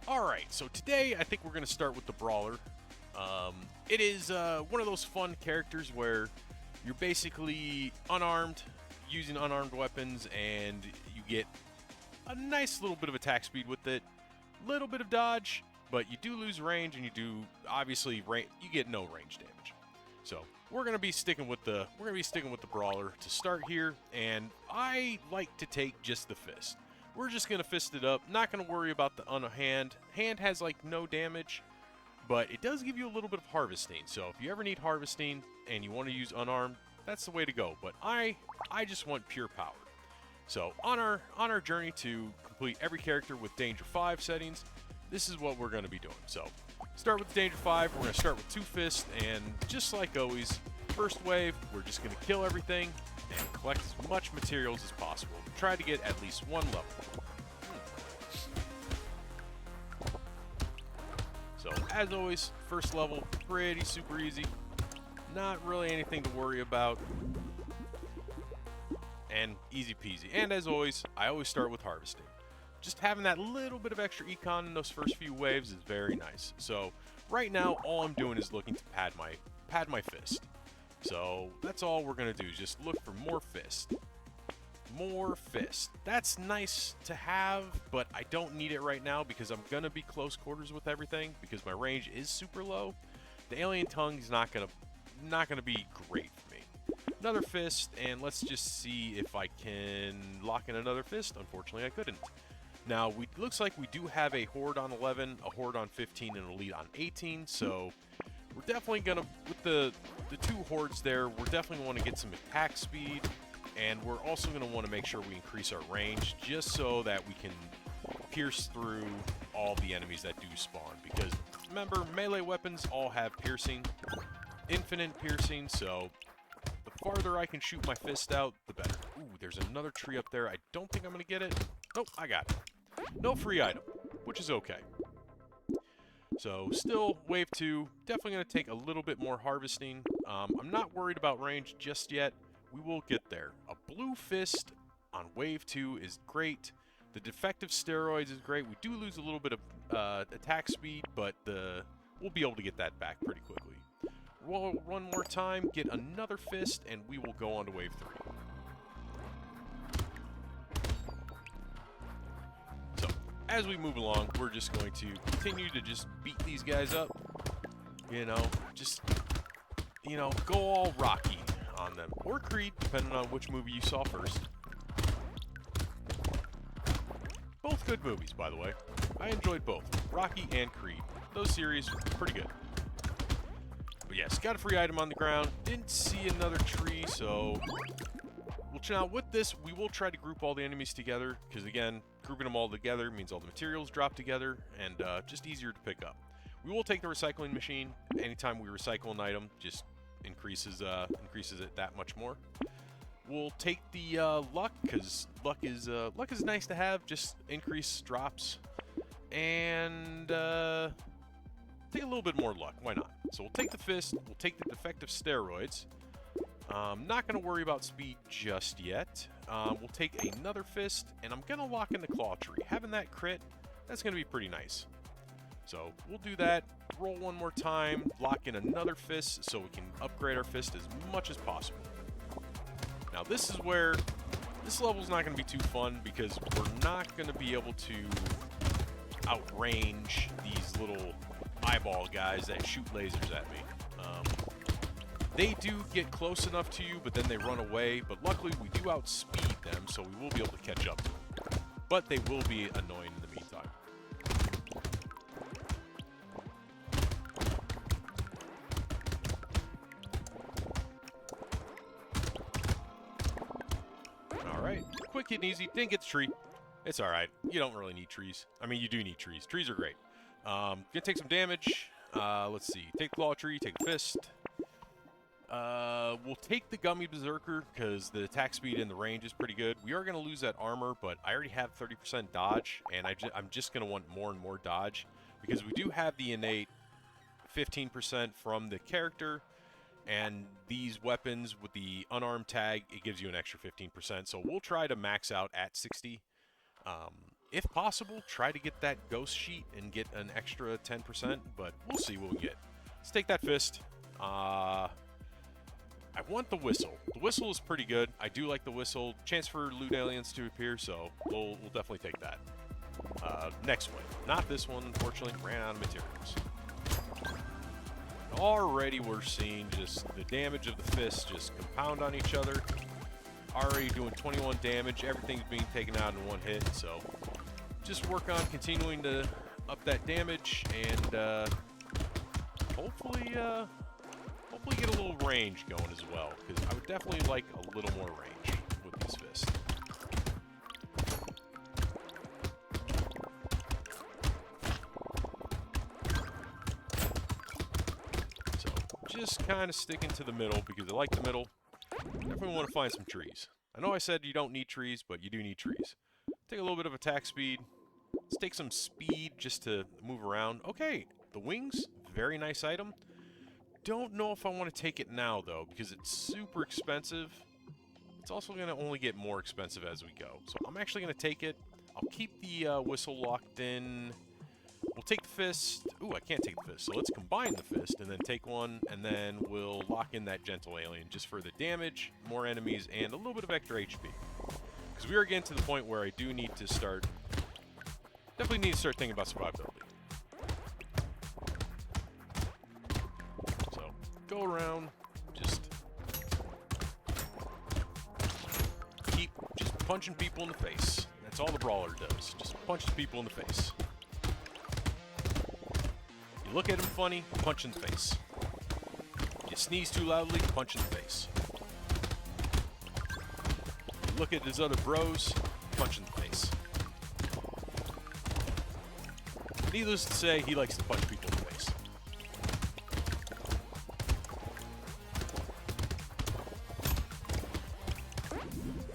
Alright, so today I think we're going to start with the Brawler. It is one of those fun characters where you're basically unarmed, using unarmed weapons, and you get a nice little bit of attack speed with it, little bit of dodge, but you do lose range, and you do obviously you get no range damage. So we're gonna be sticking with the Brawler to start here, and I like to take just the fist. We're just gonna fist it up, not gonna worry about the hand. Hand has like no damage, but it does give you a little bit of harvesting. So if you ever need harvesting and you want to use unarmed, that's the way to go. But I just want pure power. So on our journey to complete every character with Danger 5 settings, this is what we're going to be doing. So start with Danger 5. We're going to start with 2 fists, and just like always, first wave, we're just going to kill everything and collect as much materials as possible. Try to get at least 1 level. So as always, first level, pretty super easy. Not really anything to worry about. And easy peasy. And as always, I always start with harvesting. Just having that little bit of extra econ in those first few waves is very nice. So right now, all I'm doing is looking to pad my fist. So that's all we're gonna do, is just look for more fist. More fist. That's nice to have, but I don't need it right now because I'm gonna be close quarters with everything because my range is super low. The alien tongue is not gonna be great for me. Another fist, and let's just see if I can lock in another fist. Unfortunately, I couldn't. Now, looks like we do have a horde on 11, a horde on 15, and an elite on 18, so we're definitely gonna, with the 2 hordes there, we're definitely want to get some attack speed, and we're also going to want to make sure we increase our range just so that we can pierce through all the enemies that do spawn. Because remember, melee weapons all have piercing, infinite piercing, so the farther I can shoot my fist out, the better. Ooh, there's another tree up there. I don't think I'm going to get it. Nope, I got it. No free item, which is okay. So still, wave 2, definitely going to take a little bit more harvesting. I'm not worried about range just yet. We will get there. A blue fist on wave 2 is great. The defective steroids is great. We do lose a little bit of attack speed, but we'll be able to get that back pretty quickly. Roll one more time, get another fist, and we will go on to wave 3. So, as we move along, we're just going to continue to just beat these guys up. You know, just, go all Rocky on them, or Creed, depending on which movie you saw first. Both good movies, by the way. I enjoyed both, Rocky and Creed. Those series were pretty good. But yes, got a free item on the ground. Didn't see another tree, so now with this, we will try to group all the enemies together, because again, grouping them all together means all the materials drop together, and just easier to pick up. We will take the recycling machine. Anytime we recycle an item, just increases it that much more. We'll take the luck, because luck is nice to have. Just increase drops, and take a little bit more luck. Why not? So we'll take the fist. We'll take the defective steroids. Not going to worry about speed just yet. We'll take another fist, and I'm going to lock in the claw tree. Having that crit, that's going to be pretty nice. So we'll do that, roll one more time, lock in another fist so we can upgrade our fist as much as possible. Now this is where this level's not going to be too fun because we're not going to be able to outrange these little eyeball guys that shoot lasers at me. They do get close enough to you, but then they run away, but luckily we do outspeed them, so we will be able to catch up to them. But they will be annoying in the meantime. Alright, quick and easy. Didn't get the tree. It's alright. You don't really need trees. I mean, you do need trees. Trees are great. Gonna take some damage. Let's see. Take the claw tree, take the fist. We'll take the Gummy Berserker because the attack speed and the range is pretty good. We are going to lose that armor, but I already have 30% dodge, and I'm just going to want more and more dodge because we do have the innate 15% from the character, and these weapons with the unarmed tag, it gives you an extra 15%. So we'll try to max out at 60. If possible, try to get that ghost sheet and get an extra 10%, but we'll see what we get. Let's take that fist. I want the whistle. The whistle is pretty good. I do like the whistle. Chance for loot aliens to appear, so we'll definitely take that. Next wave. Not this one, unfortunately. Ran out of materials. Already we're seeing just the damage of the fists just compound on each other. Already doing 21 damage. Everything's being taken out in one hit, so just work on continuing to up that damage and hopefully get a little range going as well, because I would definitely like a little more range with these fists. So just kind of sticking to the middle because I like the middle. Definitely want to find some trees. I know I said you don't need trees, but you do need trees. Take a little bit of attack speed. Let's take some speed just to move around. Okay, the wings, very nice item. Don't know if I want to take it now, though, because it's super expensive. It's also going to only get more expensive as we go. So I'm actually going to take it. I'll keep the whistle locked in. We'll take the fist. Ooh, I can't take the fist. So let's combine the fist and then take one. And then we'll lock in that gentle alien just for the damage, more enemies, and a little bit of extra HP. Because we are getting to the point where I do need to start... Definitely need to start thinking about survivability. So, go around, just keep just punching people in the face. That's all the brawler does, just punches people in the face. You look at him funny, punch in the face. You sneeze too loudly, punch in the face. You look at his other bros, punch in the face. Needless to say, he likes to punch people in the face.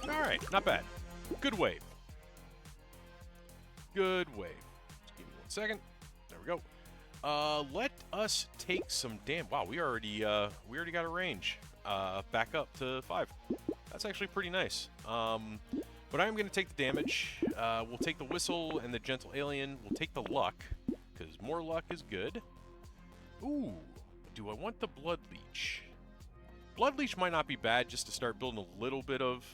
Alright, not bad. Good wave. Good wave. Just give me 1 second. There we go. Let us take some wow, we already got a range. Back up to 5. That's actually pretty nice. But I'm going to take the damage. We'll take the whistle and the gentle alien. We'll take the luck, because more luck is good. Ooh, do I want the blood leech? Blood leech might not be bad just to start building a little bit of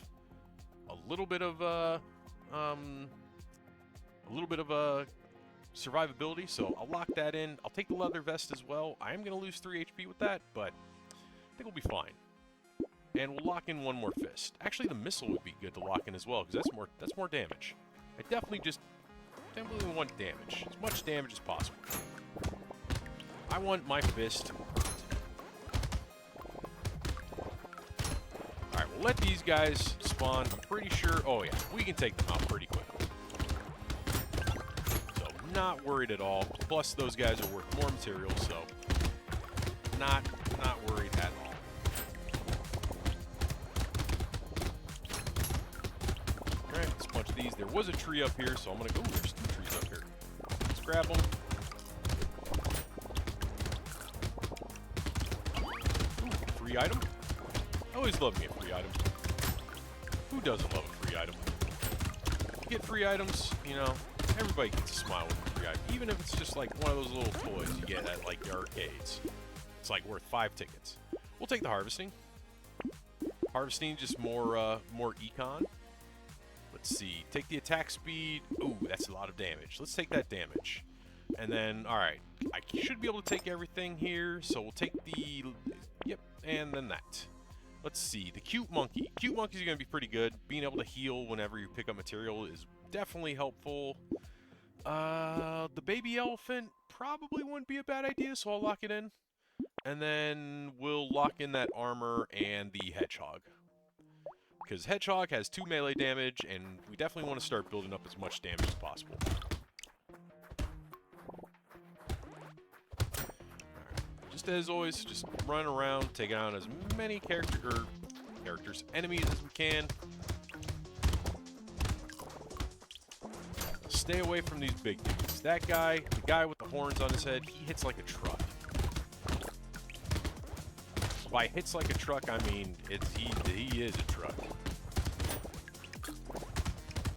survivability. So I'll lock that in. I'll take the leather vest as well. I am going to lose 3 HP with that, but I think we'll be fine. And we'll lock in one more fist. Actually, the missile would be good to lock in as well, because that's more damage. I definitely want damage. As much damage as possible. I want my fist to hurt. Alright, we'll let these guys spawn. I'm pretty sure... Oh, yeah. We can take them out pretty quickly. So, not worried at all. Plus, those guys are worth more material, so... Not worried at all. Alright, let's punch these. There was a tree up here, so I'm gonna go... There's 2 trees up here. Let's grab them. Ooh, free item? I always love me a free item. Who doesn't love a free item? You get free items, you know, everybody gets a smile with a free item. Even if it's just like one of those little toys you get at like the arcades. It's like worth 5 tickets. We'll take the harvesting. Harvesting, just more econ. Let's see. Take the attack speed. Ooh, that's a lot of damage. Let's take that damage. And then, alright. I should be able to take everything here. So we'll take the... Yep, and then that. Let's see. The cute monkey. Cute monkeys are going to be pretty good. Being able to heal whenever you pick up material is definitely helpful. The baby elephant probably wouldn't be a bad idea, so I'll lock it in. And then we'll lock in that armor and the hedgehog. Because hedgehog has 2 melee damage, and we definitely want to start building up as much damage as possible. Just as always, just run around, take out as many enemies as we can. Stay away from these big dudes. That guy, the guy with the horns on his head, he hits like a truck. By hits like a truck, I mean he is a truck.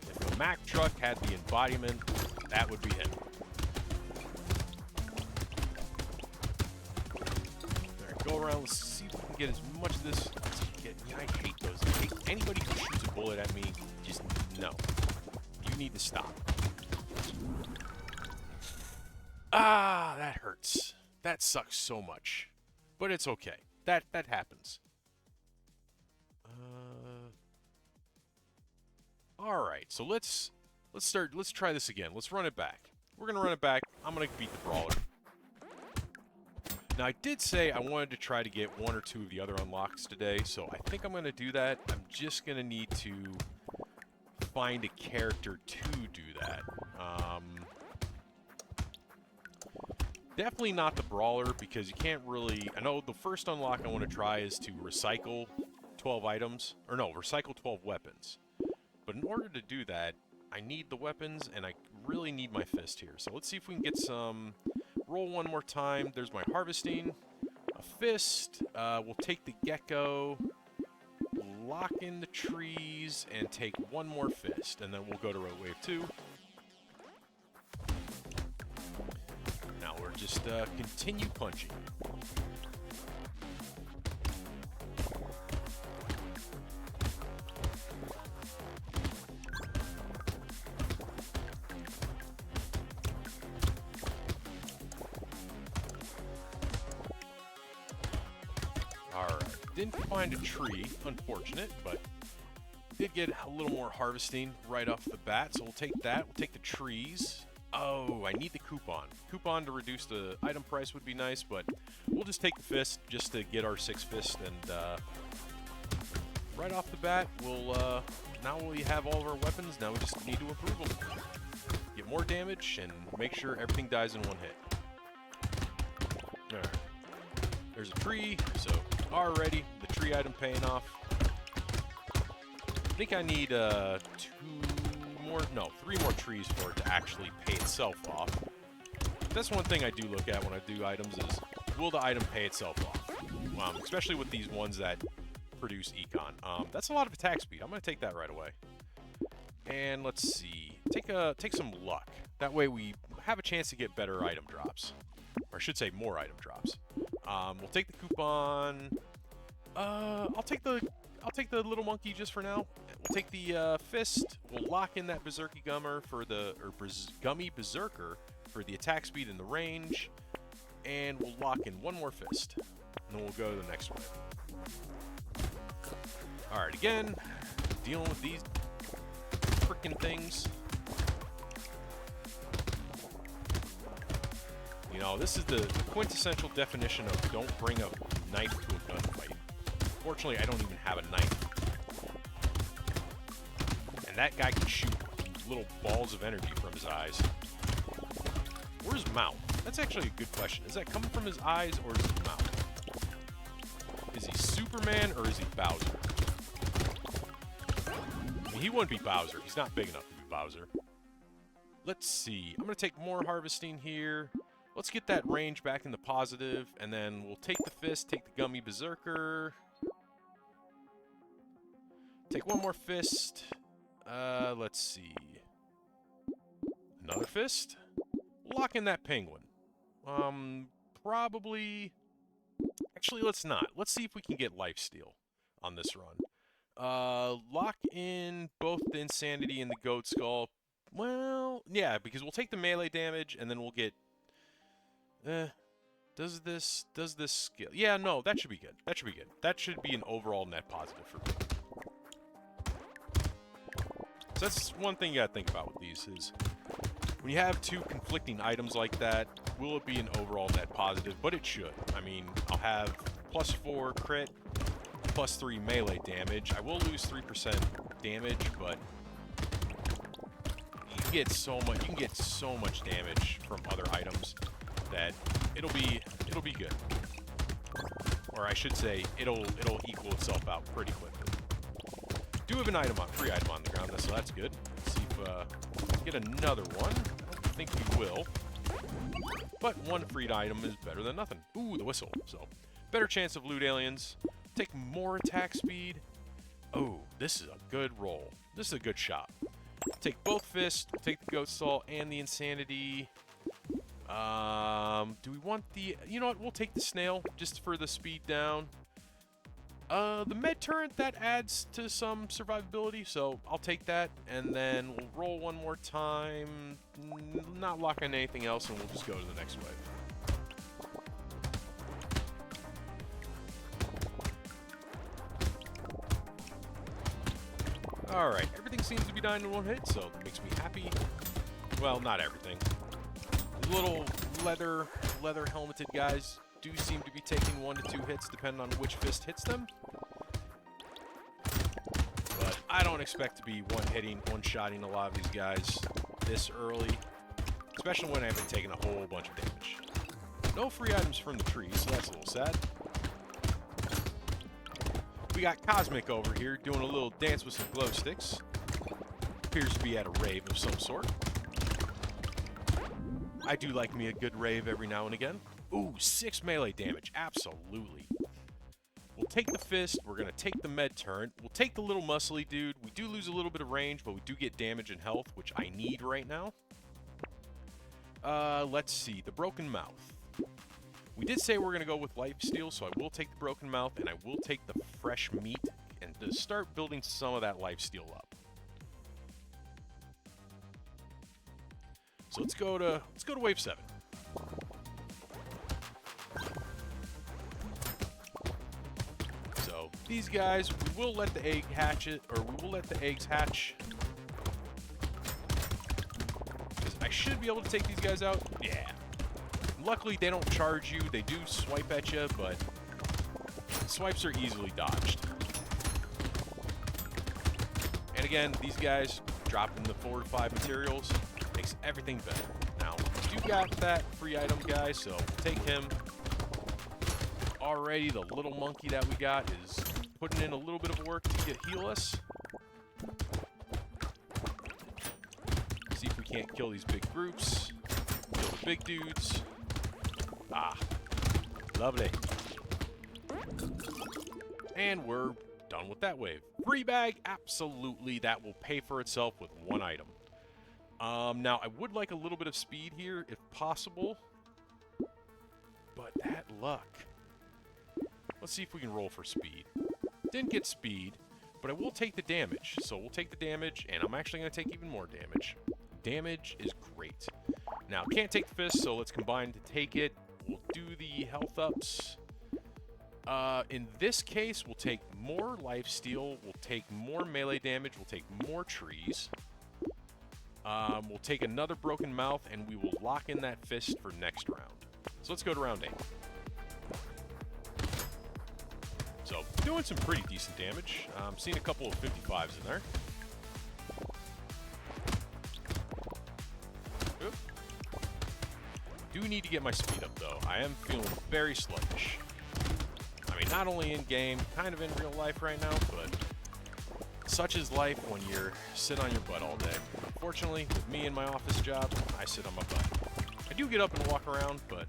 If a Mack truck had the embodiment, that would be him. Alright, go around, let's see if we can get as much of this as we can get. I hate those. I hate anybody who shoots a bullet at me. Just, no. You need to stop. Ah, that hurts. That sucks so much. But it's okay. That happens. Alright, so let's try this again. Let's run it back. We're gonna run it back. I'm gonna beat the Brawler. Now I did say I wanted to try to get one or two of the other unlocks today, so I think I'm gonna do that. I'm just gonna need to find a character to do that. Definitely not the Brawler, because you can't really... I know the first unlock I want to try is to recycle 12 items. Or no, recycle 12 weapons. But in order to do that, I need the weapons, and I really need my fist here. So let's see if we can get some... Roll one more time. There's my harvesting. A fist. We'll take the gecko. Lock in the trees, and take one more fist. And then we'll go to wave 2. Now we're just continue punching. Alright, didn't find a tree, unfortunate, but did get a little more harvesting right off the bat, so we'll take that. We'll take the trees. Oh, I need the coupon. Coupon to reduce the item price would be nice, but we'll just take the fist just to get our 6 fist, and right off the bat, we'll now we have all of our weapons. Now we just need to improve them, get more damage, and make sure everything dies in one hit. All right, there's a tree, so already the tree item paying off. I think I need 3 more trees for it to actually pay itself off. That's one thing I do look at when I do items is, will the item pay itself off? Especially with these ones that produce econ. That's a lot of attack speed. I'm going to take that right away. And let's see. Take some luck. That way we have a chance to get better item drops. Or I should say more item drops. We'll take the coupon. I'll take the little monkey just for now. We'll take the fist. We'll lock in that gummy berserker for the attack speed and the range, and we'll lock in one more fist, and then we'll go to the next one. All right, again, dealing with these freaking things. You know, this is the quintessential definition of don't bring a knife to a gunfight. Fortunately, I don't even have a knife. And that guy can shoot little balls of energy from his eyes. Where's mouth? That's actually a good question. Is that coming from his eyes or is it mouth? Is he Superman or is he Bowser? I mean, he wouldn't be Bowser. He's not big enough to be Bowser. Let's see. I'm going to take more harvesting here. Let's get that range back in the positive, and then we'll take the fist, take the gummy berserker. Take one more fist. Let's see. Another fist. Lock in that penguin. Probably... Actually, let's not. Let's see if we can get lifesteal on this run. Lock in both the insanity and the goat skull. Well, yeah, because we'll take the melee damage, and then we'll get... Does this skill... Yeah, no, that should be good. That should be good. That should be an overall net positive for me. So that's one thing you gotta think about with these is when you have two conflicting items like that, will it be an overall net positive? But it should. I mean, I'll have +4 crit, +3 melee damage. I will lose 3% damage, but you can get so much damage from other items that it'll be good. Or I should say, it'll equal itself out pretty quickly. Do have an free item on the ground, so that's good. Let's see if we get another one. I don't think we will. But one freed item is better than nothing. Ooh, the whistle. So, better chance of loot aliens. Take more attack speed. Oh, this is a good roll. This is a good shot. Take both fists, we'll take the Ghost Salt and the Insanity. Do we want the... You know what, we'll take the Snail, just for the speed down. The Med Turret, that adds to some survivability, so I'll take that. And then we'll roll one more time, not lock on anything else, and we'll just go to the next wave. Alright, everything seems to be dying in one hit, so that makes me happy. Well, not everything. The little leather helmeted guys do seem to be taking 1 to 2 hits depending on which fist hits them. But I don't expect to be one-shotting a lot of these guys this early, especially when I haven't taken a whole bunch of damage. No free items from the trees, so that's a little sad. We got Cosmic over here doing a little dance with some glow sticks. Appears to be at a rave of some sort. I do like me a good rave every now and again. Ooh, 6 melee damage. Absolutely. We'll take the fist. We're going to take the med turret. We'll take the little muscly dude. We do lose a little bit of range, but we do get damage and health, which I need right now. Let's see. The Broken Mouth. We did say we're going to go with lifesteal, so I will take the Broken Mouth, and I will take the fresh meat, and to start building some of that lifesteal up. So let's go to wave 7. So these guys, we will let the egg hatch it, or we will let the eggs hatch. Because I should be able to take these guys out. Yeah. Luckily, they don't charge you. They do swipe at you, but swipes are easily dodged. And again, these guys dropping the 4 to 5 materials makes everything better. Now, we do got that free item guy, so we'll take him. Already, the little monkey that we got is putting in a little bit of work to heal us. See if we can't kill these big groups. Kill the big dudes. Ah, lovely. And we're done with that wave. Free bag, absolutely. That will pay for itself with 1 item. Now, I would like a little bit of speed here, if possible. But that luck. Let's see if we can roll for speed. Didn't get speed, but I will take the damage. So we'll take the damage, and I'm actually going to take even more damage. Damage is great. Now, can't take the fist, so let's combine to take it. We'll do the health ups. In this case, we'll take more lifesteal. We'll take more melee damage. We'll take more trees. We'll take another Broken Mouth, and we will lock in that fist for next round. So let's go to round 8. So, doing some pretty decent damage. Seeing a couple of 55s in there. Oop. Do need to get my speed up, though. I am feeling very sluggish. I mean, not only in game, kind of in real life right now, but such is life when you're sit on your butt all day. Unfortunately, with me and my office job, I sit on my butt. I do get up and walk around, but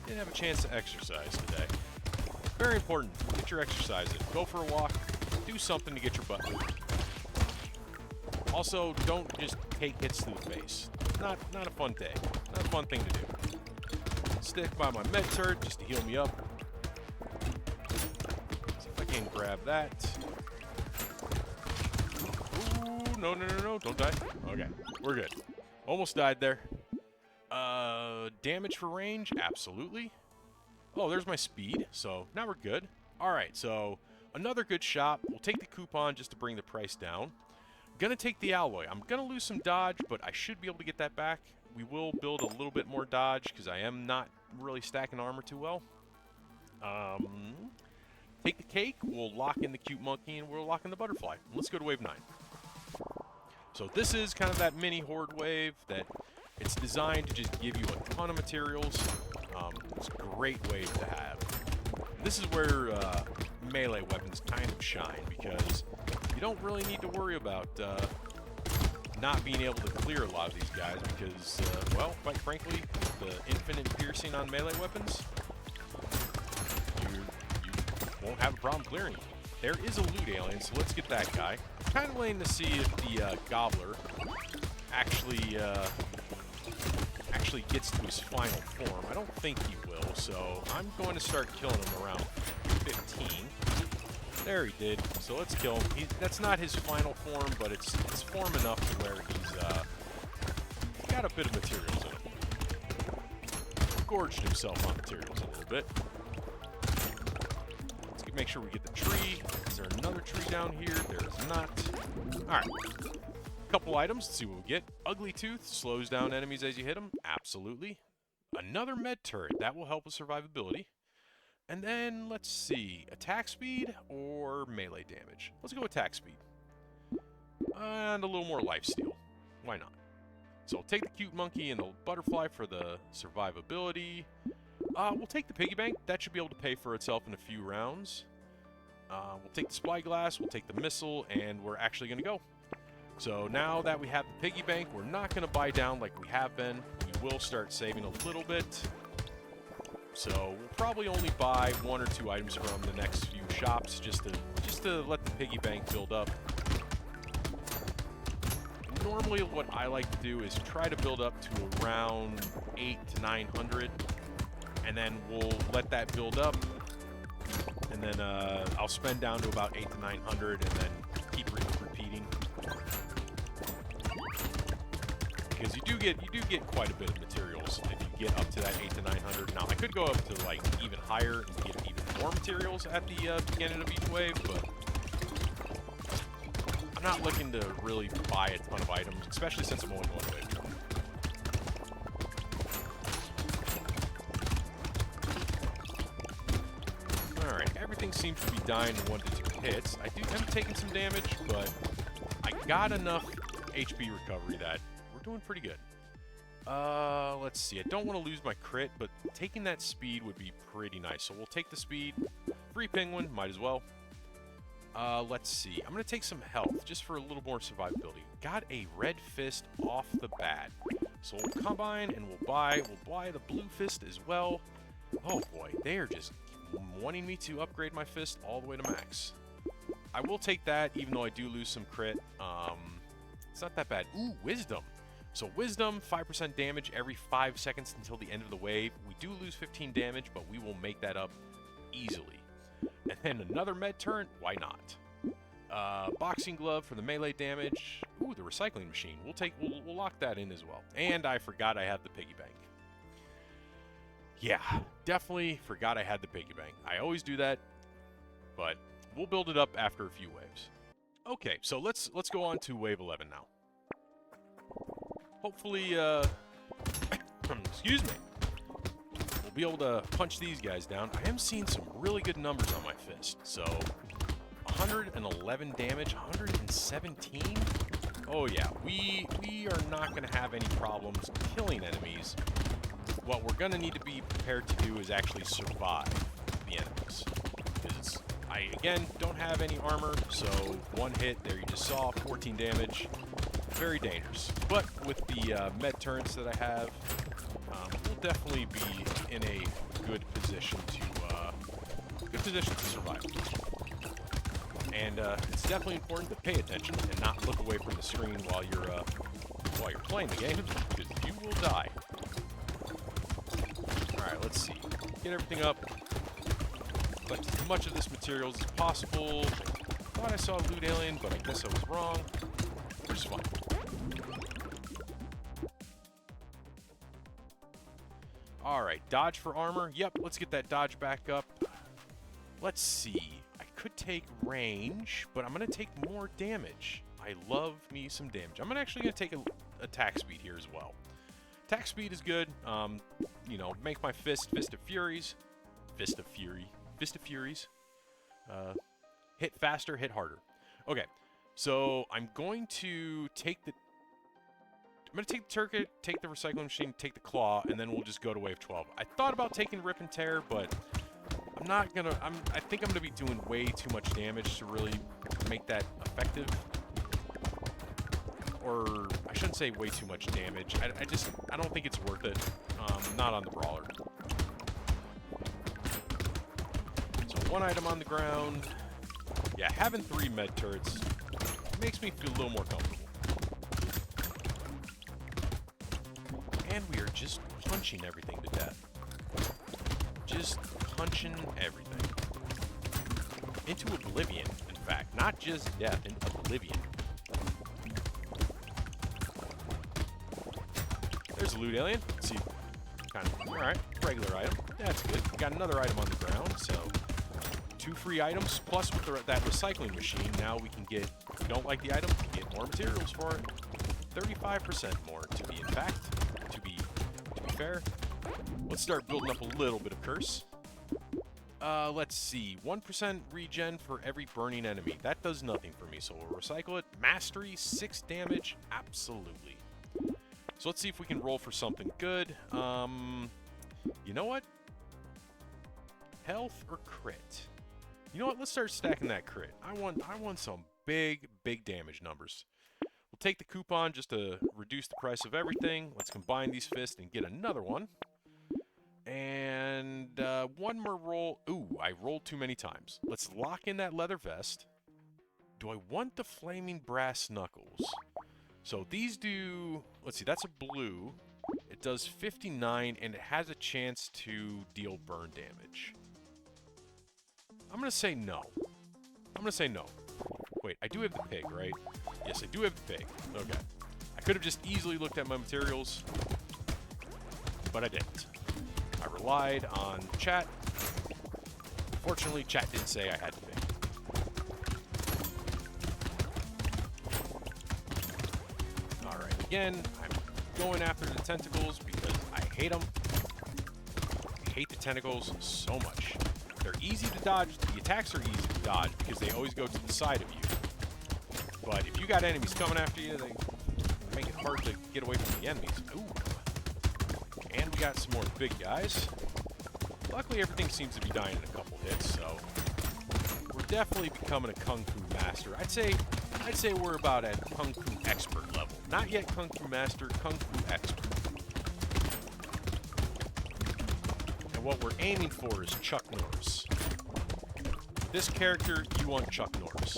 didn't have a chance to exercise today. Very important. Get your exercise in. Go for a walk. Do something to get your butt moving. Also, don't just take hits to the face. Not a fun day. Not a fun thing to do. Stick by my med turret just to heal me up. See if I can grab that. Ooh, no, don't die. Okay, we're good. Almost died there. Damage for range? Absolutely. Oh, there's my speed, so now we're good. Alright, so another good shot. We'll take the coupon just to bring the price down. Gonna take the alloy. I'm gonna lose some dodge, but I should be able to get that back. We will build a little bit more dodge, because I am not really stacking armor too well. Take the cake, we'll lock in the cute monkey, and we'll lock in the butterfly. Let's go to wave 9. So this is kind of that mini horde wave that it's designed to just give you a ton of materials. It's a great wave to have. This is where melee weapons kind of shine, because you don't really need to worry about not being able to clear a lot of these guys, because, well, quite frankly, the infinite piercing on melee weapons, you won't have a problem clearing them. there is a loot alien, so let's get that guy. I'm kind of waiting to see if the Gobbler actually gets to his final form. I don't think he will, so I'm going to start killing him around 15. There he did, so let's kill him. That's not his final form, but it's form enough to where he's got a bit of materials in him. Gorged himself on materials a little bit. Let's make sure we get the tree. Is there another tree down here? There is not. Alright. Couple items. Let's see what we get. Ugly Tooth slows down enemies as you hit them. Absolutely. Another med turret. That will help with survivability. And then, let's see. Attack speed or melee damage? Let's go attack speed. And a little more lifesteal. Why not? So, take the cute monkey and the butterfly for the survivability. We'll take the piggy bank. That should be able to pay for itself in a few rounds. We'll take the spyglass, we'll take the missile, and we're actually going to go. So now that we have the piggy bank, we're not going to buy down like we have been. We will start saving a little bit. So we'll probably only buy 1 or 2 items from the next few shops just to let the piggy bank build up. Normally what I like to do is try to build up to around 800 to 900, and then we'll let that build up, and then I'll spend down to about 800 to 900, and then keep repeating. Because you do get quite a bit of materials if you get up to that 800 to 900. Now I could go up to like even higher and get even more materials at the beginning of each wave, but I'm not looking to really buy a ton of items, especially since I'm only going wave. Alright, everything seems to be dying in 1 to 2 hits. I am taking some damage, but I got enough HP recovery that we're doing pretty good. Let's see. I don't want to lose my crit, but taking that speed would be pretty nice. So we'll take the speed. Free penguin, might as well. Let's see. I'm going to take some health just for a little more survivability. Got a red fist off the bat. So we'll combine and we'll buy the blue fist as well. Oh boy, they are just wanting me to upgrade my fist all the way to max. I will take that even though I do lose some crit. It's not that bad. Ooh, wisdom. So wisdom, 5% damage every 5 seconds until the end of the wave. We do lose 15 damage, but we will make that up easily. And then another med turret, why not? Boxing glove for the melee damage. Ooh, the recycling machine. We'll lock that in as well. And I forgot I had the piggy bank. Yeah, definitely forgot I had the piggy bank. I always do that, but we'll build it up after a few waves. Okay, so let's go on to wave 11 now. Hopefully, excuse me. We'll be able to punch these guys down. I am seeing some really good numbers on my fist. So, 111 damage, 117. Oh yeah, we are not going to have any problems killing enemies. What we're going to need to be prepared to do is actually survive the enemies. Because I, again, don't have any armor, so one hit, there you just saw, 14 damage. Very dangerous. But with the med turrets that I have, we'll definitely be in a good position to survive. And it's definitely important to pay attention and not look away from the screen while you're playing the game, because you will die. All right, let's see. Get everything up. Collect as much of this material as possible. Thought I saw a loot alien, but I guess I was wrong. Which is fine. Alright, dodge for armor. Yep, let's get that dodge back up. Let's see. I could take range, but I'm going to take more damage. I love me some damage. I'm actually going to take attack speed here as well. Attack speed is good. You know, make my fist of furies. Fist of furies. Hit faster, hit harder. Okay. So I'm going to take the turret, take the recycling machine, take the claw, and then we'll just go to wave 12. I thought about taking rip and tear, but I'm not gonna. I think I'm gonna be doing way too much damage to really make that effective. Or I shouldn't say way too much damage. I don't think it's worth it. Not on the brawler. So one item on the ground. Yeah, having 3 med turrets makes me feel a little more comfortable. And we are just punching everything to death. Just punching everything. Into oblivion, in fact. Not just death, into oblivion. There's a loot alien. Let's see. Kind of, alright, regular item. That's good. We got another item on the ground, so 2 free items, plus with that recycling machine, now we can get, if we don't like the item, we get more materials for it. 35% more, to be in fact. To be fair. Let's start building up a little bit of curse. Let's see. 1% regen for every burning enemy. That does nothing for me, so we'll recycle it. Mastery, 6 damage. Absolutely. So let's see if we can roll for something good. You know what? Health or crit? You know what? Let's start stacking that crit. I want some big damage numbers. We'll take the coupon just to reduce the price of everything. Let's combine these fists and get another one. And one more roll. Ooh, I rolled too many times. Let's lock in that leather vest. Do I want the flaming brass knuckles? So these do, let's see, that's a blue. It does 59, and it has a chance to deal burn damage. I'm going to say no. I'm going to say no. Wait, I do have the pig, right? Yes, I do have the pig. Okay. I could have just easily looked at my materials, but I didn't. I relied on chat. Fortunately, chat didn't say I had the pig. Again, I'm going after the tentacles because I hate them. I hate the tentacles so much. They're easy to dodge. The attacks are easy to dodge because they always go to the side of you. But if you got enemies coming after you, they make it hard to get away from the enemies. Ooh. And we got some more big guys. Luckily, everything seems to be dying in a couple hits, so we're definitely becoming a Kung Fu master. I'd say we're about at Kung Fu expert level. Not yet Kung Fu master, Kung Fu expert. And what we're aiming for is Chuck Norris. This character, you want Chuck Norris.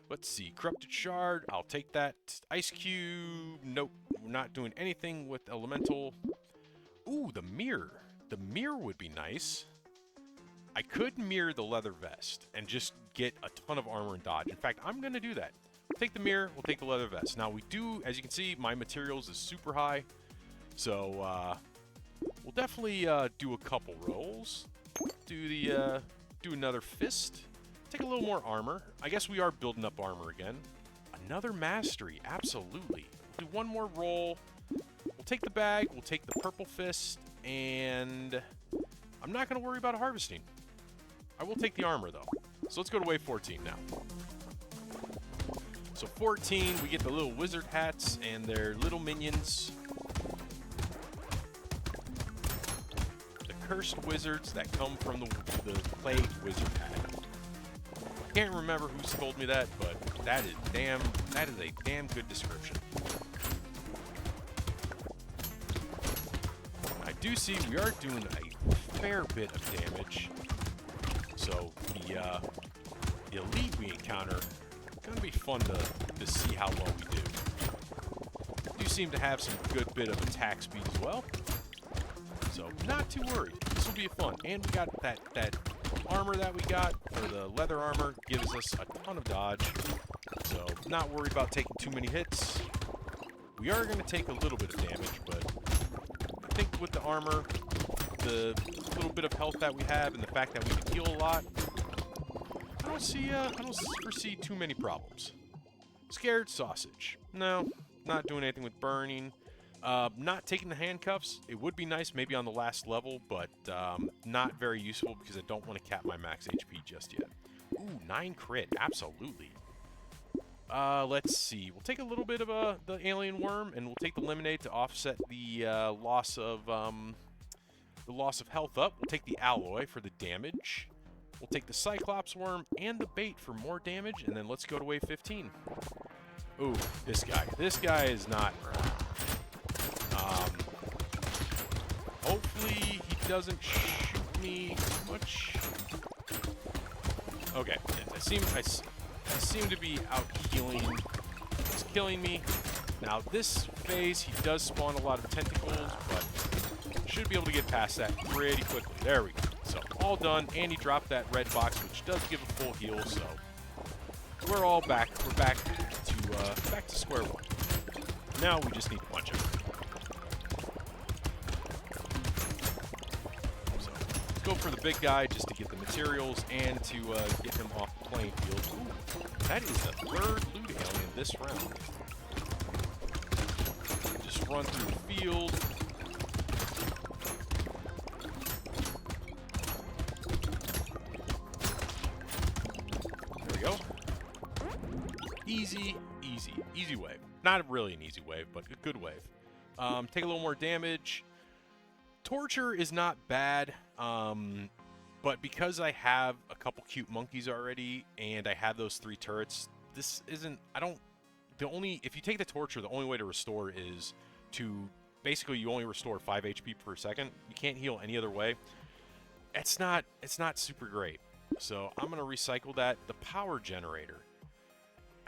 Let's see, Corrupted Shard, I'll take that. Ice Cube, nope, we're not doing anything with Elemental. Ooh, the mirror. The mirror would be nice. I could mirror the leather vest and just get a ton of armor and dodge. In fact, I'm going to do that. We'll take the mirror, we'll take the leather vest. Now we do, as you can see, my materials is super high. So, we'll definitely do a couple rolls. Do another fist. Take a little more armor. I guess we are building up armor again. Another mastery, absolutely. Do one more roll. We'll take the bag, we'll take the purple fist, and I'm not going to worry about harvesting. I will take the armor, though. So let's go to wave 14 now. So 14, we get the little wizard hats and their little minions. The cursed wizards that come from the plagued wizard hat. I can't remember who's told me that, but that is a damn good description. I do see we are doing a fair bit of damage. So the elite we encounter, gonna be fun to see how well we do. Do seem to have some good bit of attack speed as well. So not too worried. This will be fun. And we got that armor that we got, or the leather armor, gives us a ton of dodge. So not worried about taking too many hits. We are going to take a little bit of damage, but I think with the armor, the little bit of health that we have, and the fact that we can heal a lot, I don't foresee too many problems. Scared sausage. No, not doing anything with burning. Not taking the handcuffs. It would be nice maybe on the last level, but not very useful because I don't want to cap my max HP just yet. Ooh, 9 crit. Absolutely. Let's see. We'll take a little bit of the alien worm, and we'll take the lemonade to offset the loss of health up. We'll take the alloy for the damage. We'll take the cyclops worm and the bait for more damage, and then let's go to wave 15. Ooh, this guy. This guy is not. Hopefully he doesn't shoot me much. Okay, I seem to be out healing. He's killing me. Now this phase, he does spawn a lot of tentacles, but should be able to get past that pretty quickly. There we go. So all done, and he dropped that red box, which does give a full heal. So we're all back. We're back to square one. Now we just need to punch him. So let's go for the big guy just to get the materials and to get him off the playing field. Ooh, that is the third loot alien this round. Just run through the field. There we go. Easy wave. Not really an easy wave, but a good wave. Take a little more damage. Torture is not bad, but because I have a couple cute monkeys already, and I have those 3 turrets, this isn't, if you take the torture, the only way to restore is to, basically you only restore 5 HP per second. You can't heal any other way. It's not super great. So I'm going to recycle that. The power generator.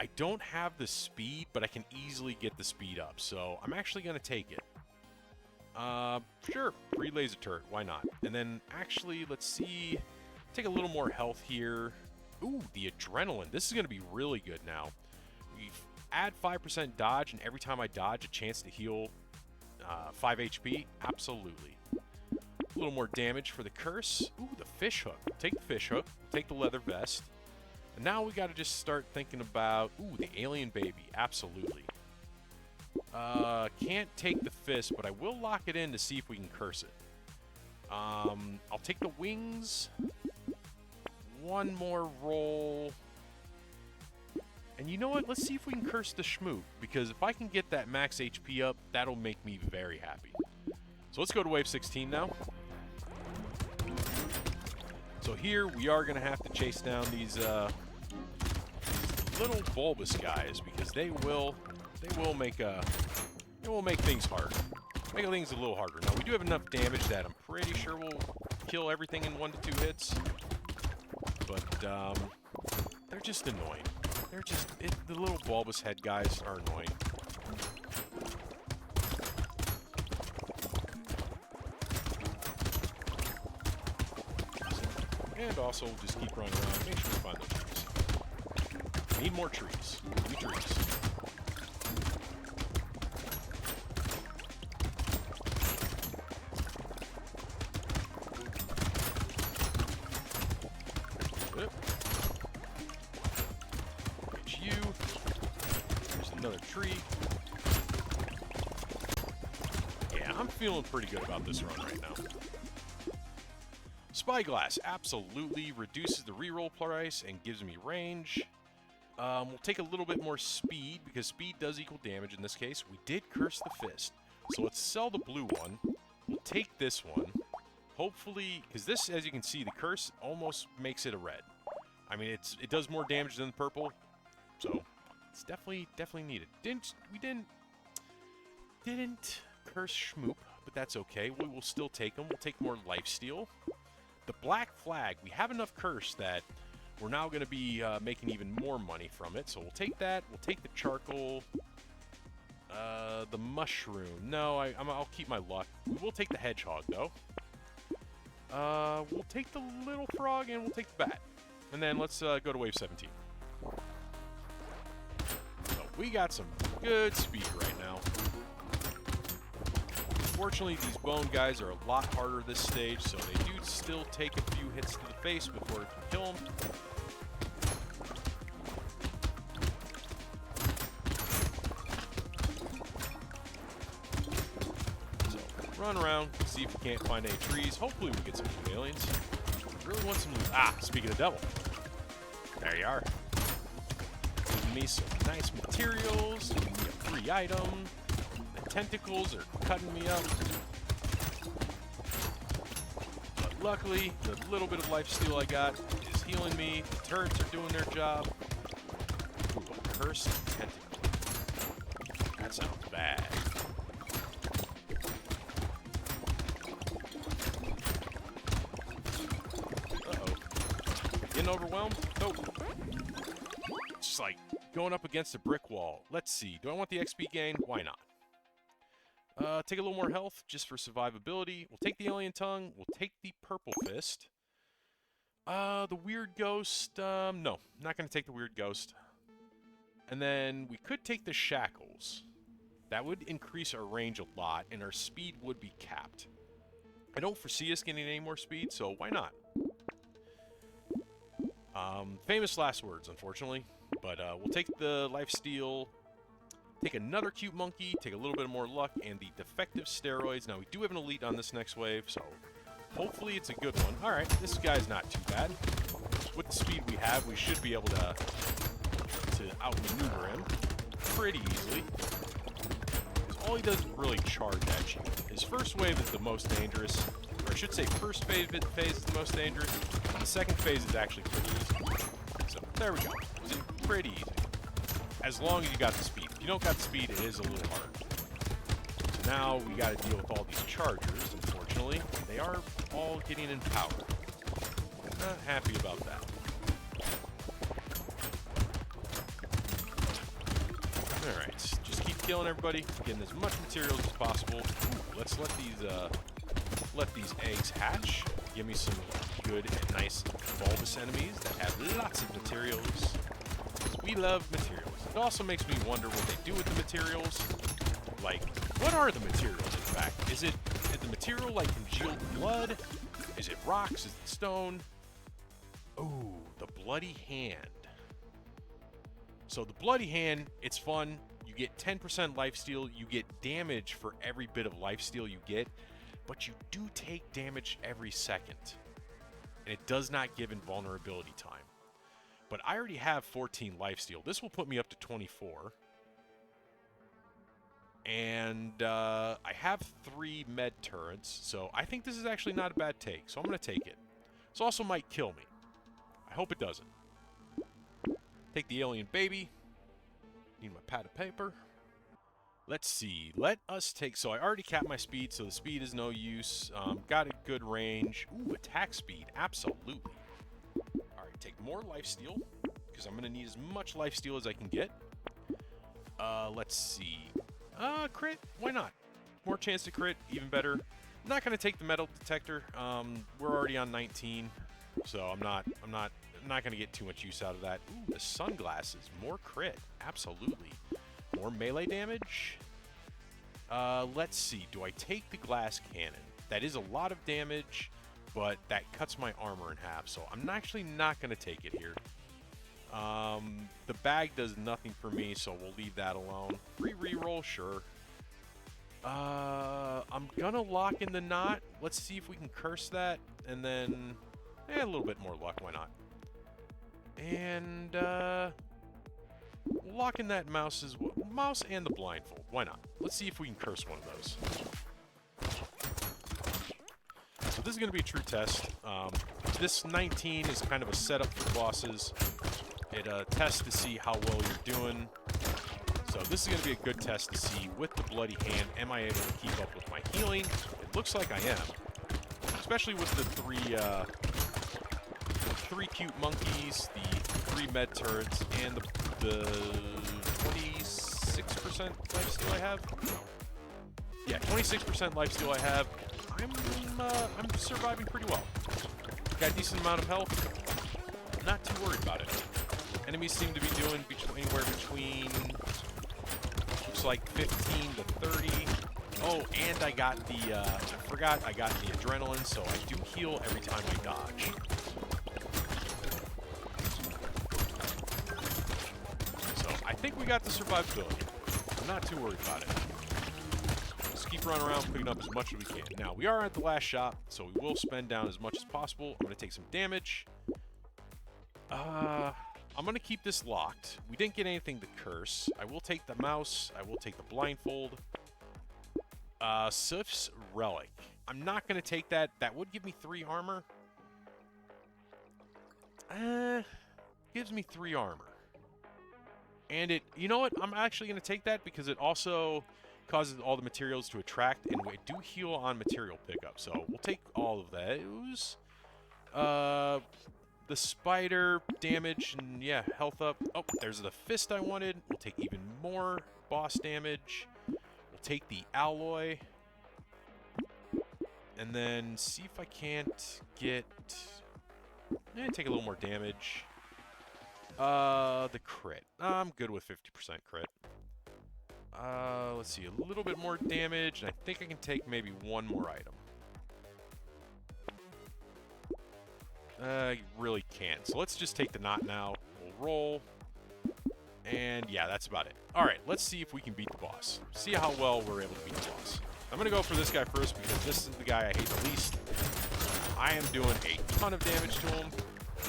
I don't have the speed, but I can easily get the speed up. So I'm actually going to take it. Sure, free laser turret, why not? And then actually, let's see, take a little more health here. Ooh, the adrenaline. This is going to be really good now. We add 5% dodge, and every time I dodge, a chance to heal 5 HP. Absolutely. A little more damage for the curse. Ooh, the fish hook. Take the fish hook. Take the leather vest. And now we got to just start thinking about, ooh, the alien baby. Absolutely. Can't take the fist, but I will lock it in to see if we can curse it. I'll take the wings. One more roll. And you know what? Let's see if we can curse the Schmoop, because if I can get that max HP up, that'll make me very happy. So let's go to wave 16 now. So here we are going to have to chase down these little bulbous guys, because they will make things hard. Make things a little harder. Now we do have enough damage that I'm pretty sure we'll kill everything in 1 to 2 hits. But they're just annoying. The little bulbous head guys are annoying. And also just keep running around. Make sure we find those trees. Need more trees. Need trees. Get you. There's another tree. Yeah, I'm feeling pretty good about this run right now. Spyglass absolutely reduces the reroll price and gives me range. We'll take a little bit more speed, because speed does equal damage in this case. We did curse the fist. So let's sell the blue one. We'll take this one. Hopefully, because this, as you can see, the curse almost makes it a red. I mean, it does more damage than the purple. So it's definitely needed. We didn't curse Schmoop, but that's okay. We will still take them. We'll take more lifesteal. The black flag, we have enough curse that we're now going to be making even more money from it. So we'll take that. We'll take the charcoal. The mushroom. No, I'll keep my luck. We will take the hedgehog, though. We'll take the little frog, and we'll take the bat. And then let's go to wave 17. So we got some good speed right now. Unfortunately, these bone guys are a lot harder this stage, so they do still take a few hits to the face before it can kill them. So, run around, see if we can't find any trees. Hopefully we get some new aliens. Really want some new... Ah, speaking of the devil. There you are. Giving me some nice materials, giving me a free item. Tentacles are cutting me up. But luckily, the little bit of lifesteal I got is healing me. The turrets are doing their job. Ooh, a cursed tentacle. That sounds bad. feeling overwhelmed? Nope. It's just like going up against a brick wall. Let's see. Do I want the XP gain? Why not? Take a little more health just for survivability. We'll take the alien tongue. We'll take the purple fist. The weird ghost. No, not going to take the weird ghost. And then we could take the shackles. That would increase our range a lot, and our speed would be capped. I don't foresee us getting any more speed, so why not? Famous last words, unfortunately. But we'll take the lifesteal, take another cute monkey, take a little bit more luck, and the defective steroids. Now, we do have an elite on this next wave, so hopefully it's a good one. All right, this guy's not too bad. With the speed we have, we should be able to outmaneuver him pretty easily. All he does is really charge at you. His first wave is the most dangerous, or I should say first phase is the most dangerous, and the second phase is actually pretty easy. So, there we go. It's pretty easy. As long as you got the speed. If you don't got the speed, it is a little hard. So now we got to deal with all these chargers, unfortunately. They are all getting in power. Not happy about that. Alright, just keep killing everybody, getting as much materials as possible. Ooh, let's let these eggs hatch. Give me some good and nice bulbous enemies that have lots of materials. We love materials. It also makes me wonder what they do with the materials. Like, what are the materials, in fact? Is the material like congealed blood? Is it rocks? Is it stone? Ooh, the bloody hand. So the bloody hand, it's fun. You get 10% lifesteal. You get damage for every bit of lifesteal you get, but you do take damage every second. And it does not give invulnerability time. But I already have 14 lifesteal. This will put me up to 24. And I have 3 med turrets, so I think this is actually not a bad take. So I'm going to take it. This also might kill me. I hope it doesn't. Take the alien baby. Need my pad of paper. Let's see. Let us take... So I already capped my speed, so the speed is no use. Got a good range. Ooh, attack speed. Absolutely. Alright, take more lifesteal, because I'm going to need as much lifesteal as I can get. Let's see. Crit? Why not? More chance to crit, even better. I'm not going to take the metal detector. We're already on 19, so I'm not going to get too much use out of that. Ooh, the sunglasses. More crit. Absolutely. More melee damage. Let's see. Do I take the glass cannon? That is a lot of damage, but that cuts my armor in half, so I'm actually not going to take it here. The bag does nothing for me, so we'll leave that alone. Free reroll, sure. I'm going to lock in the knot. Let's see if we can curse that, and then a little bit more luck. Why not? And lock in that mouse as well. Mouse and the blindfold. Why not? Let's see if we can curse one of those. So this is going to be a true test. This 19 is kind of a setup for bosses. It tests to see how well you're doing. So this is going to be a good test to see with the bloody hand, am I able to keep up with my healing? It looks like I am. Especially with the three cute monkeys, the 3 med turrets, and the 26% lifesteal I have. Yeah, 26% lifesteal I have. I'm surviving pretty well. Got a decent amount of health. Not too worried about it. Enemies seem to be doing anywhere between, looks like 15 to 30. Oh, and I got the, I forgot I got the adrenaline, so I do heal every time I dodge. So I think we got the survivability. I'm not too worried about it. Just keep running around, picking up as much as we can. Now, we are at the last shop, so we will spend down as much as possible. I'm going to take some damage. I'm going to keep this locked. We didn't get anything to curse. I will take the mouse. I will take the blindfold. Sif's Relic. I'm not going to take that. That would give me 3 armor. Gives me 3 armor. And it, you know what? I'm actually going to take that because it also causes all the materials to attract, and we do heal on material pickup. So we'll take all of those. the spider damage and, yeah, health up. Oh, there's the fist I wanted. We'll take even more boss damage. We'll take the alloy. And then see if I can't get... take a little more damage. The crit. I'm good with 50% crit. Let's see, a little bit more damage, and I think I can take maybe one more item. You really can't. So let's just take the knot now. We'll roll. And yeah, that's about it. Alright, let's see if we can beat the boss. See how well we're able to beat the boss. I'm going to go for this guy first because this is the guy I hate the least. I am doing a ton of damage to him.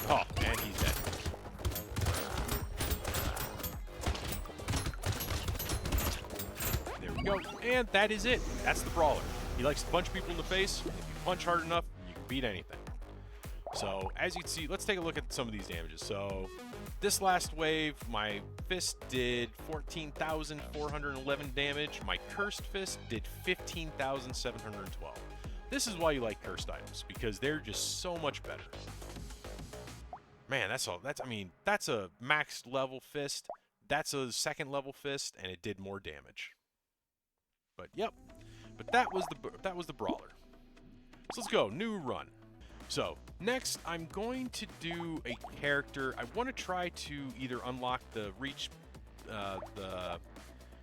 Oh, and he's dead. There we go. And that is it. That's the Brawler. He likes to punch people in the face. If you punch hard enough, you can beat anything. So, as you can see, let's take a look at some of these damages. So, this last wave, my fist did 14,411 damage. My cursed fist did 15,712. This is why you like cursed items, because they're just so much better. Man, that's a max level fist. That's a second level fist, and it did more damage. But yep, but that was the Brawler. So let's go, new run. So, next, I'm going to do a character. I want to try to either unlock the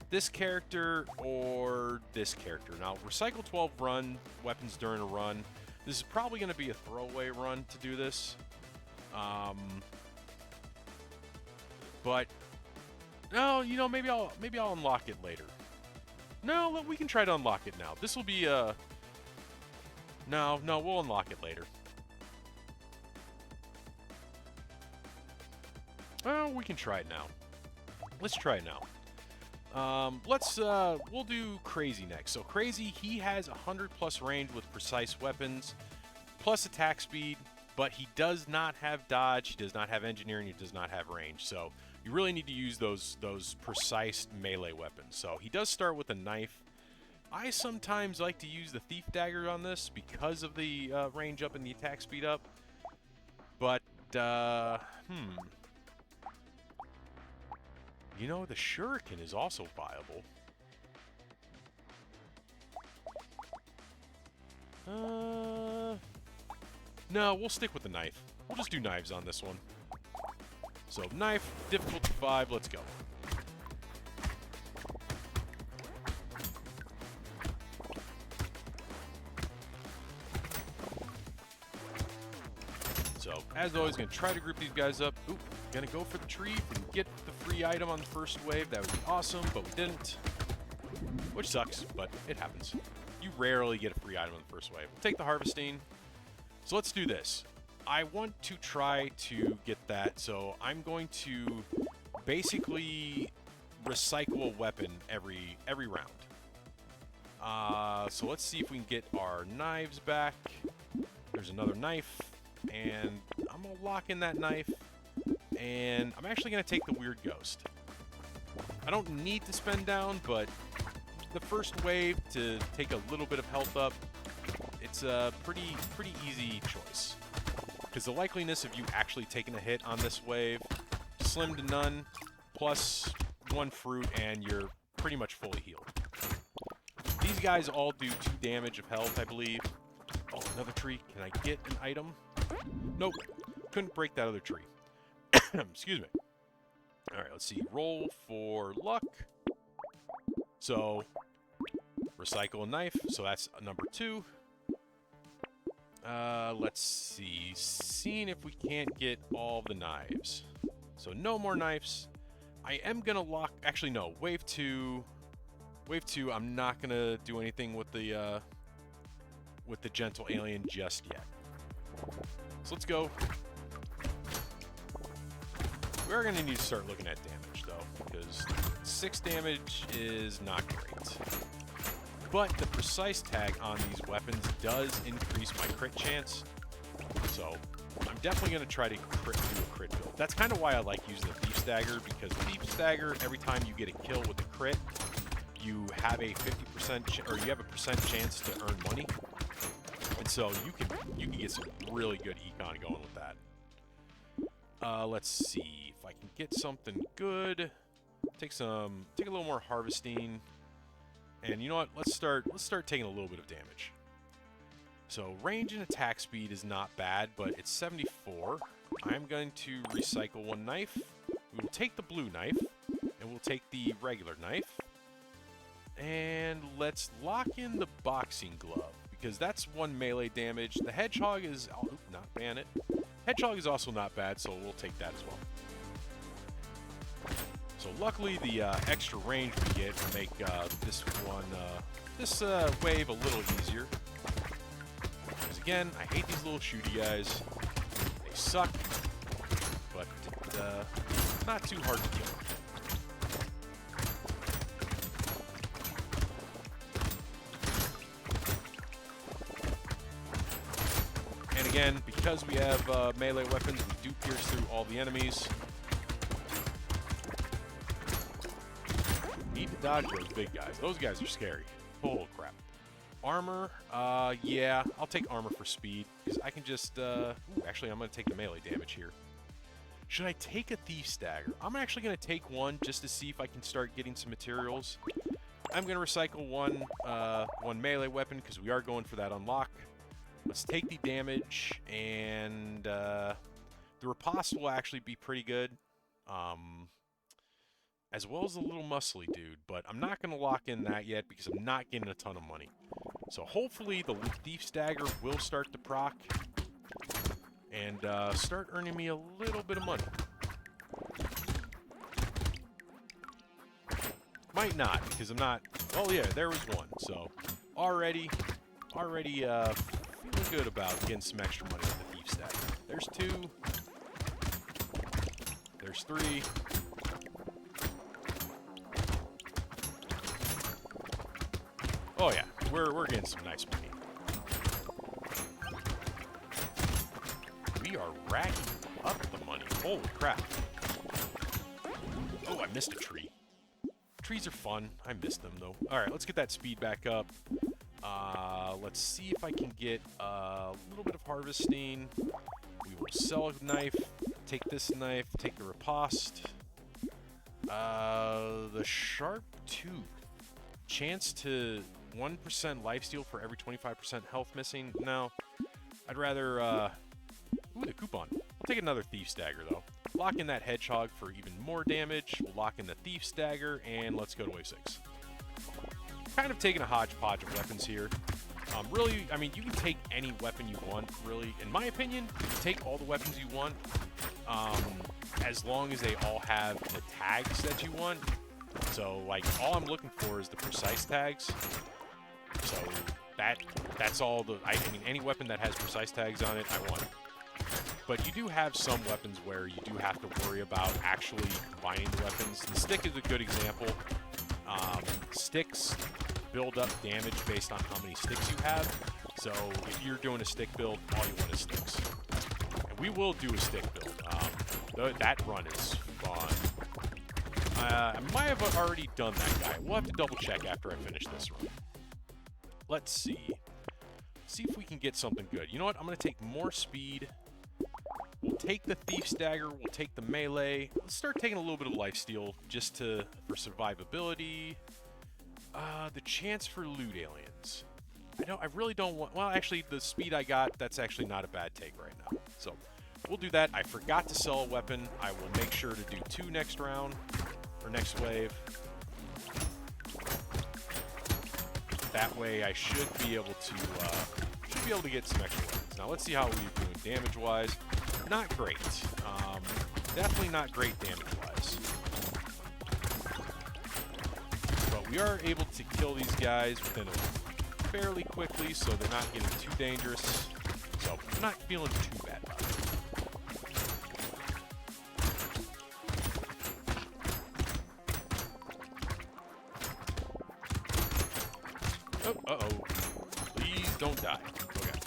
this character or this character. Now, Recycle 12 run, weapons during a run. This is probably going to be a throwaway run to do this. But, no, you know, maybe I'll unlock it later. No, we can try to unlock it now. This will be a... No, we'll unlock it later. Oh, we can try it now. Let's try it now. We'll do Crazy next. So Crazy, he has 100+ range with precise weapons, plus attack speed, but he does not have dodge, he does not have engineering, he does not have range. So you really need to use those precise melee weapons. So he does start with a knife. I sometimes like to use the Thief Dagger on this because of the range up and the attack speed up. But, you know, the Shuriken is also viable. No, we'll stick with the knife. We'll just do knives on this one. So, knife, difficulty 5, let's go. So, as always, going to try to group these guys up. Oop, going to go for the tree. If we can get the free item on the first wave, that would be awesome, but we didn't. Which sucks, but it happens. You rarely get a free item on the first wave. We'll take the harvesting. So let's do this. I want to try to get that, so I'm going to basically recycle a weapon every round. So let's see if we can get our knives back. There's another knife, and I'm going to lock in that knife, and I'm actually going to take the Weird Ghost. I don't need to spend down, but the first wave to take a little bit of health up, it's a pretty easy choice. Because the likeliness of you actually taking a hit on this wave, slim to none, plus 1 fruit, and you're pretty much fully healed. These guys all do 2 damage of health, I believe. Oh, another tree. Can I get an item? Nope. Couldn't break that other tree. Excuse me. Alright, let's see. Roll for luck. So, recycle a knife. So that's number 2. Let's see. Seeing if we can't get all the knives. So no more knives. I am gonna lock... Actually, no. Wave 2. Wave 2, I'm not gonna do anything with the gentle alien just yet. So let's go. We are gonna need to start looking at damage, though, because 6 damage is not great. But the precise tag on these weapons does increase my crit chance. So I'm definitely going to try to do a crit build. That's kind of why I like using the Thief's Dagger, because Thief's Dagger, every time you get a kill with a crit, you have a 50% or you have a percent chance to earn money. And so you can get some really good econ going with that. Let's see if I can get something good. Take a little more harvesting. And you know what? Let's start taking a little bit of damage. So range and attack speed is not bad, but it's 74. I'm going to recycle one knife. We will take the blue knife, and we'll take the regular knife. And let's lock in the boxing glove, because that's one melee damage. The hedgehog is... Oh, not ban it. Hedgehog is also not bad, so we'll take that as well. So luckily, the extra range we get will make this wave a little easier. Because again, I hate these little shooty guys. They suck, but not too hard to kill. And again, because we have melee weapons, we do pierce through all the enemies. Need to dodge those big guys. Those guys are scary. Holy crap. Armor, yeah, I'll take armor for speed, because I can just, ooh, actually, I'm going to take the melee damage here. Should I take a Thief's Dagger? I'm actually going to take one just to see if I can start getting some materials. I'm going to recycle one melee weapon, because we are going for that unlock. Let's take the damage, and the riposte will actually be pretty good. As well as the little muscly dude, but I'm not going to lock in that yet because I'm not getting a ton of money. So hopefully the Thief's Dagger will start to proc and start earning me a little bit of money. Might not, because I'm not... Oh yeah, there was one. So already feeling good about getting some extra money with the Thief's Dagger. There's 2. There's 3. Oh yeah, we're getting some nice money. We are racking up the money. Holy crap. Oh, I missed a tree. Trees are fun. I missed them though. Alright, let's get that speed back up. Let's see if I can get a little bit of harvesting. We will sell a knife, take this knife, take the riposte. The sharp tooth. Chance to 1% lifesteal for every 25% health missing. No, I'd rather, ooh, the coupon. We'll take another Thief's Dagger, though. Lock in that hedgehog for even more damage. We'll lock in the Thief's Dagger, and let's go to wave 6. Kind of taking a hodgepodge of weapons here. Really, I mean, you can take any weapon you want, really. In my opinion, you can take all the weapons you want, as long as they all have the tags that you want. So, like, all I'm looking for is the precise tags. So, that's all the... I mean, any weapon that has precise tags on it, I want. But you do have some weapons where you do have to worry about actually combining the weapons. The stick is a good example. Sticks build up damage based on how many sticks you have. So, if you're doing a stick build, all you want is sticks. And we will do a stick build. That run is fun. I might have already done that guy. We'll have to double check after I finish this run. Let's see. See if we can get something good. You know what? I'm going to take more speed. We'll take the Thief's Dagger. We'll take the melee. Let's start taking a little bit of lifesteal just for survivability. The chance for loot aliens. I really don't want... Well, actually, the speed I got, that's actually not a bad take right now. So, we'll do that. I forgot to sell a weapon. I will make sure to do 2 next round. Or next wave. That way I should be able to get some extra weapons. Now let's see how we're doing damage wise. Not great. Definitely not great damage wise. But we are able to kill these guys within fairly quickly, so they're not getting too dangerous. So I'm not feeling too bad about it. Oh, uh-oh. Please don't die. Okay.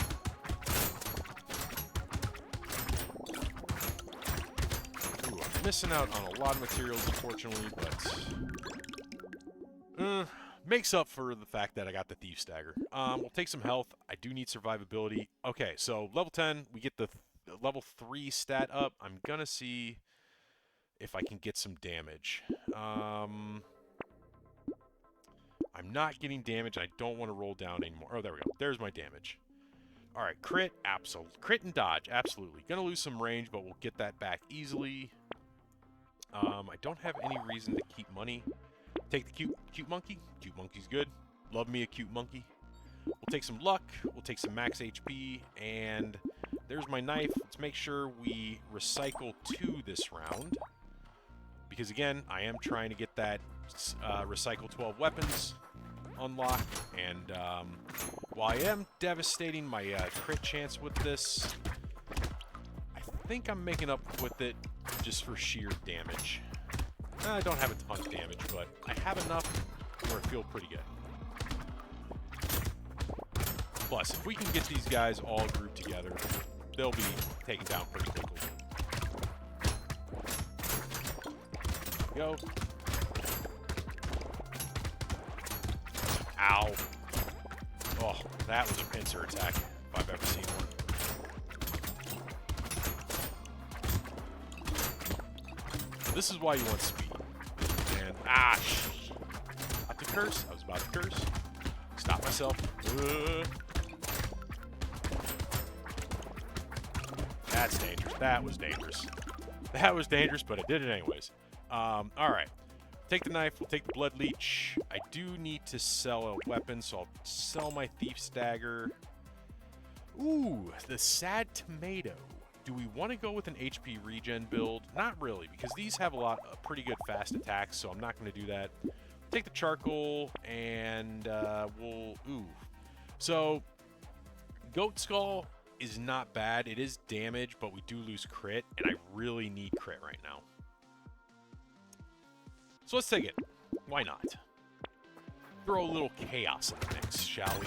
Ooh, I'm missing out on a lot of materials, unfortunately, but... makes up for the fact that I got the Thief's Dagger. We'll take some health. I do need survivability. Okay, so level 10, we get the level 3 stat up. I'm going to see if I can get some damage. I'm not getting damage. I don't want to roll down anymore. Oh, there we go. There's my damage. All right, crit, absolutely. Crit and dodge, absolutely. Gonna lose some range, but we'll get that back easily. I don't have any reason to keep money. Take the cute monkey. Cute monkey's good. Love me a cute monkey. We'll take some luck. We'll take some max HP, and there's my knife. Let's make sure we recycle 2 this round, because again, I am trying to get that recycle 12 weapons unlocked, and while I am devastating my crit chance with this, I think I'm making up with it just for sheer damage. I don't have a ton of damage, but I have enough where I feel pretty good. Plus, if we can get these guys all grouped together, they'll be taken down pretty quickly. Go. Ow. Oh, that was a pincer attack, if I've ever seen one. This is why you want speed. And, not to curse. I was about to curse. Stop myself. That's dangerous. That was dangerous. That was dangerous, but I did it anyways. Alright. Take the knife. We'll take the blood leech. I do need to sell a weapon, so I'll sell my thief's dagger. Ooh, the sad tomato. Do we want to go with an HP regen build? Not really, because these have a pretty good fast attacks, so I'm not going to do that. Take the charcoal, and we'll... Ooh. So, Goat Skull is not bad. It is damage, but we do lose crit, and I really need crit right now. So let's take it. Why not? Throw a little chaos in the mix, shall we?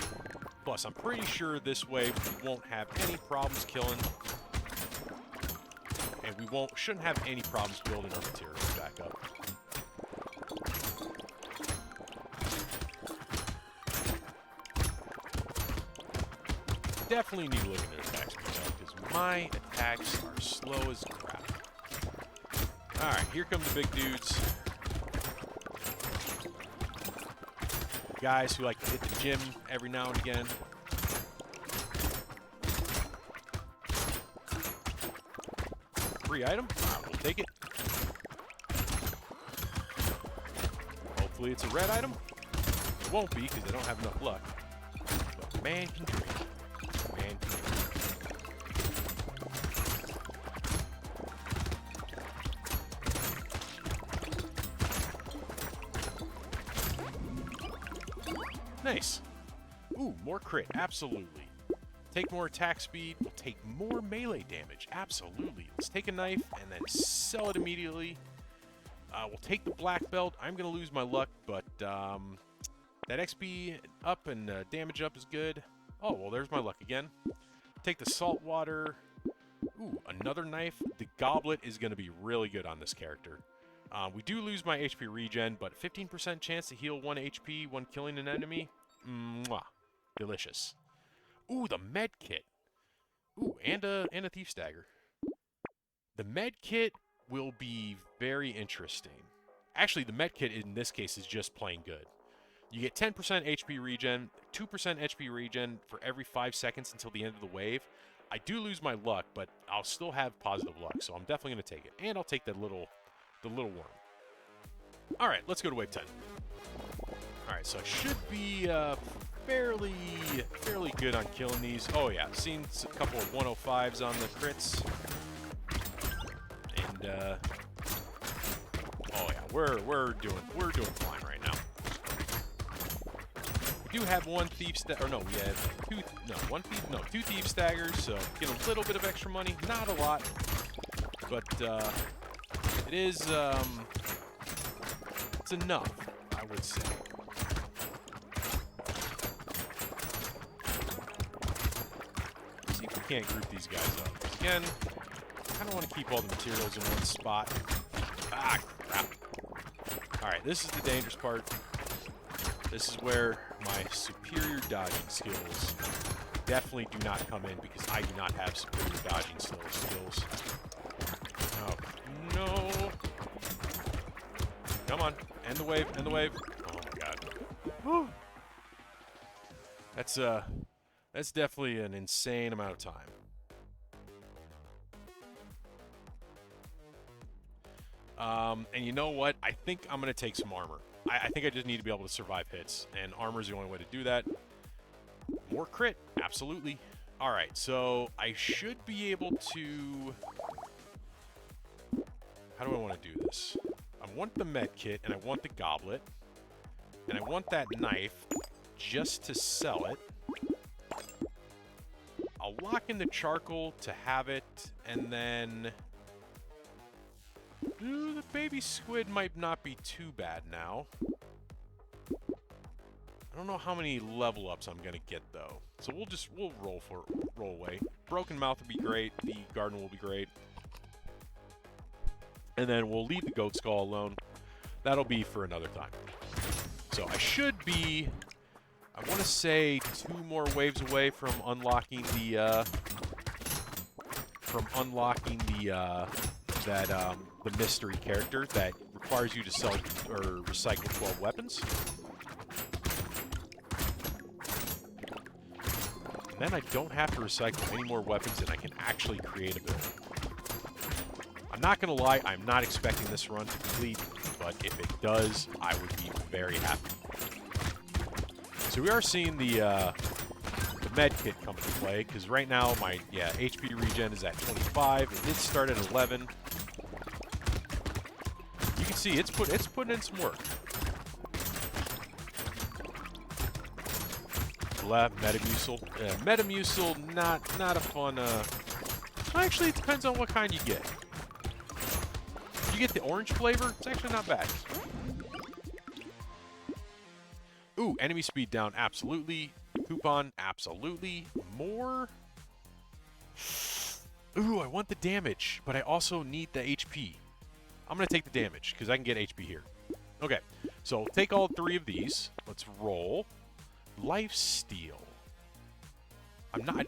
Plus, I'm pretty sure this way we won't have any problems killing. And we shouldn't have any problems building our materials back up. Definitely need to look at their attacks because my attacks are slow as crap. Alright, here come the big dudes. Guys who like to hit the gym every now and again. Free item? We'll take it. Hopefully it's a red item. It won't be because I don't have enough luck. But man can dream. Man can dream. Nice. Ooh, more crit. Absolutely. Take more attack speed. We'll take more melee damage. Absolutely. Let's take a knife and then sell it immediately. We'll take the black belt. I'm going to lose my luck, but that XP up and damage up is good. Oh, well, there's my luck again. Take the salt water. Ooh, another knife. The goblet is going to be really good on this character. We do lose my HP regen, but 15% chance to heal 1 HP when killing an enemy. Mwah. Delicious. Ooh, the med kit. Ooh, and a thief's dagger. The med kit will be very interesting. Actually, the med kit in this case is just plain good. You get 10% HP regen, 2% HP regen for every 5 seconds until the end of the wave. I do lose my luck, but I'll still have positive luck, so I'm definitely going to take it. And I'll take the little worm. All right, let's go to wave 10. All right, so I should be fairly good on killing these. Oh yeah, seen a couple of 105s on the crits, and oh yeah, we're doing fine right now. We do have one thief or no, we have two thief staggers, so get a little bit of extra money, not a lot, but it is it's enough, I would say. Can't group these guys up. Again, I kind of want to keep all the materials in one spot. Ah, crap. Alright, this is the dangerous part. This is where my superior dodging skills definitely do not come in because I do not have superior dodging skills. Oh, no. Come on. End the wave. End the wave. Oh, my God. Whew. That's definitely an insane amount of time. And you know what? I think I'm going to take some armor. I think I just need to be able to survive hits, and armor is the only way to do that. More crit, absolutely. All right, so I should be able to... How do I want to do this? I want the med kit, and I want the goblet, and I want that knife just to sell it. I'll lock in the charcoal to have it, and then... Ooh, the baby squid might not be too bad now. I don't know how many level ups I'm gonna get though, so we'll roll away. Broken mouth would be great. The garden will be great, and then we'll leave the goat skull alone. That'll be for another time. So I should be, I want to say, 2 more waves away from unlocking the the mystery character that requires you to sell or recycle 12 weapons. And then I don't have to recycle any more weapons, and I can actually create a build. I'm not going to lie, I'm not expecting this run to complete, but if it does, I would be very happy. So we are seeing the med kit come into play, because right now my HP regen is at 25. It did start at 11. You can see it's putting in some work. Metamucil. Metamucil, not a fun. Actually, it depends on what kind you get. If you get the orange flavor, it's actually not bad. Ooh, enemy speed down, absolutely. Coupon, absolutely. More. Ooh, I want the damage, but I also need the HP. I'm going to take the damage, because I can get HP here. Okay, so take all 3 of these. Let's roll. Lifesteal. I'm not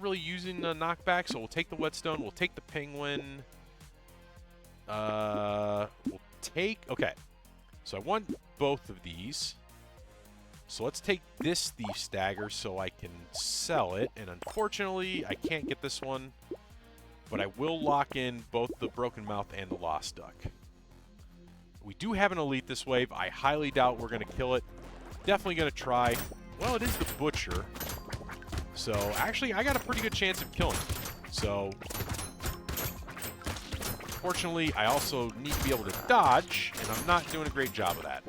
really using the knockback, so we'll take the whetstone, we'll take the penguin. Okay. So I want both of these. So let's take this Thief's Dagger so I can sell it. And unfortunately, I can't get this one. But I will lock in both the Broken Mouth and the Lost Duck. We do have an elite this wave. I highly doubt we're going to kill it. Definitely going to try. Well, it is the Butcher. So, actually, I got a pretty good chance of killing it. So, fortunately, I also need to be able to dodge, and I'm not doing a great job of that.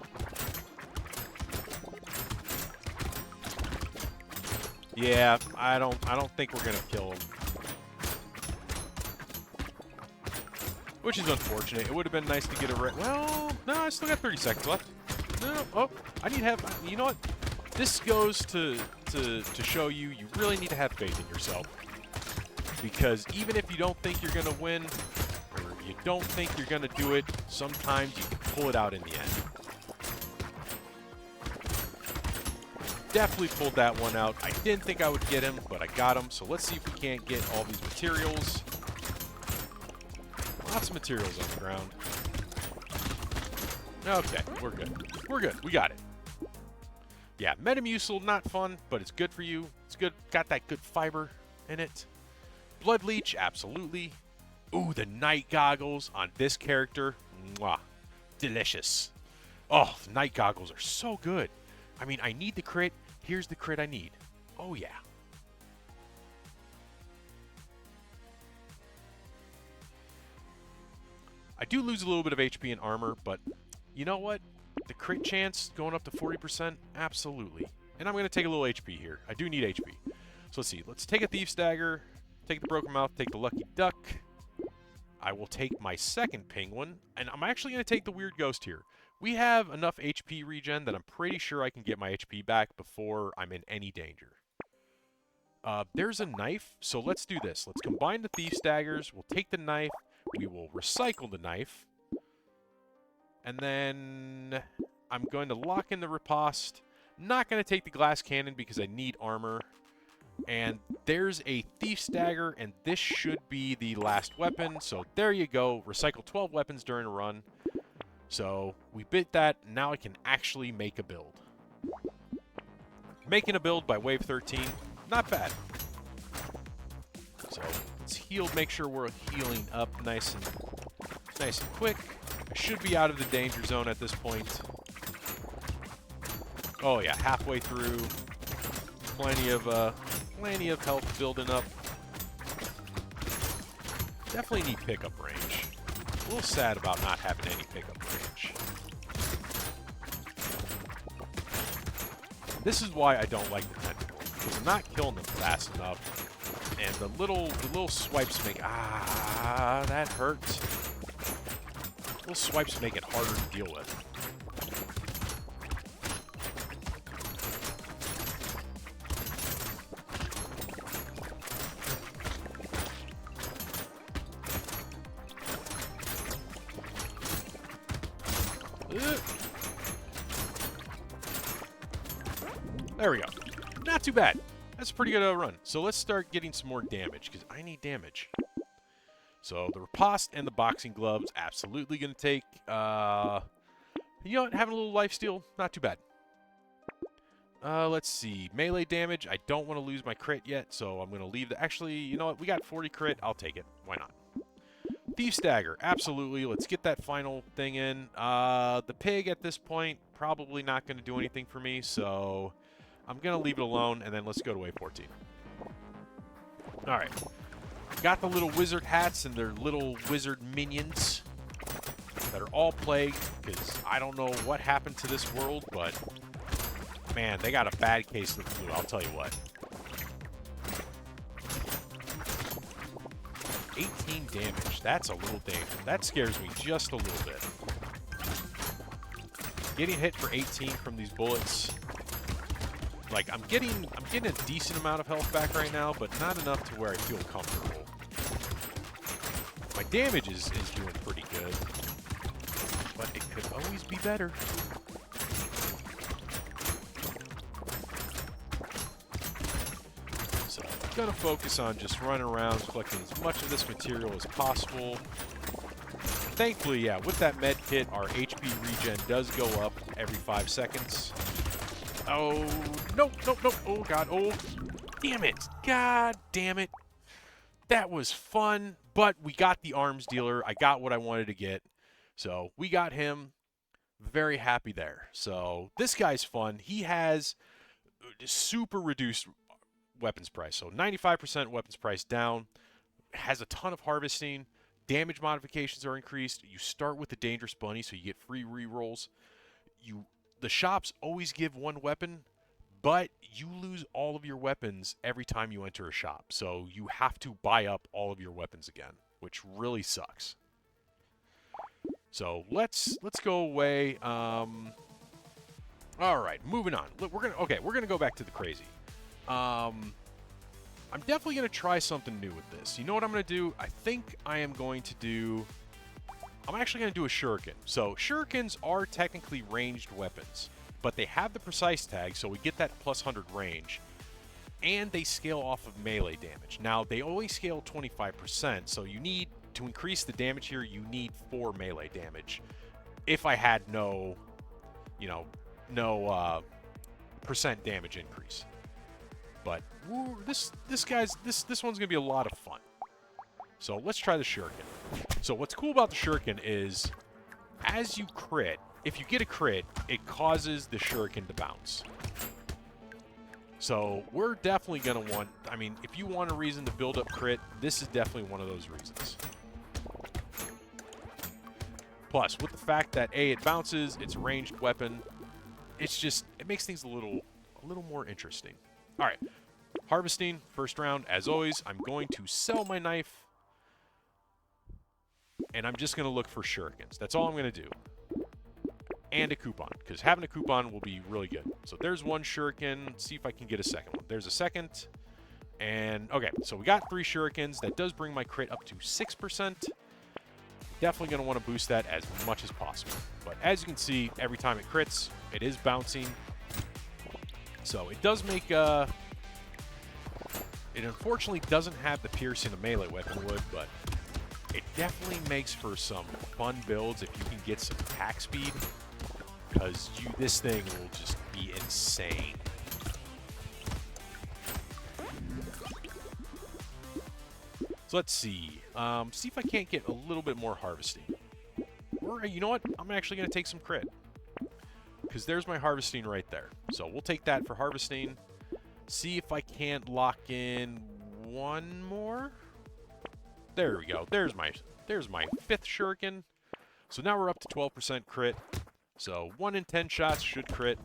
Yeah, I don't think we're gonna kill him. Which is unfortunate. It would have been nice to get a well, no, I still got 30 seconds left. No, oh, I need to have, you know what? This goes to show you really need to have faith in yourself. Because even if you don't think you're gonna win, or you don't think you're gonna do it, sometimes you can pull it out in the end. Definitely pulled that one out. I didn't think I would get him, but I got him. So let's see if we can't get all these materials. Lots of materials on the ground. Okay, we're good. We're good. We got it. Yeah, Metamucil, not fun, but it's good for you. It's good. Got that good fiber in it. Blood Leech, absolutely. Ooh, the night goggles on this character. Mwah. Delicious. Oh, the night goggles are so good. I mean, I need the crit. Here's the crit I need. Oh, yeah. I do lose a little bit of HP and armor, but you know what? The crit chance going up to 40%? Absolutely. And I'm going to take a little HP here. I do need HP. So let's see. Let's take a Thief's Dagger, take the Broken Mouth, take the Lucky Duck. I will take my second Penguin, and I'm actually going to take the Weird Ghost here. We have enough HP regen that I'm pretty sure I can get my HP back before I'm in any danger. There's a knife, so let's do this. Let's combine the Thief's Daggers. We'll take the knife. We will recycle the knife. And then I'm going to lock in the riposte. Not going to take the glass cannon because I need armor. And there's a Thief's Dagger, and this should be the last weapon. So there you go. Recycle 12 weapons during a run. So we bit that. Now I can actually make a build. Making a build by wave 13. Not bad. So let's heal. Make sure we're healing up nice and quick. I should be out of the danger zone at this point. Oh yeah, halfway through. Plenty of health building up. Definitely need pickup range. A little sad about not having any pickup range. This is why I don't like the tentacle, because I'm not killing them fast enough, and the little swipes make that hurts. Little swipes make it harder to deal with. There we go. Not too bad. That's a pretty good run. So let's start getting some more damage, because I need damage. So the riposte and the boxing gloves, absolutely going to take, you know what, having a little lifesteal, not too bad. Let's see. Melee damage, I don't want to lose my crit yet, so I'm going to leave the... Actually, you know what, we got 40 crit, I'll take it. Why not? Thief's Dagger, absolutely. Let's get that final thing in. The pig at this point, probably not going to do anything for me, so I'm going to leave it alone, and then let's go to wave 14. All right. Got the little wizard hats and their little wizard minions that are all plagued, because I don't know what happened to this world, but man, they got a bad case of the flu, I'll tell you what. 18 damage. That's a little dangerous. That scares me just a little bit. Getting hit for 18 from these bullets. Like, I'm getting a decent amount of health back right now, but not enough to where I feel comfortable. My damage is doing pretty good, but it could always be better. So I'm gonna focus on just running around, collecting as much of this material as possible. Thankfully, yeah, with that med kit, our HP regen does go up every 5 seconds. Oh, nope. Oh, God. Oh, damn it. God damn it. That was fun, but we got the arms dealer. I got what I wanted to get. So we got him. Very happy there. So this guy's fun. He has super reduced weapons price. So 95% weapons price down. Has a ton of harvesting. Damage modifications are increased. You start with the dangerous bunny, so you get free rerolls. The shops always give one weapon, but you lose all of your weapons every time you enter a shop. So you have to buy up all of your weapons again, which really sucks. So let's go away. All right, moving on. We're gonna go back to the crazy. I'm definitely gonna try something new with this. You know what I'm gonna do? I think I am going to do... I'm actually going to do a shuriken. So shurikens are technically ranged weapons, but they have the precise tag, so we get that plus 100 range, and they scale off of melee damage. Now, they only scale 25%, so you need, to increase the damage here, you need 4 melee damage. If I had no percent damage increase. But woo, this one's going to be a lot of fun. So let's try the shuriken. So what's cool about the shuriken is, as you crit, if you get a crit, it causes the shuriken to bounce. So we're definitely going to want, I mean, if you want a reason to build up crit, this is definitely one of those reasons. Plus, with the fact that A, it bounces, it's a ranged weapon, it's just, it makes things a little more interesting. All right, harvesting, first round, as always, I'm going to sell my knife, and I'm just going to look for shurikens. That's all I'm going to do. And a coupon, because having a coupon will be really good. So there's one shuriken. Let's see if I can get a second one. There's a second. And, okay, so we got 3 shurikens. That does bring my crit up to 6%. Definitely going to want to boost that as much as possible. But as you can see, every time it crits, it is bouncing. So it does make It unfortunately doesn't have the piercing a melee weapon would, but it definitely makes for some fun builds if you can get some attack speed, because this thing will just be insane. So let's see. See if I can't get a little bit more harvesting. Or, you know what? I'm actually going to take some crit, because there's my harvesting right there. So we'll take that for harvesting. See if I can't lock in one more. There we go. There's my 5th shuriken. So now we're up to 12% crit. So 1 in 10 shots should crit.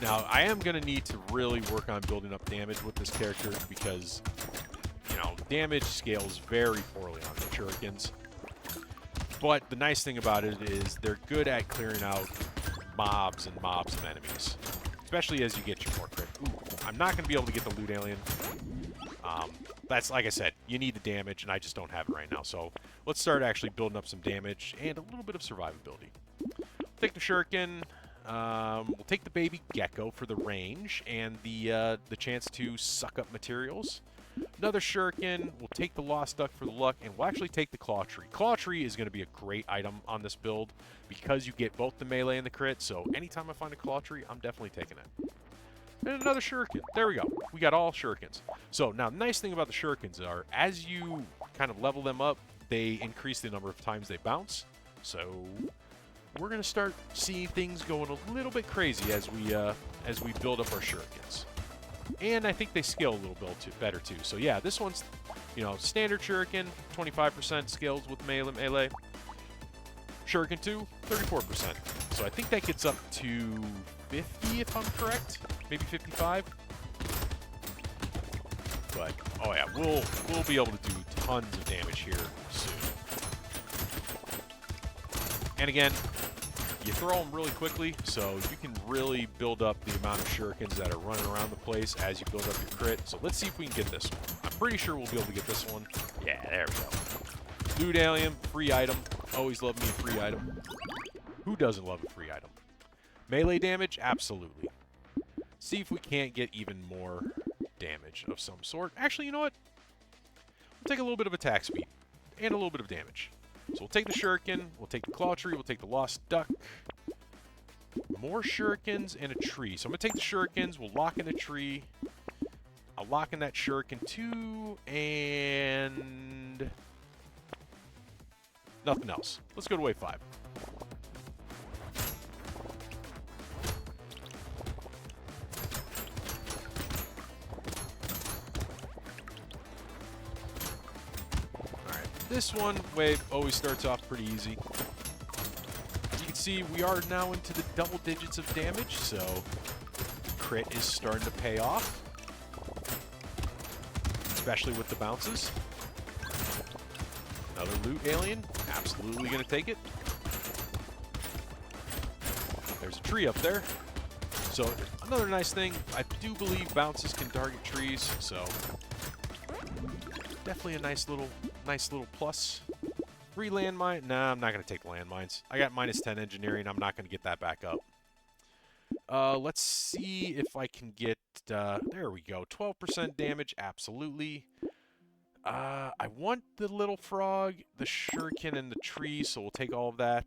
Now, I am going to need to really work on building up damage with this character because, you know, damage scales very poorly on the shurikens. But the nice thing about it is they're good at clearing out mobs and mobs of enemies, especially as you get your more crit. Ooh, I'm not going to be able to get the loot alien. That's, like I said, you need the damage, and I just don't have it right now. So let's start actually building up some damage and a little bit of survivability. Take the shuriken. We'll take the baby gecko for the range and the chance to suck up materials. Another shuriken. We'll take the lost duck for the luck, and we'll actually take the claw tree. Claw tree is going to be a great item on this build because you get both the melee and the crit. So anytime I find a claw tree, I'm definitely taking it. And another shuriken. There we go. We got all shurikens. So now, the nice thing about the shurikens are, as you kind of level them up, they increase the number of times they bounce. So we're going to start seeing things going a little bit crazy as we build up our shurikens. And I think they scale a little bit better too. So yeah, this one's, you know, standard shuriken, 25% scales with melee. Shuriken 2, 34%. So I think that gets up to 50 if I'm correct. Maybe 55. But oh yeah, we'll be able to do tons of damage here soon. And again, you throw them really quickly, so you can really build up the amount of shurikens that are running around the place as you build up your crit. So let's see if we can get this one. I'm pretty sure we'll be able to get this one. Yeah, there we go. Loot alien, free item. Always love me a free item. Who doesn't love a free item? Melee damage? Absolutely. See if we can't get even more damage of some sort. Actually, you know what? We'll take a little bit of attack speed and a little bit of damage. So we'll take the shuriken, we'll take the claw tree, we'll take the lost duck. More shurikens and a tree. So I'm going to take the shurikens, we'll lock in a tree. I'll lock in that shuriken too, and nothing else. Let's go to wave 5. This one, wave, always starts off pretty easy. You can see we are now into the double digits of damage, so crit is starting to pay off. Especially with the bounces. Another loot alien, absolutely going to take it. There's a tree up there. So another nice thing, I do believe bounces can target trees, so definitely a nice little plus. Free landmine. Nah, I'm not going to take the landmines. I got minus 10 engineering. I'm not going to get that back up. Let's see if I can get... there we go. 12% damage. Absolutely. I want the little frog, the shuriken, and the tree, so we'll take all of that.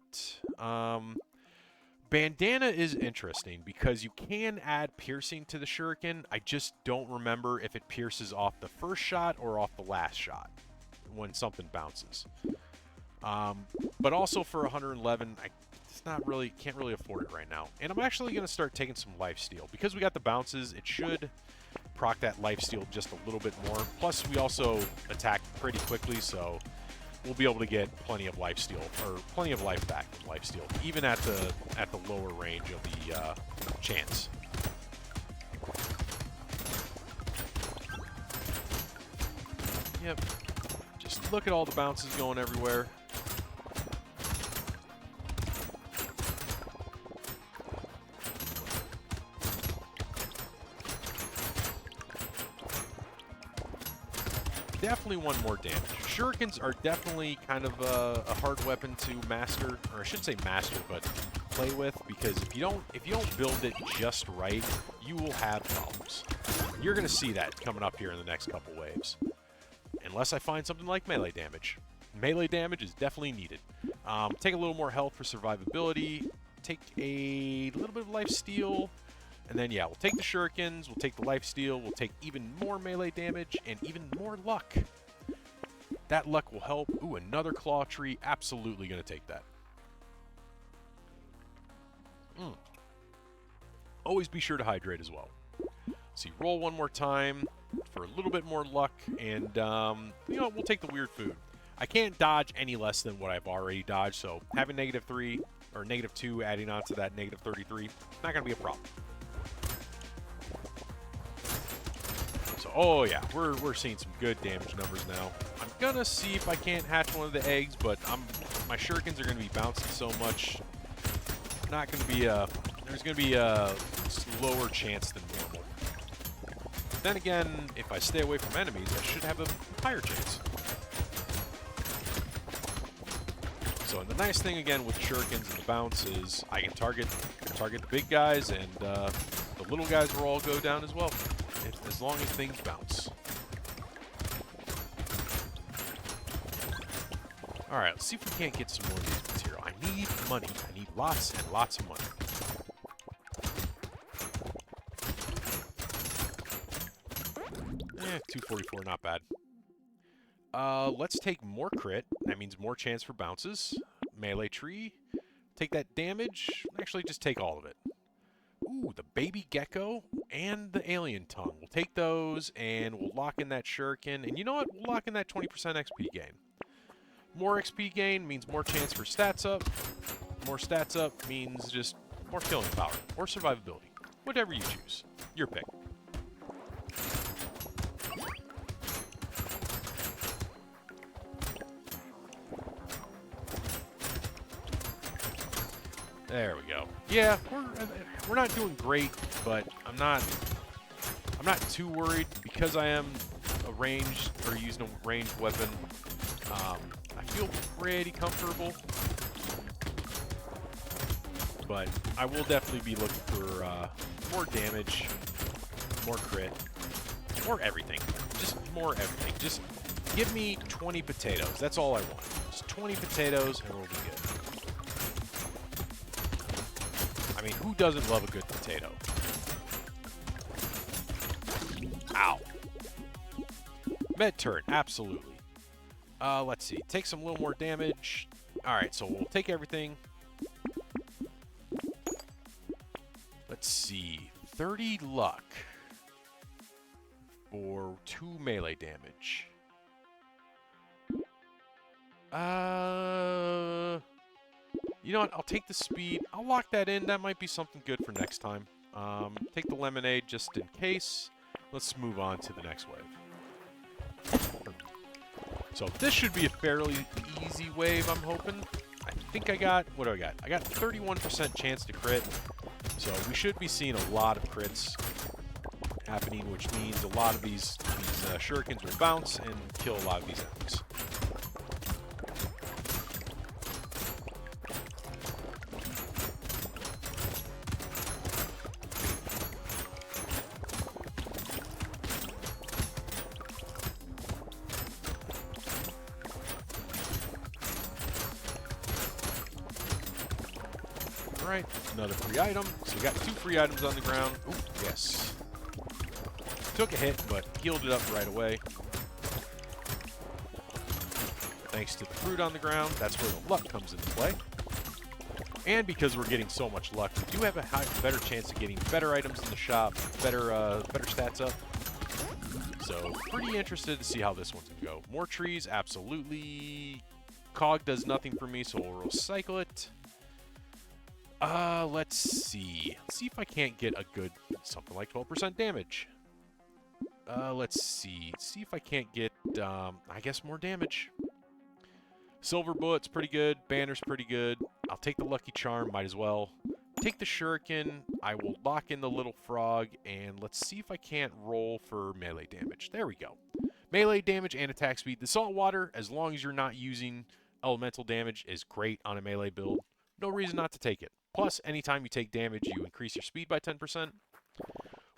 Bandana is interesting because you can add piercing to the shuriken. I just don't remember if it pierces off the first shot or off the last shot when something bounces. But also for 111, can't really afford it right now. And I'm actually going to start taking some lifesteal. Because we got the bounces, it should proc that lifesteal just a little bit more. Plus, we also attack pretty quickly, so we'll be able to get plenty of lifesteal, or plenty of life back from lifesteal, even at the lower range of the chance. Yep. Just look at all the bounces going everywhere. definitely want more damage. Shurikens are definitely kind of a hard weapon to master, or I should say master, but play with, because if you don't build it just right, you will have problems. You're going to see that coming up here in the next couple waves. Unless I find something like melee damage. Melee damage is definitely needed. Take a little more health for survivability. Take a little bit of life steal. And then, yeah, we'll take the shurikens, we'll take the life steal, we'll take even more melee damage, and even more luck. That luck will help. Ooh, another claw tree. Absolutely going to take that. Always be sure to hydrate as well. So you roll one more time for a little bit more luck, and, you know, we'll take the weird food. I can't dodge any less than what I've already dodged, so having -3 or -2 adding on to that -33, not going to be a problem. So, oh yeah, we're seeing some good damage numbers now. I'm going to see if I can't hatch one of the eggs, but my shurikens are going to be bouncing so much. Not going to be there's going to be a slower chance than normal. Then again, if I stay away from enemies, I should have a higher chance. So the nice thing again with shurikens and the bounce is I can target the big guys, and the little guys will all go down as well, as long as things bounce. All right, let's see if we can't get some more of these material. I need money. I need lots and lots of money. Eh, 244, not bad. Let's take more crit. That means more chance for bounces. Melee tree. Take that damage. Actually, just take all of it. Ooh, the baby gecko and the alien tongue. We'll take those, and we'll lock in that shuriken. And you know what? We'll lock in that 20% XP gain. More XP gain means more chance for stats up. More stats up means just more killing power or survivability. Whatever you choose. Your pick. There we go. Yeah, we're not doing great, but I'm not too worried because I am a ranged or using a ranged weapon. I feel pretty comfortable, but I will definitely be looking for more damage, more crit, more everything. Just more everything. Just give me 20 potatoes. That's all I want. Just 20 potatoes, and we'll be good. I mean, who doesn't love a good potato? Ow. Med turret, absolutely. Let's see. Take some little more damage. Alright, so we'll take everything. Let's see. 30 luck for 2 melee damage. You know what? I'll take the speed. I'll lock that in. That might be something good for next time. Take the lemonade just in case. Let's move on to the next wave. So this should be a fairly easy wave, I'm hoping. I think I got... What do I got? I got 31% chance to crit. So we should be seeing a lot of crits happening, which means a lot of these shurikens will bounce and kill a lot of these enemies. Alright, another free item. So we got 2 free items on the ground. Ooh, yes. Took a hit, but healed it up right away. Thanks to the fruit on the ground, that's where the luck comes into play. And because we're getting so much luck, we do have a better chance of getting better items in the shop, better stats up. So, pretty interested to see how this one's going to go. More trees, absolutely. Cog does nothing for me, so we'll recycle it. Let's see. Let's see if I can't get a good, something like 12% damage. Let's see. See if I can't get, I guess more damage. Silver Bullet's pretty good. Banner's pretty good. I'll take the Lucky Charm, might as well. Take the Shuriken. I will lock in the Little Frog, and let's see if I can't roll for melee damage. There we go. Melee damage and attack speed. The saltwater, as long as you're not using elemental damage, is great on a melee build. No reason not to take it. Plus, anytime you take damage, you increase your speed by 10%.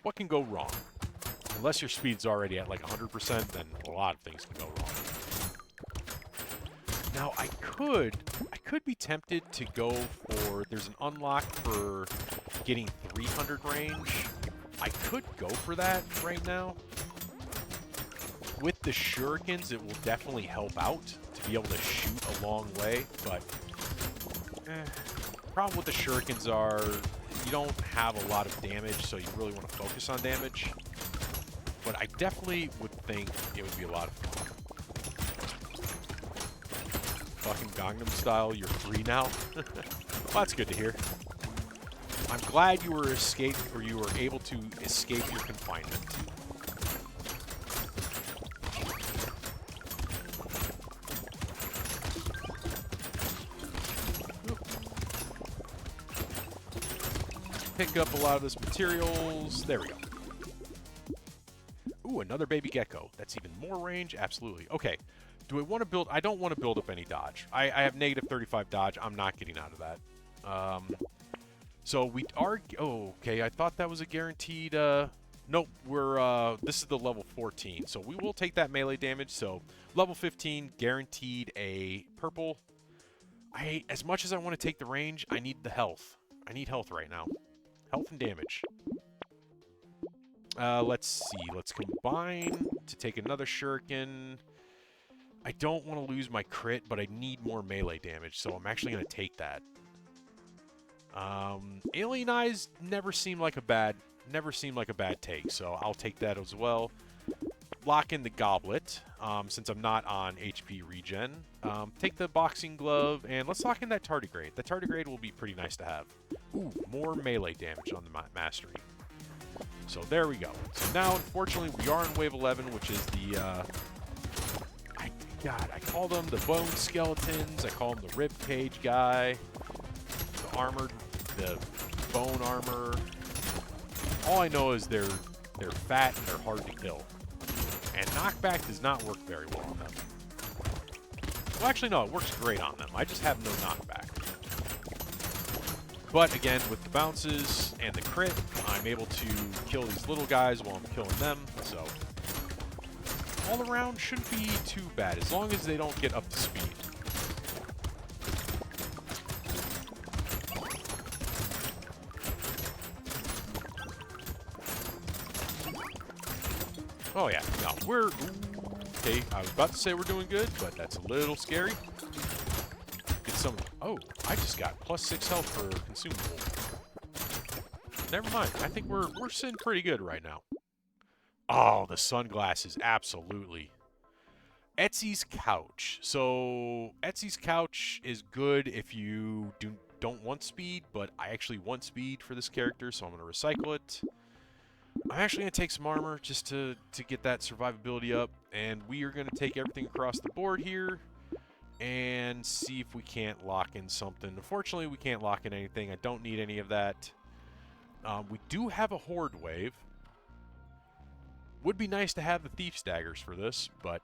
What can go wrong? Unless your speed's already at like 100%, then a lot of things can go wrong. Now, I could be tempted to go for, there's an unlock for getting 300 range. I could go for that right now. With the shurikens, it will definitely help out to be able to shoot a long way, but problem with the shurikens are you don't have a lot of damage, so you really want to focus on damage. But I definitely would think it would be a lot of fun. Fucking Gangnam Style, you're free now? Well, that's good to hear. I'm glad you were able to escape your confinement. Pick up a lot of this materials. There we go. Ooh, another baby gecko. That's even more range? Absolutely. Okay. Do I want to build... I don't want to build up any dodge. I have negative 35 dodge. I'm not getting out of that. So we are... Oh, okay. I thought that was a guaranteed... Nope. We're... This is the level 14. So we will take that melee damage. So level 15, guaranteed a purple. As much as I want to take the range, I need the health. I need health right now. Health and damage. Let's see. Let's combine to take another shuriken. I don't want to lose my crit, but I need more melee damage, so I'm actually going to take that. Alien Eyes never seemed like a bad take, so I'll take that as well. Lock in the goblet, since I'm not on HP regen. Take the boxing glove, and let's lock in that tardigrade. The tardigrade will be pretty nice to have. Ooh, more melee damage on the mastery. So there we go. So now, unfortunately, we are in wave 11, which is the, I call them the bone skeletons. I call them the rib cage guy. The armored, the bone armor. All I know is they're fat and they're hard to kill. And knockback does not work very well on them. Well, actually, no, it works great on them. I just have no knockback. But again, with the bounces and the crit, I'm able to kill these little guys while I'm killing them. So all around shouldn't be too bad, as long as they don't get up to speed. Oh yeah, no, we're... Okay, I was about to say we're doing good, but that's a little scary. Get some... Oh, I just got +6 health for consumable. Never mind, I think we're sitting pretty good right now. Oh, the sunglasses, absolutely. Etsy's couch. So, Etsy's couch is good if you don't want speed, but I actually want speed for this character, so I'm going to recycle it. I'm actually going to take some armor just to get that survivability up, and we are going to take everything across the board here and see if we can't lock in something. Unfortunately, we can't lock in anything. I don't need any of that. We do have a horde wave. Would be nice to have the Thief's Daggers for this, but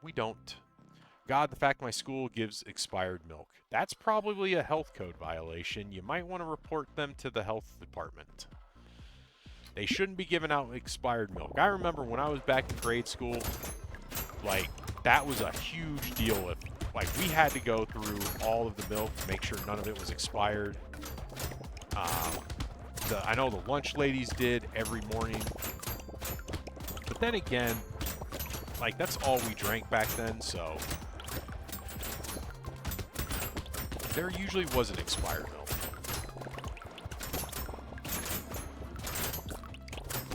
we don't. God, the fact my school gives expired milk. That's probably a health code violation. You might want to report them to the health department. They shouldn't be giving out expired milk. I remember when I was back in grade school, like, that was a huge deal. Like, we had to go through all of the milk to make sure none of it was expired. I know the lunch ladies did every morning. But then again, like, that's all we drank back then, so there usually wasn't expired milk.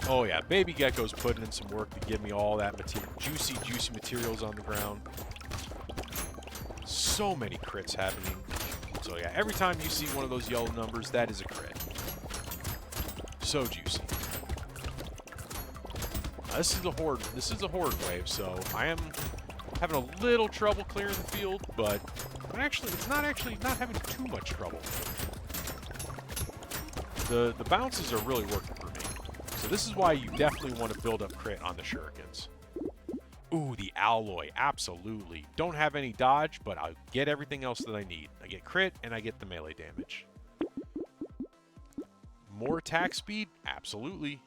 Oh yeah, Baby Gecko's putting in some work to give me all that juicy materials on the ground. So many crits happening. So yeah, every time you see one of those yellow numbers, that is a crit. So juicy. This is a horde wave, so I am having a little trouble clearing the field, but it's not having too much trouble. The bounces are really working for me. So this is why you definitely want to build up crit on the shurikens. Ooh, the alloy, absolutely. Don't have any dodge, but I'll get everything else that I need. I get crit, and I get the melee damage. More attack speed? Absolutely.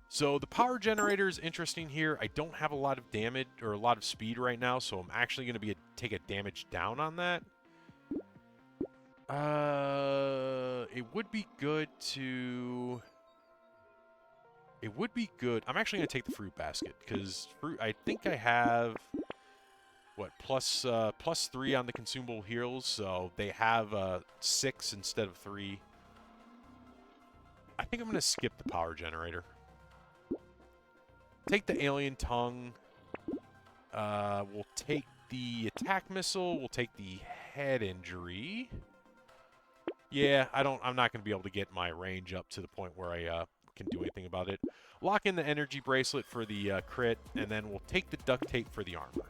So the power generator is interesting here. I don't have a lot of damage or a lot of speed right now, so I'm actually going to take a damage down on that. It would be good to... It would be good. I'm actually going to take the fruit basket because fruit. I think I have what plus 3 on the consumable heals, so they have 6 instead of 3. I think I'm going to skip the power generator. Take the alien tongue. We'll take the attack missile. We'll take the head injury. Yeah, I'm not going to be able to get my range up to the point where I can do anything about it. Lock in the energy bracelet for the crit, and then we'll take the duct tape for the armor.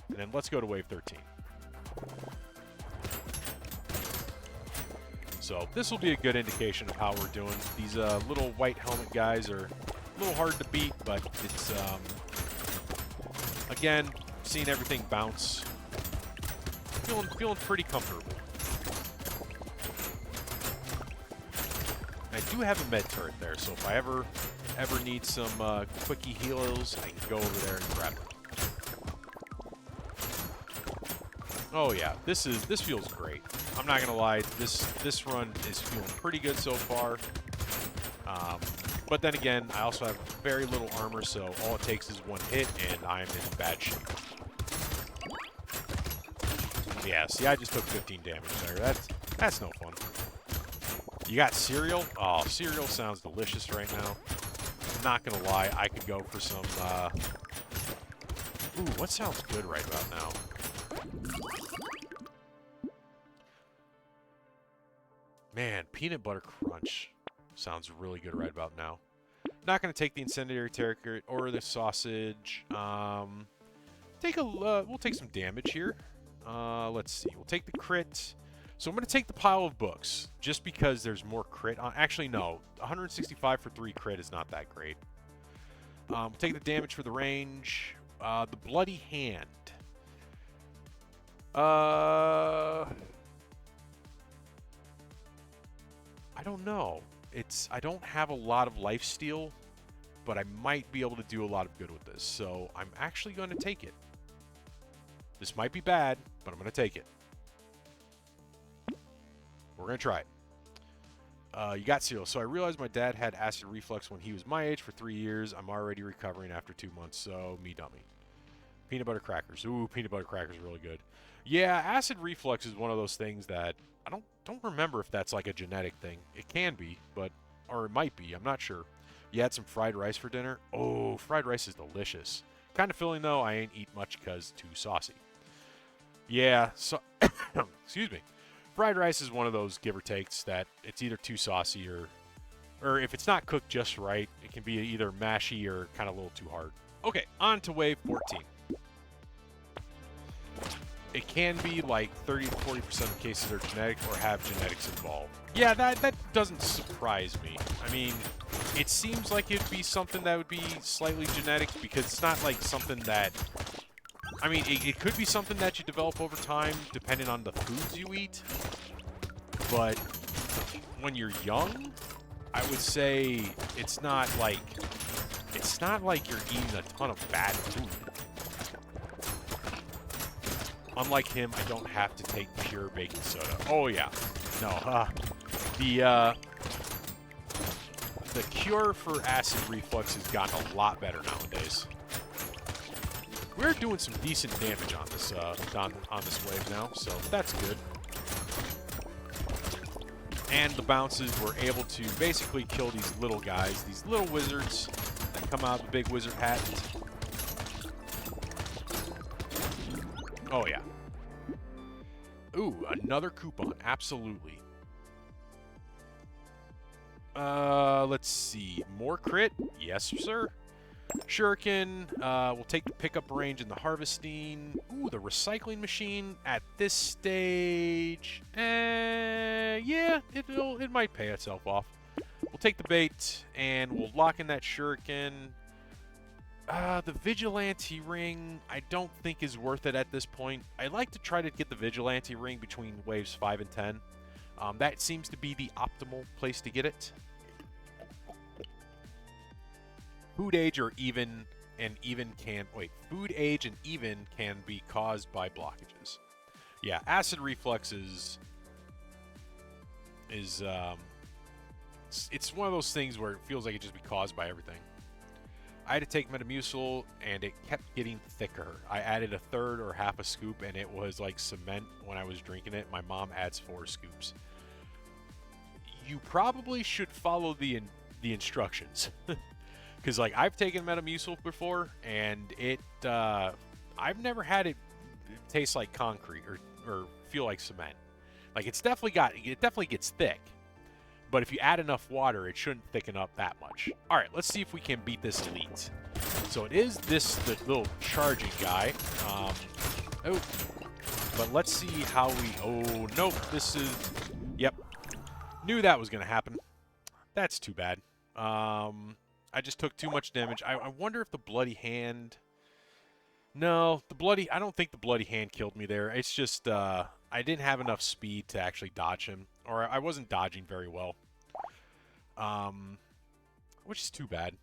And then let's go to wave 13. So this will be a good indication of how we're doing. These little white helmet guys are a little hard to beat, but it's, again, seeing everything bounce, feeling pretty comfortable. I do have a med turret there, so if I ever need some quickie heals, I can go over there and grab it. Oh yeah, this feels great. I'm not gonna lie, this run is feeling pretty good so far. But then again, I also have very little armor, so all it takes is one hit, and I'm in bad shape. Yeah, see, I just took 15 damage there. That's no fun. You got cereal? Oh, cereal sounds delicious right now. Not gonna lie, I could go for some, Ooh, what sounds good right about now? Man, peanut butter crunch sounds really good right about now. Not gonna take the incendiary turret or the sausage. We'll take some damage here. Let's see, we'll take the crit. So I'm going to take the pile of books, just because there's more crit. Actually, no. 165 for 3 crit is not that great. Take the damage for the range. The bloody hand. I don't know. I don't have a lot of lifesteal, but I might be able to do a lot of good with this. So I'm actually going to take it. This might be bad, but I'm going to take it. We're going to try it. You got cereal. So I realized my dad had acid reflux when he was my age for 3 years. I'm already recovering after 2 months, so me dummy. Peanut butter crackers. Ooh, peanut butter crackers are really good. Yeah, acid reflux is one of those things that I don't remember if that's like a genetic thing. It can be, or it might be. I'm not sure. You had some fried rice for dinner? Oh, fried rice is delicious. Kind of filling, though. I ain't eat much because too saucy. Yeah, so... excuse me. Fried rice is one of those give or takes that it's either too saucy or if it's not cooked just right, it can be either mashy or kind of a little too hard. Okay, on to wave 14. It can be like 30 to 40% of cases are genetic or have genetics involved. Yeah, that doesn't surprise me. I mean, it seems like it'd be something that would be slightly genetic because it's not like something that... I mean, it could be something that you develop over time, depending on the foods you eat. But when you're young, I would say it's not like you're eating a ton of bad food. Unlike him, I don't have to take pure baking soda. Oh yeah, no. The cure for acid reflux has gotten a lot better nowadays. We're doing some decent damage on this wave now, so that's good. And the bounces were able to basically kill these little guys, these little wizards that come out of the big wizard hat. Oh yeah. Ooh, another coupon, absolutely. Let's see, more crit? Yes, sir. Shuriken, we'll take the pickup range and the harvesting. Ooh, the recycling machine at this stage. Yeah, it might pay itself off. We'll take the bait, and we'll lock in that shuriken. The Vigilante ring, I don't think is worth it at this point. I like to try to get the Vigilante ring between waves 5 and 10. That seems to be the optimal place to get it. Food age or even and even can... Wait, food age and even can be caused by blockages. Yeah, acid reflux is it's one of those things where it feels like it just be caused by everything. I had to take Metamucil, and it kept getting thicker. I added a third or half a scoop, and it was like cement when I was drinking it. My mom adds 4 scoops. You probably should follow the instructions. Because, like, I've taken Metamucil before, and I've never had it taste like concrete or feel like cement. Like, it definitely gets thick. But if you add enough water, it shouldn't thicken up that much. All right, let's see if we can beat this elite. So it is the little charging guy. Oh, but let's see how we... Oh, nope, this is... Yep. Knew that was going to happen. That's too bad. I just took too much damage. I wonder if the Bloody Hand... No, I don't think the Bloody Hand killed me there. It's just, I didn't have enough speed to actually dodge him. Or I wasn't dodging very well. Which is too bad.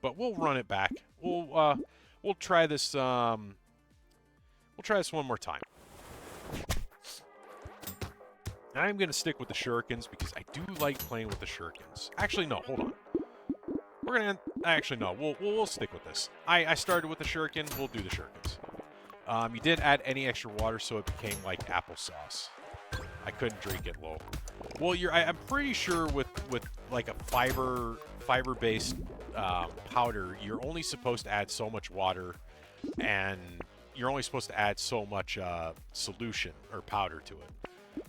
But we'll run it back. We'll try this, we'll try this one more time. I'm going to stick with the shurikens because I do like playing with the shurikens. Actually, no, hold on. We're going to... Actually, no. We'll stick with this. I started with the shuriken. We'll do the shurikens. You didn't add any extra water, so it became like applesauce. I couldn't drink it, lol. Well, I'm pretty sure with like a fiber-based powder, you're only supposed to add so much water, and you're only supposed to add so much solution or powder to it.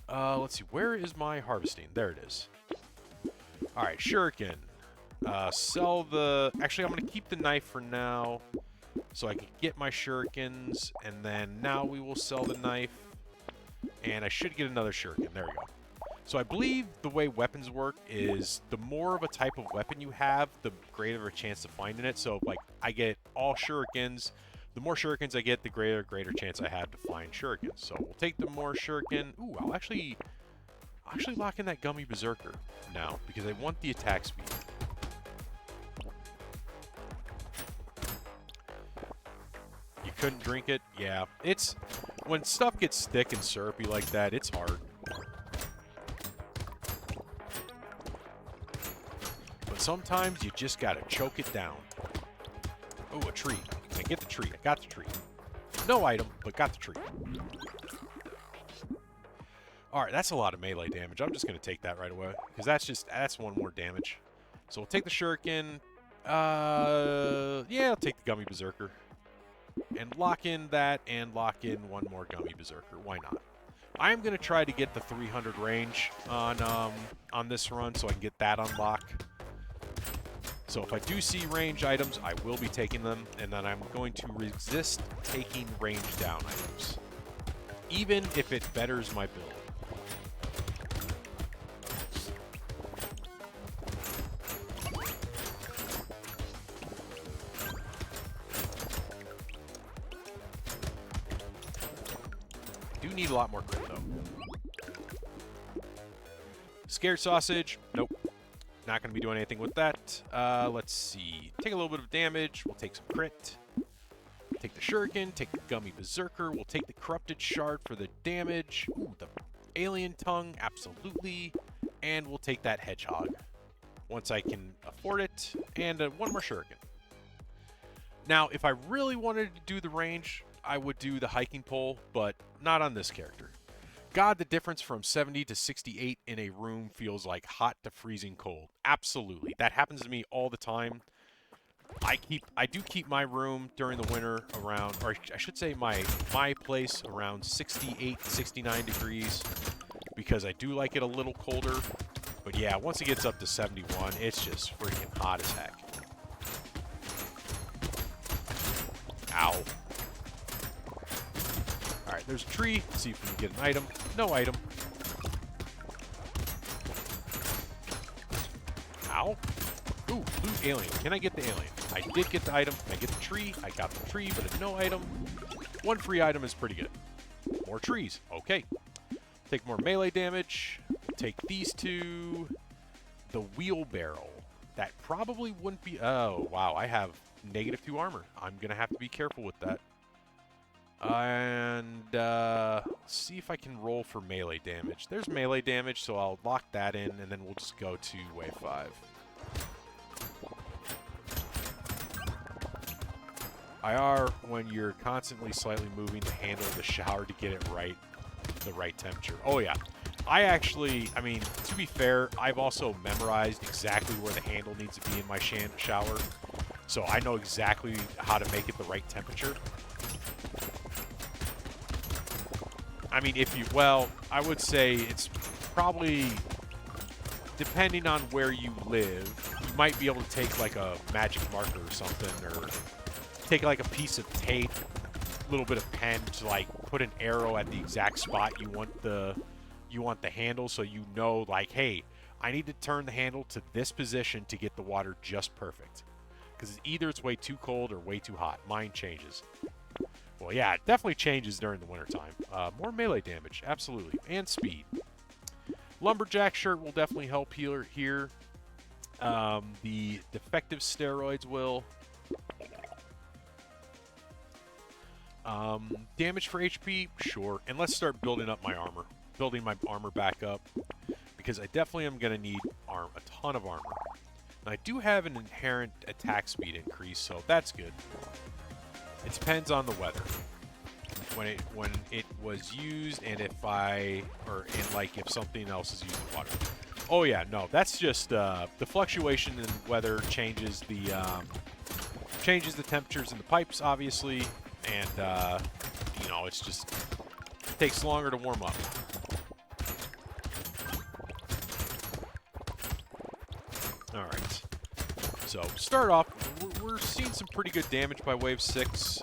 Let's see. Where is my harvesting? There it is. All right, shuriken. Sell the... Actually, I'm going to keep the knife for now so I can get my shurikens, and then now we will sell the knife, and I should get another shuriken. There we go. So I believe the way weapons work is the more of a type of weapon you have, the greater a chance to find in it. So, like, I get all shurikens. The more shurikens I get, the greater chance I have to find shurikens. So we'll take the more shuriken. Ooh, I'll actually lock in that Gummy Berserker now because I want the attack speed. You couldn't drink it? Yeah. It's... When stuff gets thick and syrupy like that, it's hard. But sometimes you just gotta choke it down. Oh, a tree. I get the tree. I got the tree. No item, but got the tree. Alright, that's a lot of melee damage. I'm just gonna take that right away. Because that's one more damage. So we'll take the shuriken. Yeah, I'll take the Gummy Berserker. And lock in that, and lock in one more Gummy Berserker. Why not? I am going to try to get the 300 range on this run, so I can get that unlocked. So if I do see range items, I will be taking them, and then I'm going to resist taking range down items, even if it betters my build. Need a lot more crit though. Scared sausage, nope. Not going to be doing anything with that. Let's see. Take a little bit of damage. We'll take some crit. Take the shuriken. Take the Gummy Berserker. We'll take the corrupted shard for the damage. Ooh, the alien tongue, absolutely. And we'll take that hedgehog once I can afford it. And one more shuriken. Now, if I really wanted to do the range, I would do the hiking pole, but not on this character. God, the difference from 70 to 68 in a room feels like hot to freezing cold. Absolutely. That happens to me all the time. I do keep my room during the winter around, or I should say my place around 68, 69 degrees because I do like it a little colder. But yeah, once it gets up to 71, it's just freaking hot as heck. Ow. Alright, there's a tree. Let's see if we can get an item. No item. Ow. Ooh, blue alien. Can I get the alien? I did get the item. Can I get the tree? I got the tree, but no item. One free item is pretty good. More trees. Okay. Take more melee damage. Take these two. The wheelbarrow. That probably wouldn't be... Oh, wow. I have -2 armor. I'm going to have to be careful with that. And see if I can roll for melee damage. There's melee damage, so I'll lock that in, and then we'll just go to wave 5. IR, when you're constantly slightly moving to handle the shower to get it right, the right temperature. Oh, yeah. I mean, to be fair, I've also memorized exactly where the handle needs to be in my shower, so I know exactly how to make it the right temperature. I mean, I would say it's probably, depending on where you live, you might be able to take like a magic marker or something, or take like a piece of tape, a little bit of pen to like put an arrow at the exact spot you want the handle, so you know, like, hey, I need to turn the handle to this position to get the water just perfect. Because either it's way too cold or way too hot. Mine changes. Well, yeah, it definitely changes during the wintertime. More melee damage, absolutely. And speed. Lumberjack shirt will definitely help here. The defective steroids will. Damage for HP? Sure. And let's start building up my armor. Building my armor back up. Because I definitely am going to need a ton of armor. And I do have an inherent attack speed increase, so that's good. It depends on the weather. When it was used, and if if something else is using water. Oh yeah, no, that's just the fluctuation in weather changes the temperatures in the pipes, obviously, and you know, it takes longer to warm up. All right. So, start off, we're seeing some pretty good damage by wave 6.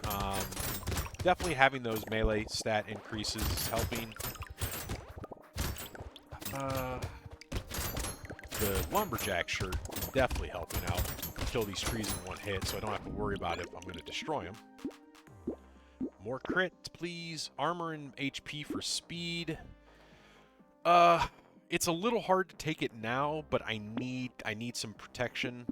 Definitely having those melee stat increases is helping. The lumberjack shirt is definitely helping out. Kill these trees in one hit, so I don't have to worry about if I'm going to destroy them. More crit, please. Armor and HP for speed. It's a little hard to take it now, but I need some protection.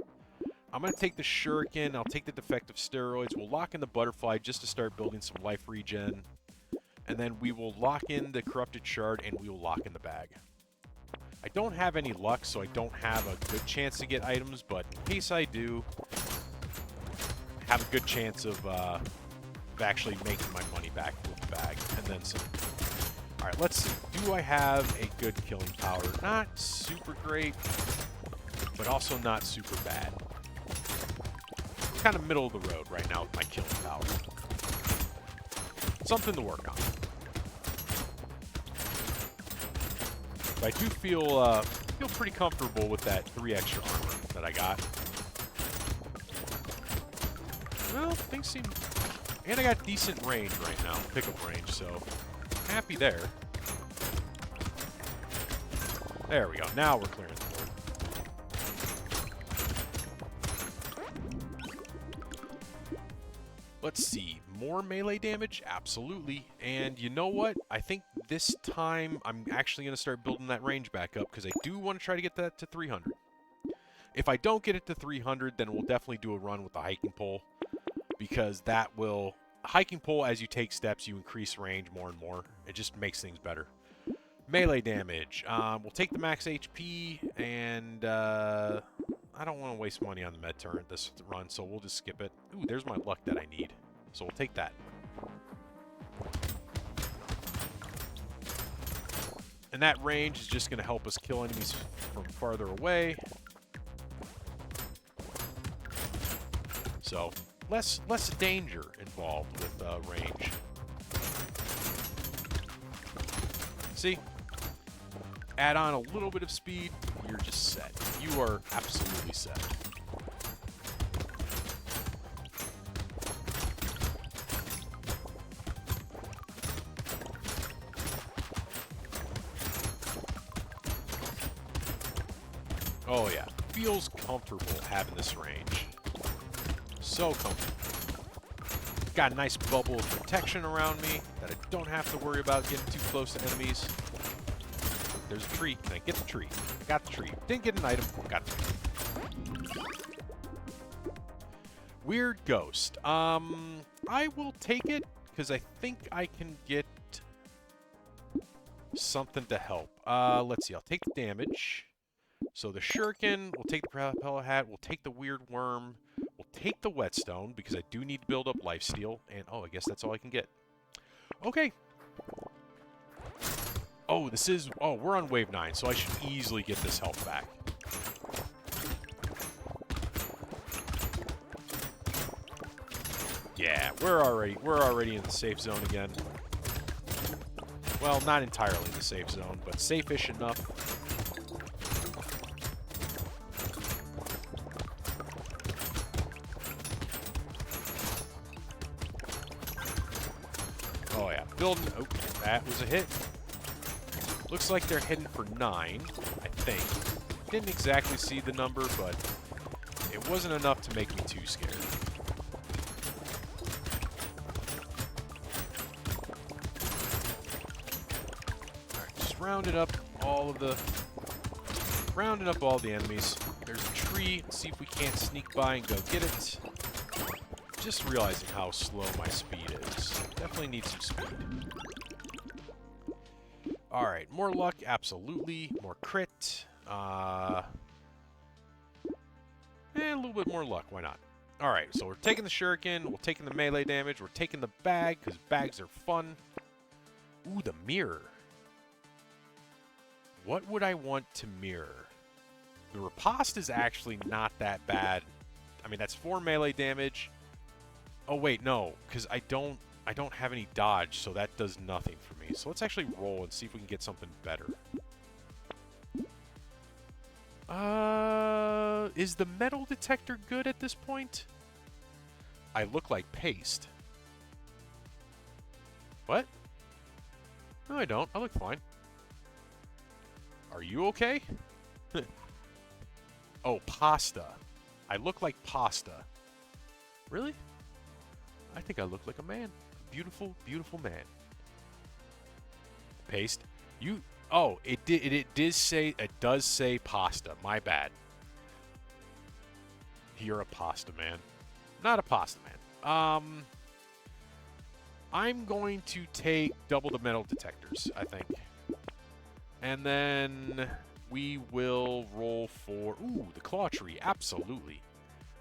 I'm going to take the shuriken, I'll take the defective steroids, we'll lock in the butterfly just to start building some life regen, and then we will lock in the corrupted shard, and we will lock in the bag. I don't have any luck, so I don't have a good chance to get items, but in case I do, have a good chance of actually making my money back with the bag, and then some. Alright, let's see. Do I have a good killing power? Not super great, but also not super bad. Kind of middle of the road right now with my killing power. Something to work on. But I do feel pretty comfortable with that 3 extra armor that I got. Well, things seem... And I got decent range right now, pickup range, so happy there. There we go. Now we're clearing the board. Let's see. More melee damage? Absolutely. And you know what? I think this time I'm actually going to start building that range back up because I do want to try to get that to 300. If I don't get it to 300, then we'll definitely do a run with the hiking pole because that will... Hiking pole, as you take steps, you increase range more and more. It just makes things better. Melee damage. We'll take the max HP, and I don't want to waste money on the med turret this run, so we'll just skip it. Ooh, there's my luck that I need. So we'll take that. And that range is just going to help us kill enemies from farther away. So, less danger involved with range. See? Add on a little bit of speed, you're just set. You are absolutely set. Oh yeah, feels comfortable having this range. So comfortable. Got a nice bubble of protection around me that I don't have to worry about getting too close to enemies. There's a tree. Can I get the tree? Got the tree. Didn't get an item. Got the tree. Weird ghost. I will take it because I think I can get something to help. Let's see. I'll take the damage. So the shuriken, we'll take the propeller hat, we'll take the weird worm, we'll take the whetstone because I do need to build up lifesteal, and oh, I guess that's all I can get. Okay. Oh, we're on wave 9, so I should easily get this health back. Yeah, we're already in the safe zone again. Well, not entirely the safe zone, but safe-ish enough. Oh yeah, building. Oh, that was a hit. Looks like they're heading for 9, I think. Didn't exactly see the number, but it wasn't enough to make me too scared. Alright, just rounding up all the enemies. There's a tree. Let's see if we can't sneak by and go get it. Just realizing how slow my speed is. Definitely need some speed. Alright, more luck, absolutely. More crit. A little bit more luck, why not? Alright, so we're taking the shuriken, we're taking the melee damage, we're taking the bag, because bags are fun. Ooh, the mirror. What would I want to mirror? The riposte is actually not that bad. I mean, that's 4 melee damage. Oh wait, no, because I don't have any dodge, so that does nothing for me. So let's actually roll and see if we can get something better. Is the metal detector good at this point? I look like paste. What? No, I don't. I look fine. Are you okay? Oh, pasta. I look like pasta. Really? I think I look like a man. A beautiful, beautiful man. Paste. You. Oh, it does say pasta. My bad. You're a pasta man. Not a pasta man. I'm going to take double the metal detectors, I think. And then we will roll for... Ooh, the claw tree. Absolutely.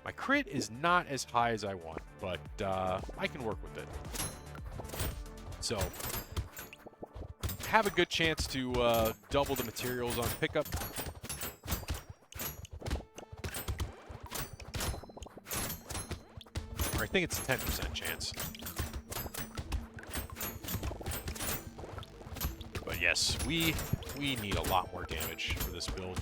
My crit is not as high as I want, but I can work with it. So, have a good chance to double the materials on pickup. Or I think it's a 10% chance. But yes, we need a lot more damage for this build.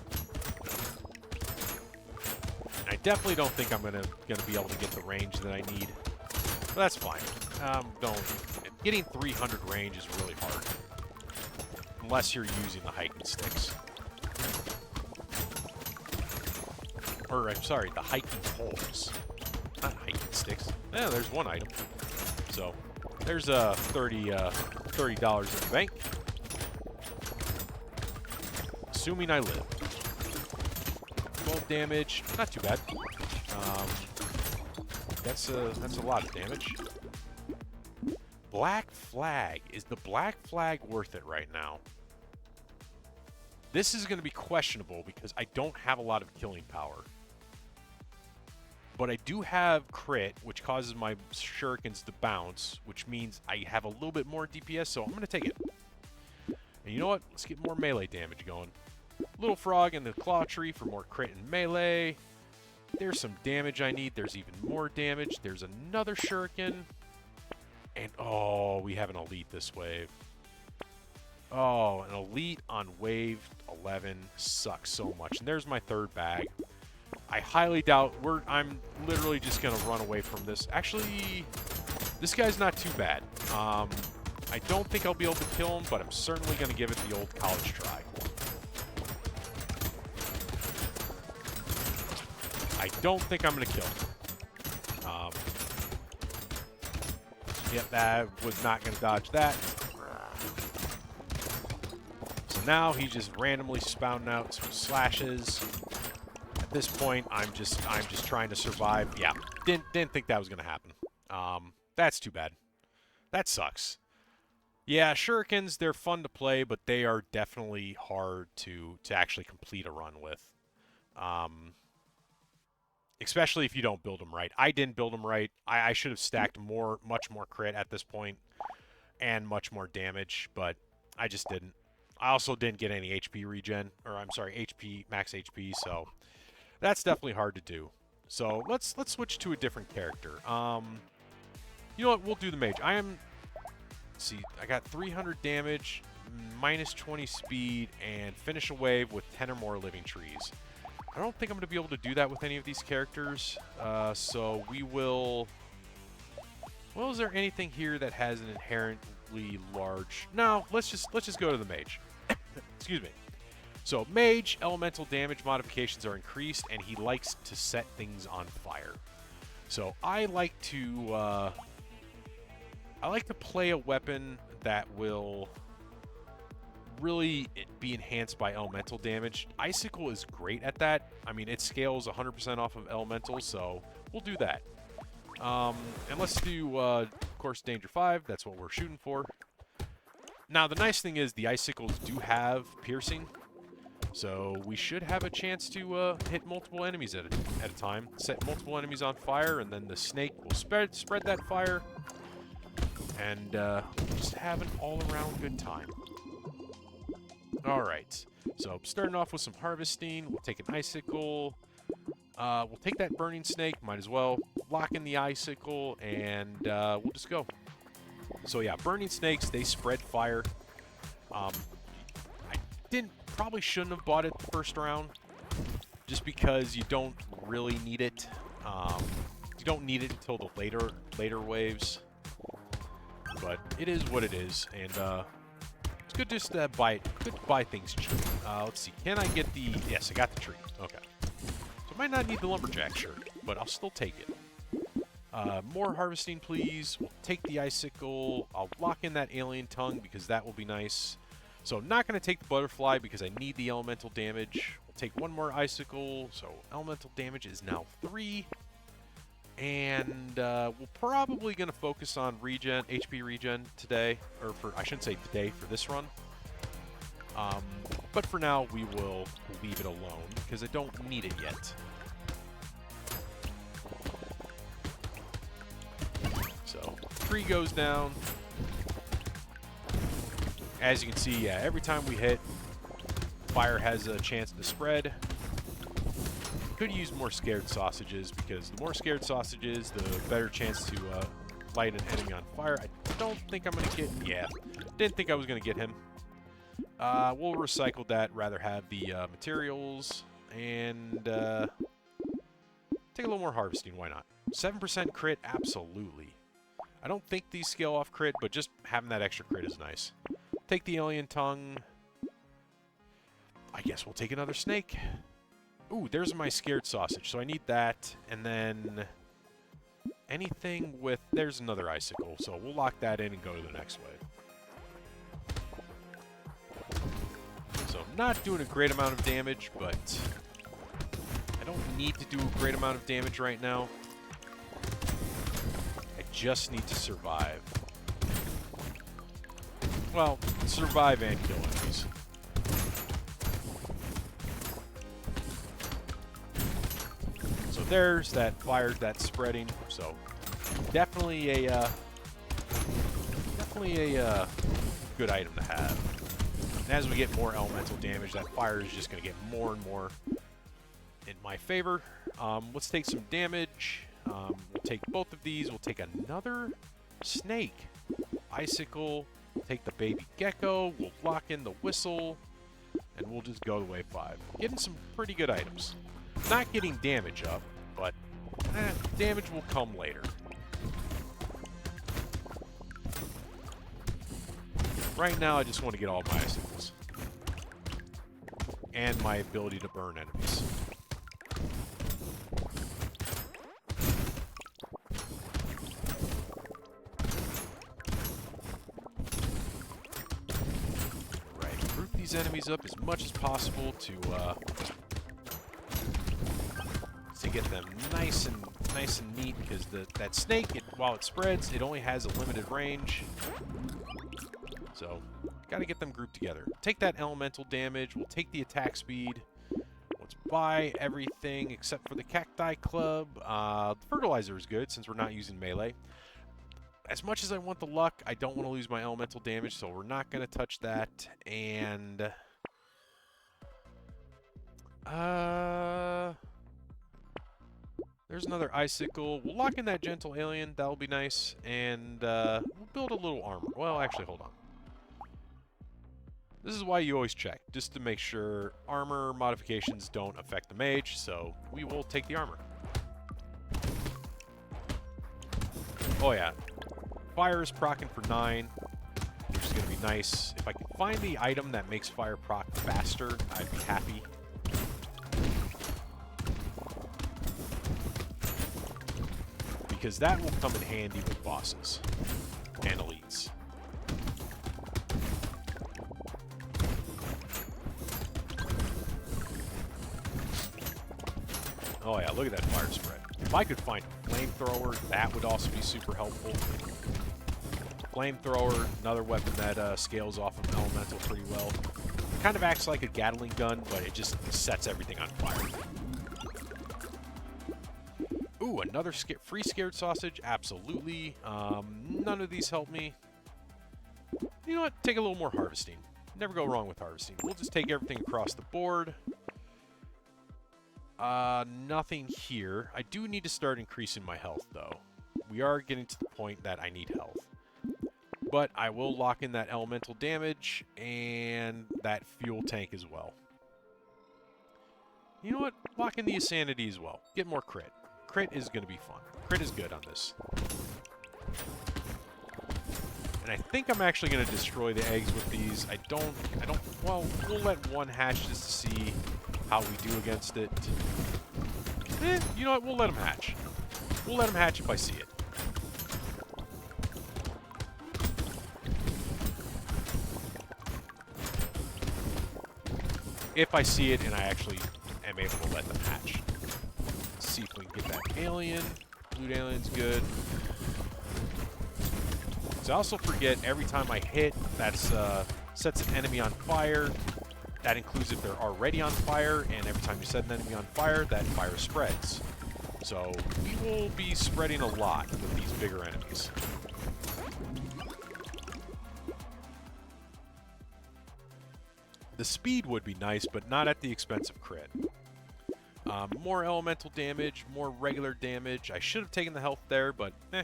I definitely don't think I'm gonna be able to get the range that I need. But that's fine. Getting 300 range is really hard. Unless you're using the hiking sticks. Or, I'm sorry, the hiking poles. Not hiking sticks. Yeah, there's one item. So, there's $30 in the bank. Assuming I live. 12 damage, not too bad. That's a lot of damage. Black flag. Is the black flag worth it right now? This is going to be questionable because I don't have a lot of killing power. But I do have crit, which causes my shurikens to bounce, which means I have a little bit more DPS, so I'm going to take it. And you know what? Let's get more melee damage going. Little frog in the claw tree for more crit and melee. There's some damage I need. There's even more damage. There's another shuriken. And, oh, we have an elite this wave. Oh, an elite on wave 11 sucks so much. And there's my third bag. I highly doubt I'm literally just going to run away from this. Actually, this guy's not too bad. I don't think I'll be able to kill him, but I'm certainly going to give it the old college try. I don't think I'm going to kill him. Yep, that was not going to dodge that. So now he's just randomly spouting out some slashes. At this point, I'm just trying to survive. Yeah, didn't think that was going to happen. That's too bad. That sucks. Yeah, shurikens, they're fun to play, but they are definitely hard to actually complete a run with. Especially if you don't build them right. I didn't build them right. I should have stacked much more crit at this point and much more damage, but I just didn't. I also didn't get any HP regen, or I'm sorry, max HP, so that's definitely hard to do. So let's switch to a different character. You know what? We'll do the mage. Let's see, I got 300 damage, minus 20 speed, and finish a wave with 10 or more living trees. I don't think I'm going to be able to do that with any of these characters, so we will... Well, is there anything here that has an inherently large... No, let's just go to the mage. Excuse me. So, mage, elemental damage modifications are increased, and he likes to set things on fire. So, I like to play a weapon that will really be enhanced by elemental damage. Icicle is great at that. I mean, it scales 100% off of elemental, so we'll do that. And let's do, of course, Danger 5. That's what we're shooting for. Now, the nice thing is the icicles do have piercing, so we should have a chance to hit multiple enemies at a time, set multiple enemies on fire, and then the snake will spread that fire, and just have an all-around good time. Alright, so starting off with some harvesting, we'll take an icicle, we'll take that burning snake, might as well, lock in the icicle, and we'll just go. So yeah, burning snakes, they spread fire. I probably shouldn't have bought it the first round, just because you don't really need it. You don't need it until the later waves, but it is what it is, and it's good just to buy things cheap. Let's see, can I get the... Yes, I got the tree. Okay. So I might not need the lumberjack shirt, but I'll still take it. More harvesting, please. We'll take the icicle. I'll lock in that alien tongue because that will be nice. So I'm not going to take the butterfly because I need the elemental damage. We'll take one more icicle. So elemental damage is now 3. And we're probably going to focus on regen, HP regen today. Or I shouldn't say today, for this run. But for now, we will leave it alone because I don't need it yet. So, tree goes down. As you can see, yeah, every time we hit, fire has a chance to spread. Could use more scared sausages, because the more scared sausages, the better chance to light an enemy on fire. I don't think I'm going to get... Yeah, didn't think I was going to get him. We'll recycle that, rather have the materials, and take a little more harvesting, why not? 7% crit, absolutely. I don't think these scale off crit, but just having that extra crit is nice. Take the alien tongue. I guess we'll take another snake. Ooh, there's my scared sausage, so I need that. And then anything with... There's another icicle, so we'll lock that in and go to the next wave. So not doing a great amount of damage, but I don't need to do a great amount of damage right now. Just need to survive. Well, survive and kill enemies. So there's that fire that's spreading. So definitely a good item to have. And as we get more elemental damage, that fire is just going to get more and more in my favor. Let's take some damage. We'll take both of these. We'll take another snake. Icicle. We'll take the baby gecko. We'll lock in the whistle. And we'll just go to wave 5. Getting some pretty good items. Not getting damage up, but damage will come later. Right now, I just want to get all my icicles. And my ability to burn enemies. these enemies up as much as possible to get them nice and neat, because that snake, while it spreads, it only has a limited range. So, gotta get them grouped together. Take that elemental damage. We'll take the attack speed. Let's buy everything except for the cacti club. The fertilizer is good since we're not using melee. As much as I want the luck, I don't want to lose my elemental damage, so we're not going to touch that. And there's another icicle. We'll lock in that gentle alien. That'll be nice. And we'll build a little armor. Well, actually, hold on. This is why you always check, just to make sure armor modifications don't affect the mage, so we will take the armor. Oh yeah, fire is proccing for 9, which is going to be nice. If I can find the item that makes fire proc faster, I'd be happy. Because that will come in handy with bosses and elites. Oh yeah, look at that fire spread. If I could find a flamethrower, that would also be super helpful. Flamethrower, another weapon that scales off of elemental pretty well. Kind of acts like a Gatling gun, but it just sets everything on fire. Ooh, another free scared sausage, absolutely. None of these help me. You know what? Take a little more harvesting. Never go wrong with harvesting. We'll just take everything across the board. Nothing here. I do need to start increasing my health, though. We are getting to the point that I need health. But I will lock in that elemental damage and that fuel tank as well. You know what? Lock in the insanity as well. Get more crit. Crit is going to be fun. Crit is good on this. And I think I'm actually going to destroy the eggs with these. Well, we'll let one hatch just to see how we do against it. You know what? We'll let them hatch. We'll let them hatch if I see it. If I see it and I actually am able to let them hatch. Let's see if we can get that alien. Blue alien's good. So I also forget every time I hit, that sets an enemy on fire. That includes if they're already on fire, and every time you set an enemy on fire, that fire spreads. So we will be spreading a lot with these bigger enemies. The speed would be nice, but not at the expense of crit. More elemental damage, more regular damage. I should have taken the health there, but eh.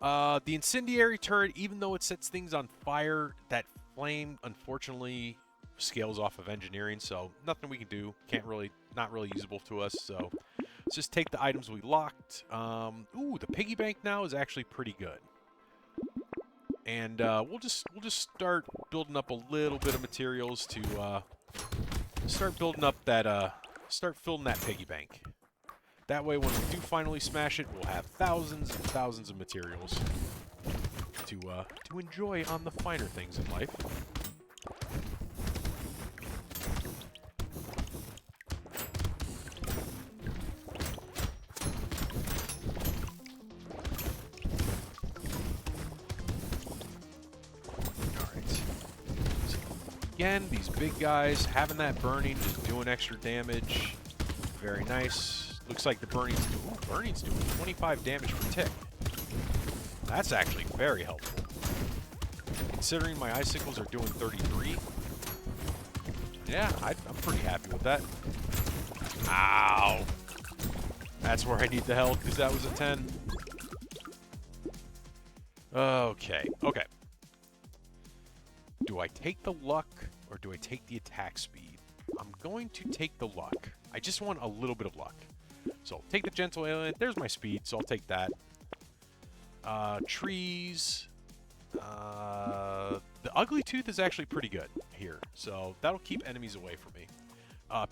The incendiary turret, even though it sets things on fire, that flame, unfortunately, scales off of engineering, so nothing we can do. Not really usable to us, so let's just take the items we locked. Ooh, the piggy bank now is actually pretty good. And we'll just start building up a little bit of materials to start building up that start filling that piggy bank. That way, when we do finally smash it, we'll have thousands and thousands of materials to enjoy on the finer things in life. Again, these big guys having that burning, just doing extra damage. Very nice. Looks like the burning's doing 25 damage per tick. That's actually very helpful. Considering my icicles are doing 33. Yeah, I'm pretty happy with that. Ow! That's where I need the health, because that was a 10. Okay. Do I take the luck, or do I take the attack speed? I'm going to take the luck. I just want a little bit of luck. So I'll take the gentle alien. There's my speed, so I'll take that. Trees. The ugly tooth is actually pretty good here, so that'll keep enemies away from me.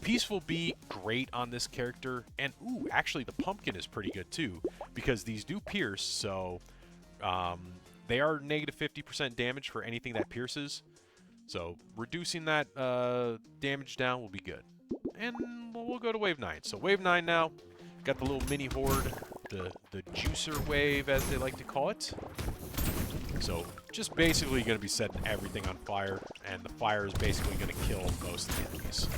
Peaceful bee, great on this character. And, ooh, actually the pumpkin is pretty good too, because these do pierce, so they are negative 50% damage for anything that pierces. So reducing that damage down will be good. And we'll go to wave 9. So wave 9 now. Got the little mini horde, the juicer wave as they like to call it. So just basically going to be setting everything on fire, and the fire is basically going to kill most of the enemies.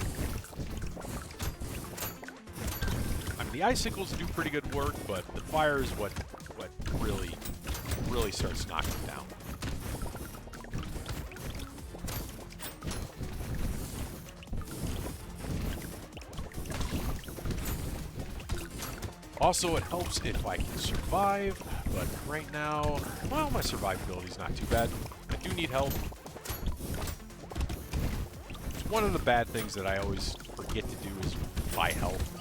I mean, the icicles do pretty good work, but the fire is what really starts knocking them down. Also, it helps if I can survive, but right now, well, my survivability is not too bad. I do need help. One of the bad things that I always forget to do is buy health.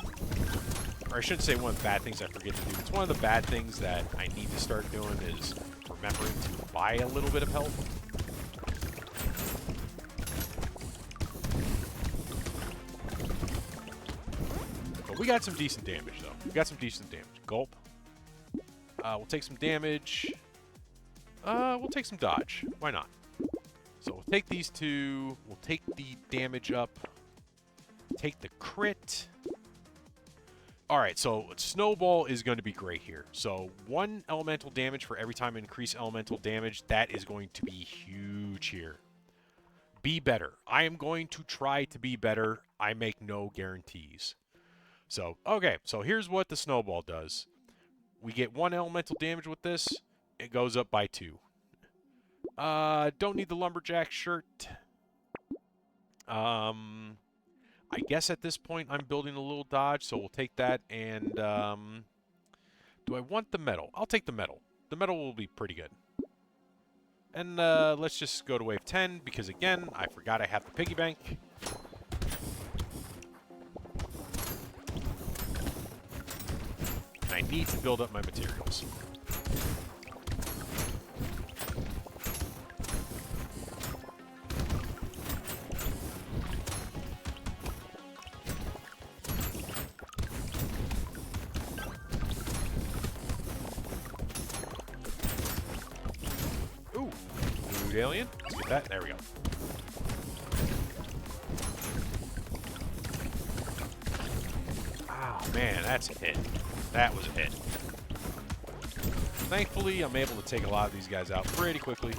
Or I shouldn't say one of the bad things I forget to do. It's one of the bad things that I need to start doing is remembering to buy a little bit of health. But we got some decent damage, though. We got some decent damage. Gulp. We'll take some damage. We'll take some dodge. Why not? So we'll take these two. We'll take the damage up. Take the crit. Alright, so Snowball is going to be great here. So 1 elemental damage for every time I increase elemental damage. That is going to be huge here. Be better. I am going to try to be better. I make no guarantees. So, okay, so here's what the Snowball does. We get 1 elemental damage with this. It goes up by 2. Don't need the Lumberjack shirt. I guess at this point I'm building a little dodge, so we'll take that. And do I want the metal? I'll take the metal. The metal will be pretty good. And let's just go to wave 10, because again, I forgot I have the piggy bank. And I need to build up my materials. Ooh, food alien. Let's get that. There we go. Oh man, that's a hit. That was a hit. Thankfully, I'm able to take a lot of these guys out pretty quickly.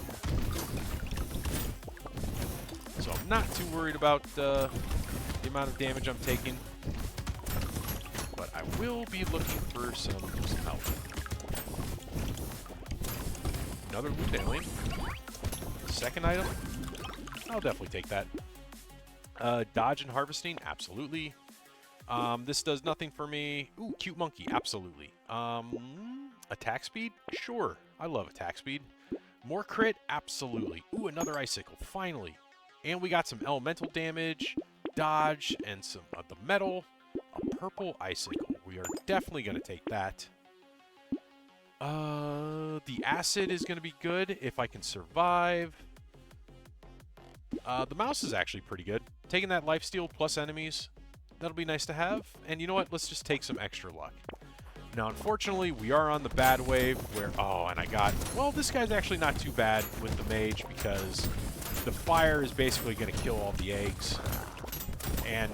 So I'm not too worried about the amount of damage I'm taking. But I will be looking for some help. Another loot alien. Second item. I'll definitely take that. Dodge and harvesting, absolutely. This does nothing for me. Ooh, cute monkey, absolutely. Attack speed? Sure. I love attack speed. More crit? Absolutely. Ooh, another icicle, finally. And we got some elemental damage, dodge, and some of the metal. A purple icicle. We are definitely going to take that. The acid is going to be good if I can survive. The mouse is actually pretty good. Taking that lifesteal plus enemies, that'll be nice to have. And you know what? Let's just take some extra luck. Now, unfortunately, we are on the bad wave where... Oh, and I got... Well, this guy's actually not too bad with the mage because the fire is basically going to kill all the eggs. And,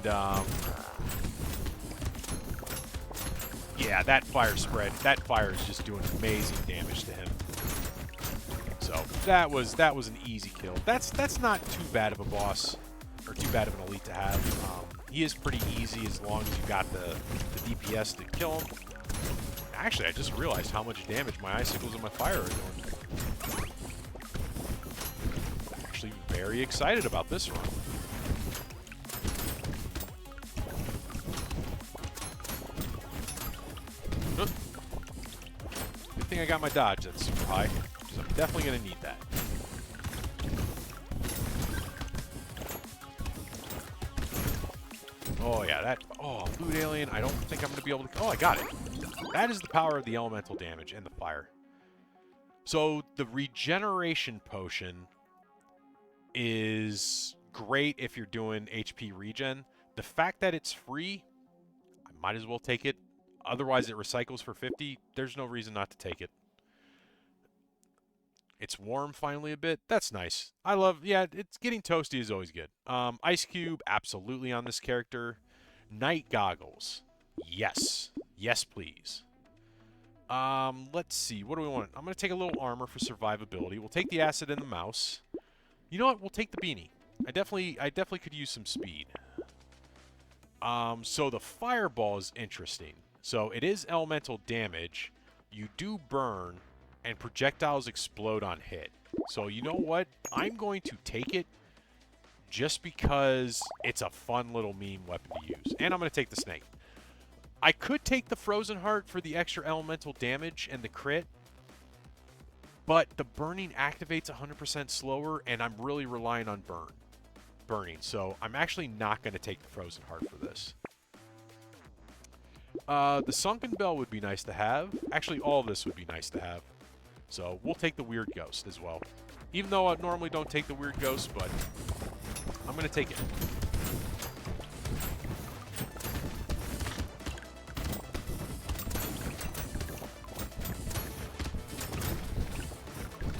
yeah, that fire spread. That fire is just doing amazing damage to him. So that was an easy kill. That's not too bad of a boss, or too bad of an elite to have. He is pretty easy as long as you got the DPS to kill him. Actually, I just realized how much damage my icicles and my fire are doing. Actually, very excited about this run. Good thing I got my dodge that's super high, because I'm definitely going to need that. Oh, yeah, that... Oh, loot alien. I don't think I'm going to be able to... Oh, I got it. That is the power of the elemental damage and the fire. So, the regeneration potion is great if you're doing HP regen. The fact that it's free, I might as well take it. Otherwise, it recycles for 50. There's no reason not to take it. It's warm finally a bit. That's nice. I love, yeah, it's getting toasty is always good. Ice Cube, absolutely on this character. Night Goggles. Yes. Yes, please. Let's see. What do we want? I'm going to take a little armor for survivability. We'll take the acid and the mouse. You know what? We'll take the beanie. I definitely could use some speed. So the fireball is interesting. So it is elemental damage. You do burn, and projectiles explode on hit. So you know what? I'm going to take it just because it's a fun little meme weapon to use. And I'm going to take the snake. I could take the Frozen Heart for the extra elemental damage and the crit, but the burning activates 100% slower, and I'm really relying on burning. So I'm actually not going to take the Frozen Heart for this. The Sunken Bell would be nice to have. Actually, all of this would be nice to have. So we'll take the Weird Ghost as well. Even though I normally don't take the Weird Ghost, but I'm going to take it.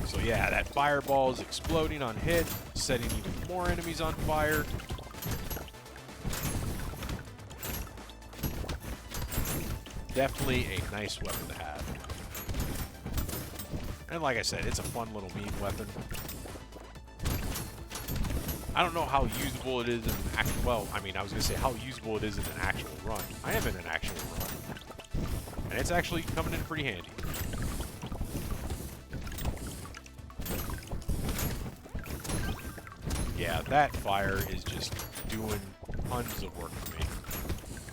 So yeah, that fireball is exploding on hit, setting even more enemies on fire. Definitely a nice weapon to have. And like I said, it's a fun little meme weapon. I don't know how usable it is in an actual... Well, I mean, I was going to say how usable it is in an actual run. I am in an actual run. And it's actually coming in pretty handy. Yeah, that fire is just doing tons of work for me.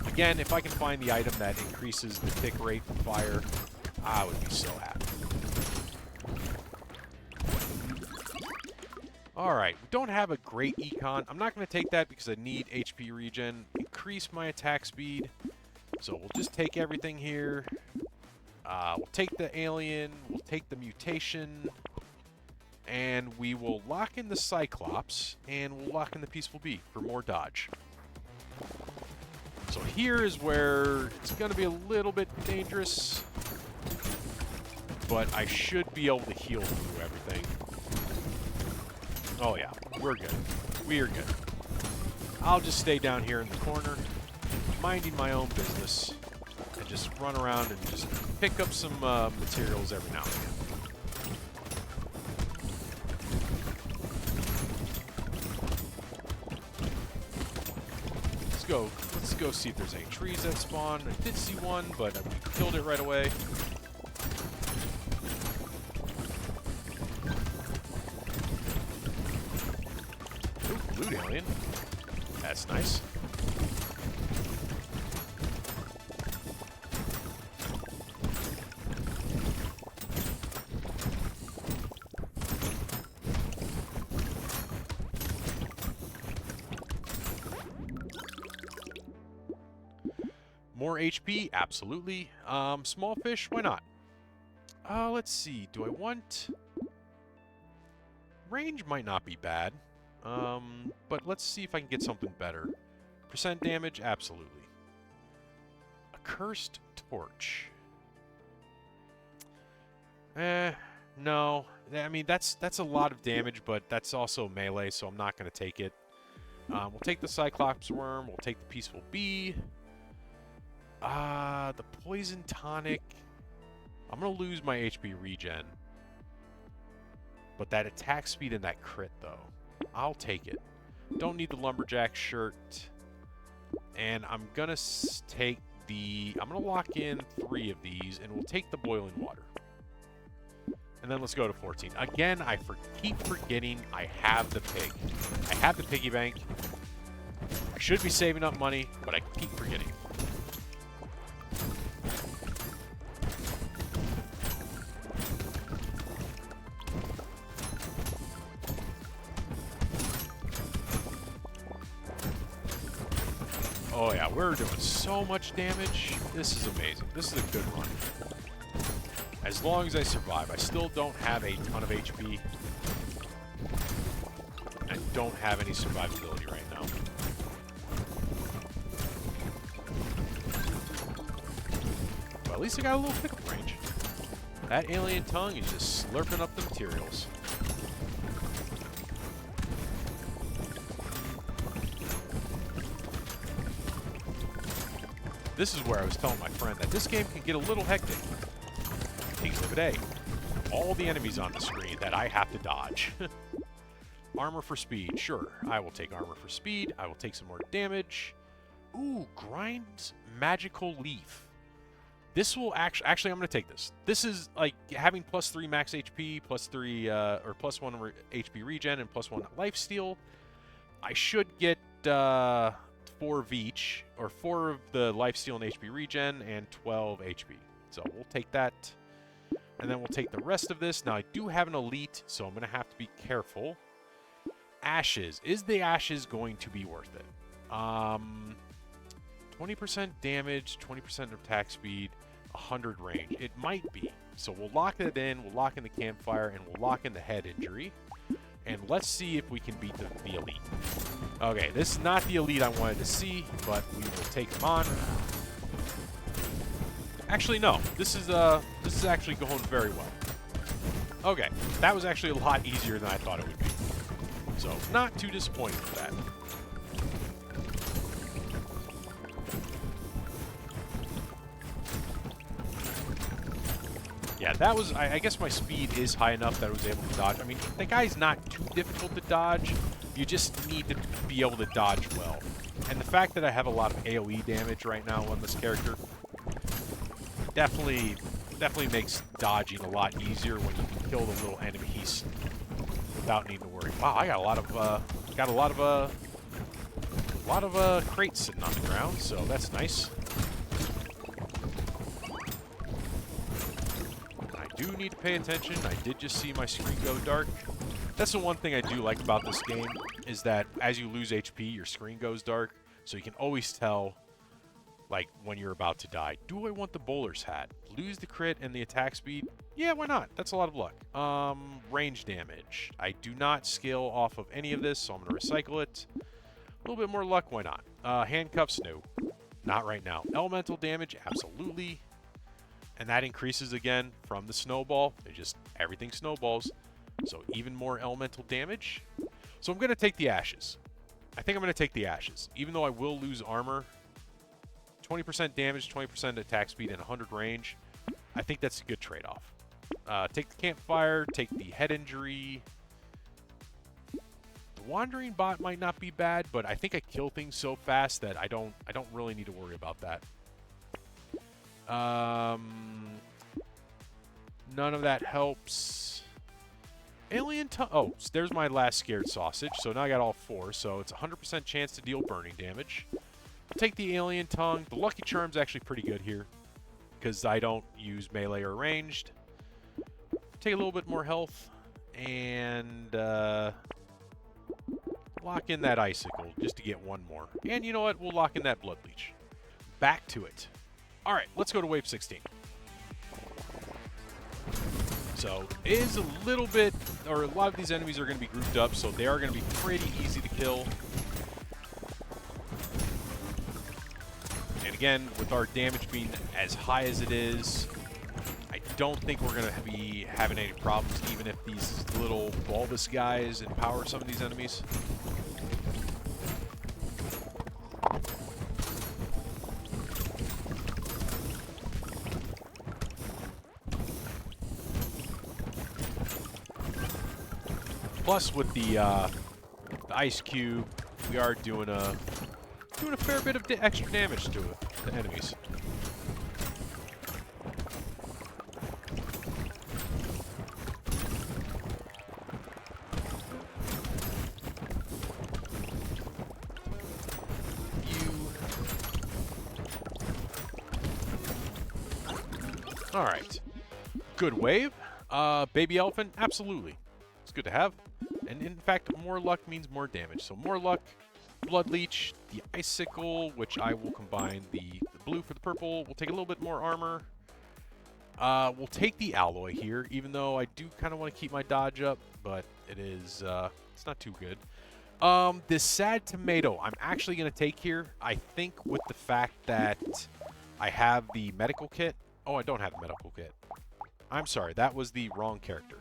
Again, if I can find the item that increases the tick rate for fire, I would be so happy. Alright, we don't have a great econ. I'm not going to take that because I need HP regen. Increase my attack speed. So we'll just take everything here. We'll take the alien. We'll take the mutation. And we will lock in the Cyclops. And we'll lock in the Peaceful Bee for more dodge. So here is where it's going to be a little bit dangerous. But I should be able to heal through everything. Oh yeah, we're good. We are good. I'll just stay down here in the corner, minding my own business, and just run around and just pick up some materials every now and again. Let's go see if there's any trees that spawn. I did see one, but we killed it right away. Ooh, loot alien. That's nice. More HP? Absolutely. Small fish? Why not? Let's see. Do I want... Range might not be bad. But let's see if I can get something better. Percent damage? Absolutely. A Cursed Torch. No. I mean, that's a lot of damage, but that's also melee, so I'm not going to take it. We'll take the Cyclops Worm. We'll take the Peaceful Bee. The Poison Tonic. I'm going to lose my HP regen. But that attack speed and that crit, though. I'll take it. Don't need the Lumberjack shirt. And I'm going to take the... I'm going to lock in 3 of these, and we'll take the Boiling Water. And then let's go to 14. Again, I keep forgetting I have the pig. I have the piggy bank. I should be saving up money, but I keep forgetting. Oh yeah, we're doing so much damage. This is amazing. This is a good run. As long as I survive. I still don't have a ton of HP. I don't have any survivability right now. But at least I got a little pickup range. That alien tongue is just slurping up the material. materials. This is where I was telling my friend that this game can get a little hectic. Exhibit A. All the enemies on the screen that I have to dodge. Armor for speed. Sure, I will take armor for speed. I will take some more damage. Ooh, grind magical leaf. This will actually I'm going to take this. This is like having +3 max HP, +3 or +1 HP regen, and +1 lifesteal. I should get 4 of each, or 4 of the lifesteal and HP regen, and 12 HP. So we'll take that. And then we'll take the rest of this. Now, I do have an elite, so I'm going to have to be careful. Ashes. Is the ashes going to be worth it? 20% damage, 20% attack speed, 100 range. It might be. So we'll lock it in. We'll lock in the campfire, and we'll lock in the head injury. And let's see if we can beat the elite. Okay, this is not the elite I wanted to see, but we will take him on. Actually, no. This is actually going very well. Okay, that was actually a lot easier than I thought it would be. So, not too disappointed with that. Yeah, that was... I guess my speed is high enough that I was able to dodge. I mean, the guy's not too difficult to dodge. You just need to be able to dodge well. And the fact that I have a lot of AoE damage right now on this character definitely makes dodging a lot easier when you can kill the little enemies without needing to worry. Wow, I got a lot of crates sitting on the ground, so that's nice. I do need to pay attention. I did just see my screen go dark. That's the one thing I do like about this game, is that as you lose HP, your screen goes dark, so you can always tell, like, when you're about to die. Do I want the bowler's hat? Lose the crit and the attack speed? Yeah, why not? That's a lot of luck. Range damage. I do not scale off of any of this, so I'm going to recycle it. A little bit more luck, why not? Handcuffs? No. Not right now. Elemental damage? Absolutely. And that increases again from the snowball. Everything snowballs. So even more elemental damage. So I'm going to take the ashes. I think I'm going to take the ashes. Even though I will lose armor, 20% damage, 20% attack speed, and 100 range. I think that's a good trade-off. Take the campfire, take the head injury. The wandering bot might not be bad, but I think I kill things so fast that I don't really need to worry about that. None of that helps. Alien tongue. Oh, there's my last scared sausage. So now I got all 4. So it's a 100% chance to deal burning damage. I'll take the alien tongue. The lucky charm's actually pretty good here, because I don't use melee or ranged. Take a little bit more health, and lock in that icicle just to get one more. And you know what? We'll lock in that blood leech. Back to it. All right, let's go to wave 16. So it is a little bit, or a lot of these enemies are going to be grouped up, so they are going to be pretty easy to kill. And again, with our damage being as high as it is, I don't think we're going to be having any problems, even if these little bulbous guys empower some of these enemies. Plus, with the ice cube, we are doing a fair bit of extra damage to the enemies. All right, good wave. Baby elephant, absolutely. It's good to have. And in fact, more luck means more damage. So more luck, blood leech, the icicle, which I will combine the blue for the purple. We'll take a little bit more armor. We'll take the alloy here, even though I do kind of want to keep my dodge up, but it is, it's not too good. This sad tomato, I'm actually going to take here. I think with the fact that I have the medical kit. Oh, I don't have the medical kit. I'm sorry, that was the wrong character.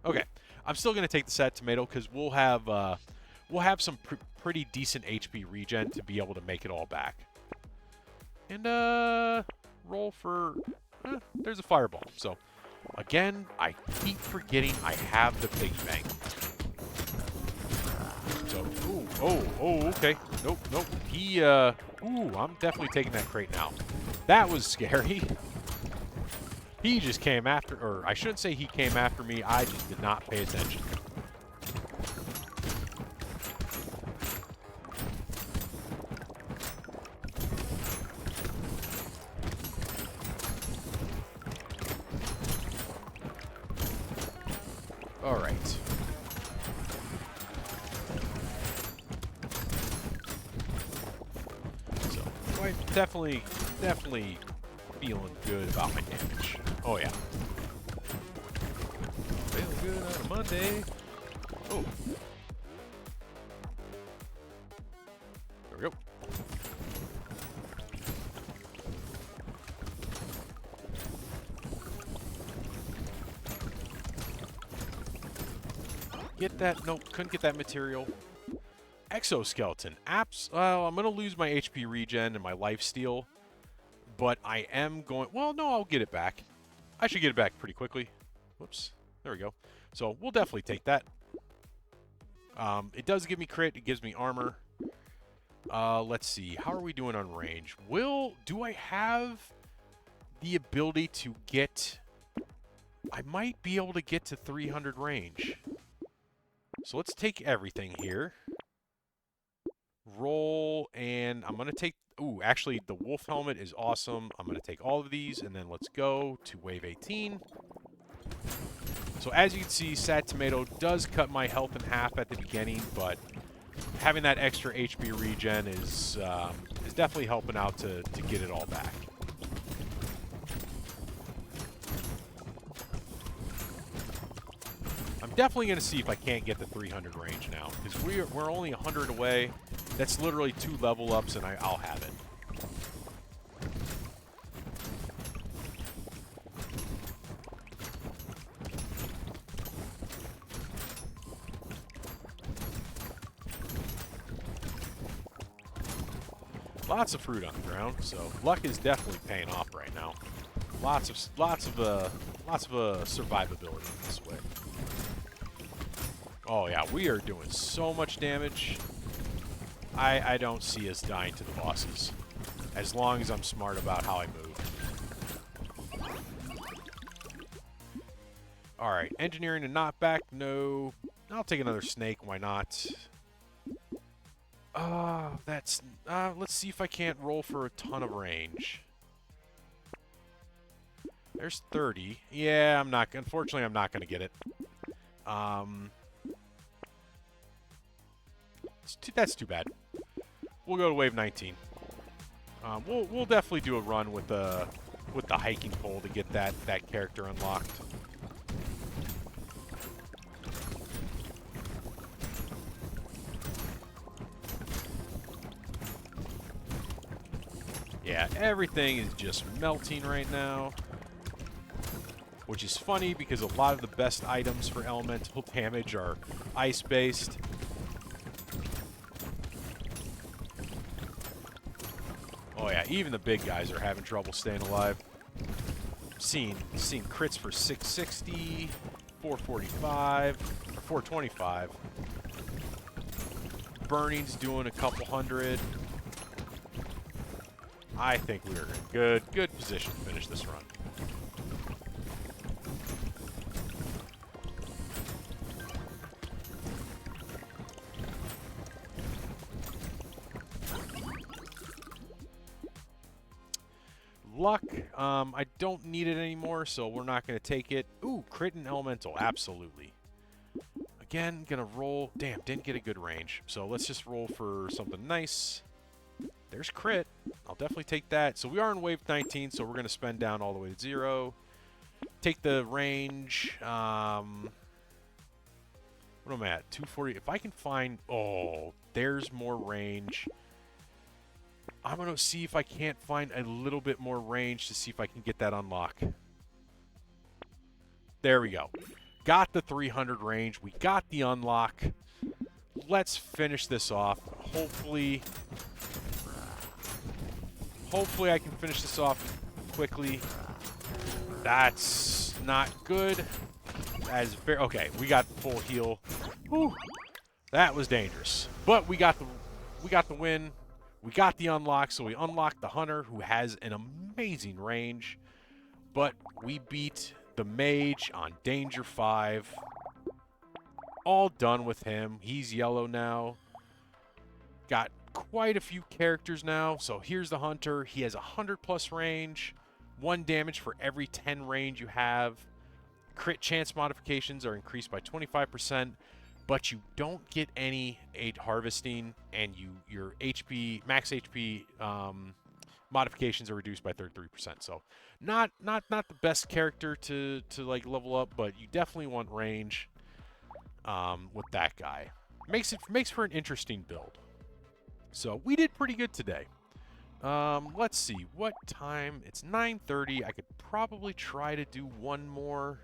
Okay, I'm still gonna take the sad tomato because we'll have some pretty decent HP regen to be able to make it all back. And roll for there's a fireball. So again, I keep forgetting I have the piggy bank. So okay. Nope. I'm definitely taking that crate now. That was scary. He just came after, or I shouldn't say he came after me, I just did not pay attention. All right. So, quite definitely feeling good about my damage. Oh yeah. Feeling good on a Monday. Oh. There we go. Get that? Nope, couldn't get that material. Exoskeleton. Well, I'm going to lose my HP regen and my life steal. But I am going... Well, no, I'll get it back. I should get it back pretty quickly. Whoops. There we go. So, we'll definitely take that. It does give me crit. It gives me armor. Let's see. How are we doing on range? Do I have the ability to get... I might be able to get to 300 range. So, let's take everything here. Roll, and I'm going to take... Ooh, actually, the wolf helmet is awesome. I'm going to take all of these, and then let's go to wave 18. So as you can see, Sad Tomato does cut my health in half at the beginning, but having that extra HP regen is definitely helping out to get it all back. I'm definitely going to see if I can't get the 300 range now, because we're only 100 away. That's literally 2 level ups, and I'll have it. Lots of fruit on the ground, so luck is definitely paying off right now. Lots of survivability this way. Oh yeah, we are doing so much damage. I don't see us dying to the bosses, as long as I'm smart about how I move. Alright, engineering and knockback, no. I'll take another snake, why not? Let's see if I can't roll for a ton of range. There's 30. Yeah, unfortunately I'm not gonna get it. That's too bad. We'll go to wave 19. We'll definitely do a run with the hiking pole to get that character unlocked. Yeah, everything is just melting right now. Which is funny because a lot of the best items for elemental damage are ice-based. Oh yeah, even the big guys are having trouble staying alive. Seeing crits for 660, 445, or 425. Burning's doing a couple hundred. I think we're in good position to finish this run. Luck, I don't need it anymore, so we're not going to take it. Ooh, crit and elemental, absolutely. Again, gonna roll. Damn, didn't get a good range. So let's just roll for something nice. There's crit. I'll definitely take that. So we are in wave 19, so we're going to spend down all the way to 0. Take the range. What am I at? 240. If I can find... Oh, there's more range. I'm going to see if I can't find a little bit more range to see if I can get that unlock. There we go. got the 300 range. We got the unlock. Let's finish this off. Hopefully I can finish this off quickly. That's not good. Okay, we got full heal. Whew. That was dangerous. But we got the win. We got the unlock, so we unlocked the Hunter, who has an amazing range. But we beat the Mage on Danger 5. All done with him. He's yellow now. Got quite a few characters now. So here's the Hunter. He has 100+ range. 1 damage for every 10 range you have. Crit chance modifications are increased by 25%, but you don't get any 8 harvesting, and your HP max HP modifications are reduced by 33%. So not the best character to like level up, but you definitely want range with that guy. Makes for an interesting build. So we did pretty good today. Let's see what time. It's 9:30. I could probably try to do one more.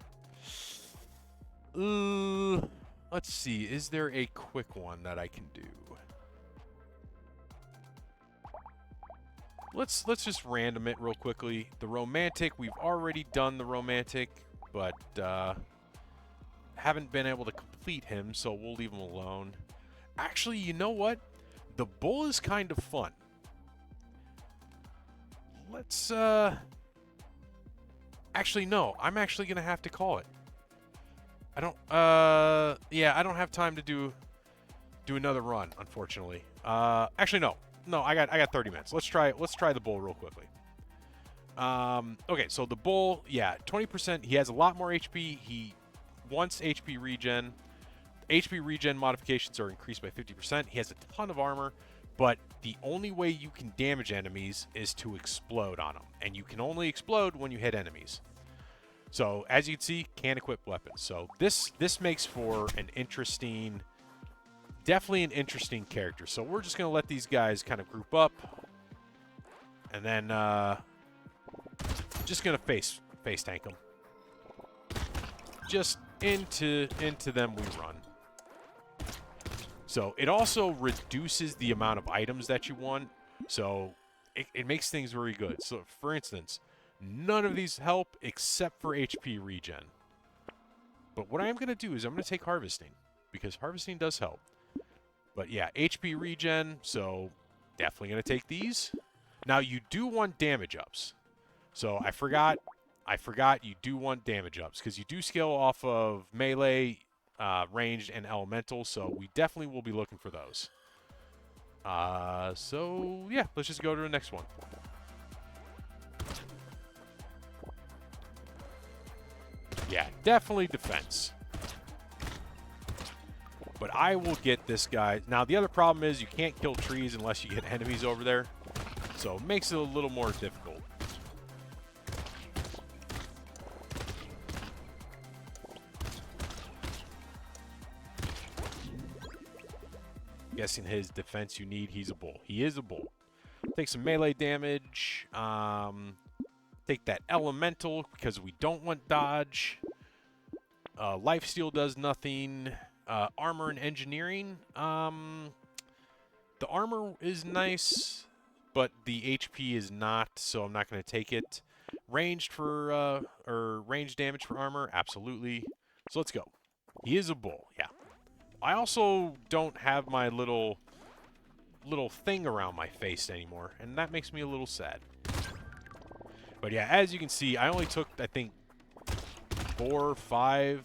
Let's see. Is there a quick one that I can do? Let's just random it real quickly. The romantic, we've already done the romantic, but haven't been able to complete him, so we'll leave him alone. Actually, you know what? The bull is kind of fun. Let's actually no, I'm actually gonna have to call it. I don't I don't have time to do another run, unfortunately. Actually no, I got 30 minutes. Let's try the bull real quickly. Okay, so the bull, yeah, 20%. He has a lot more HP. He wants HP regen. HP regen modifications are increased by 50%. He has a ton of armor, but the only way you can damage enemies is to explode on them, and you can only explode when you hit enemies. So as you can see, can't equip weapons. So this makes for an interesting, definitely an interesting character. So we're just gonna let these guys kind of group up, and then just gonna face tank them. Just into them we run. So it also reduces the amount of items that you want, so it makes things very good. So for instance, none of these help except for HP regen. But what I am going to do is I'm going to take harvesting, because harvesting does help. But yeah, HP regen, so definitely going to take these. Now you do want damage ups. So I forgot you do want damage ups, because you do scale off of melee, ranged, and elemental, so we definitely will be looking for those. So yeah, let's just go to the next one. Yeah, definitely defense. But I will get this guy. Now the other problem is you can't kill trees unless you get enemies over there, so it makes it a little more difficult. Guessing his defense you need. He's a bull. He is a bull. Take some melee damage. Take that elemental because we don't want dodge. Lifesteal does nothing. Armor and engineering. The armor is nice, but the HP is not, so I'm not going to take it. Ranged for or range damage for armor, absolutely. So let's go. He is a bull. Yeah. I also don't have my little thing around my face anymore, and that makes me a little sad. But yeah, as you can see, I only took, I think, 4 or 5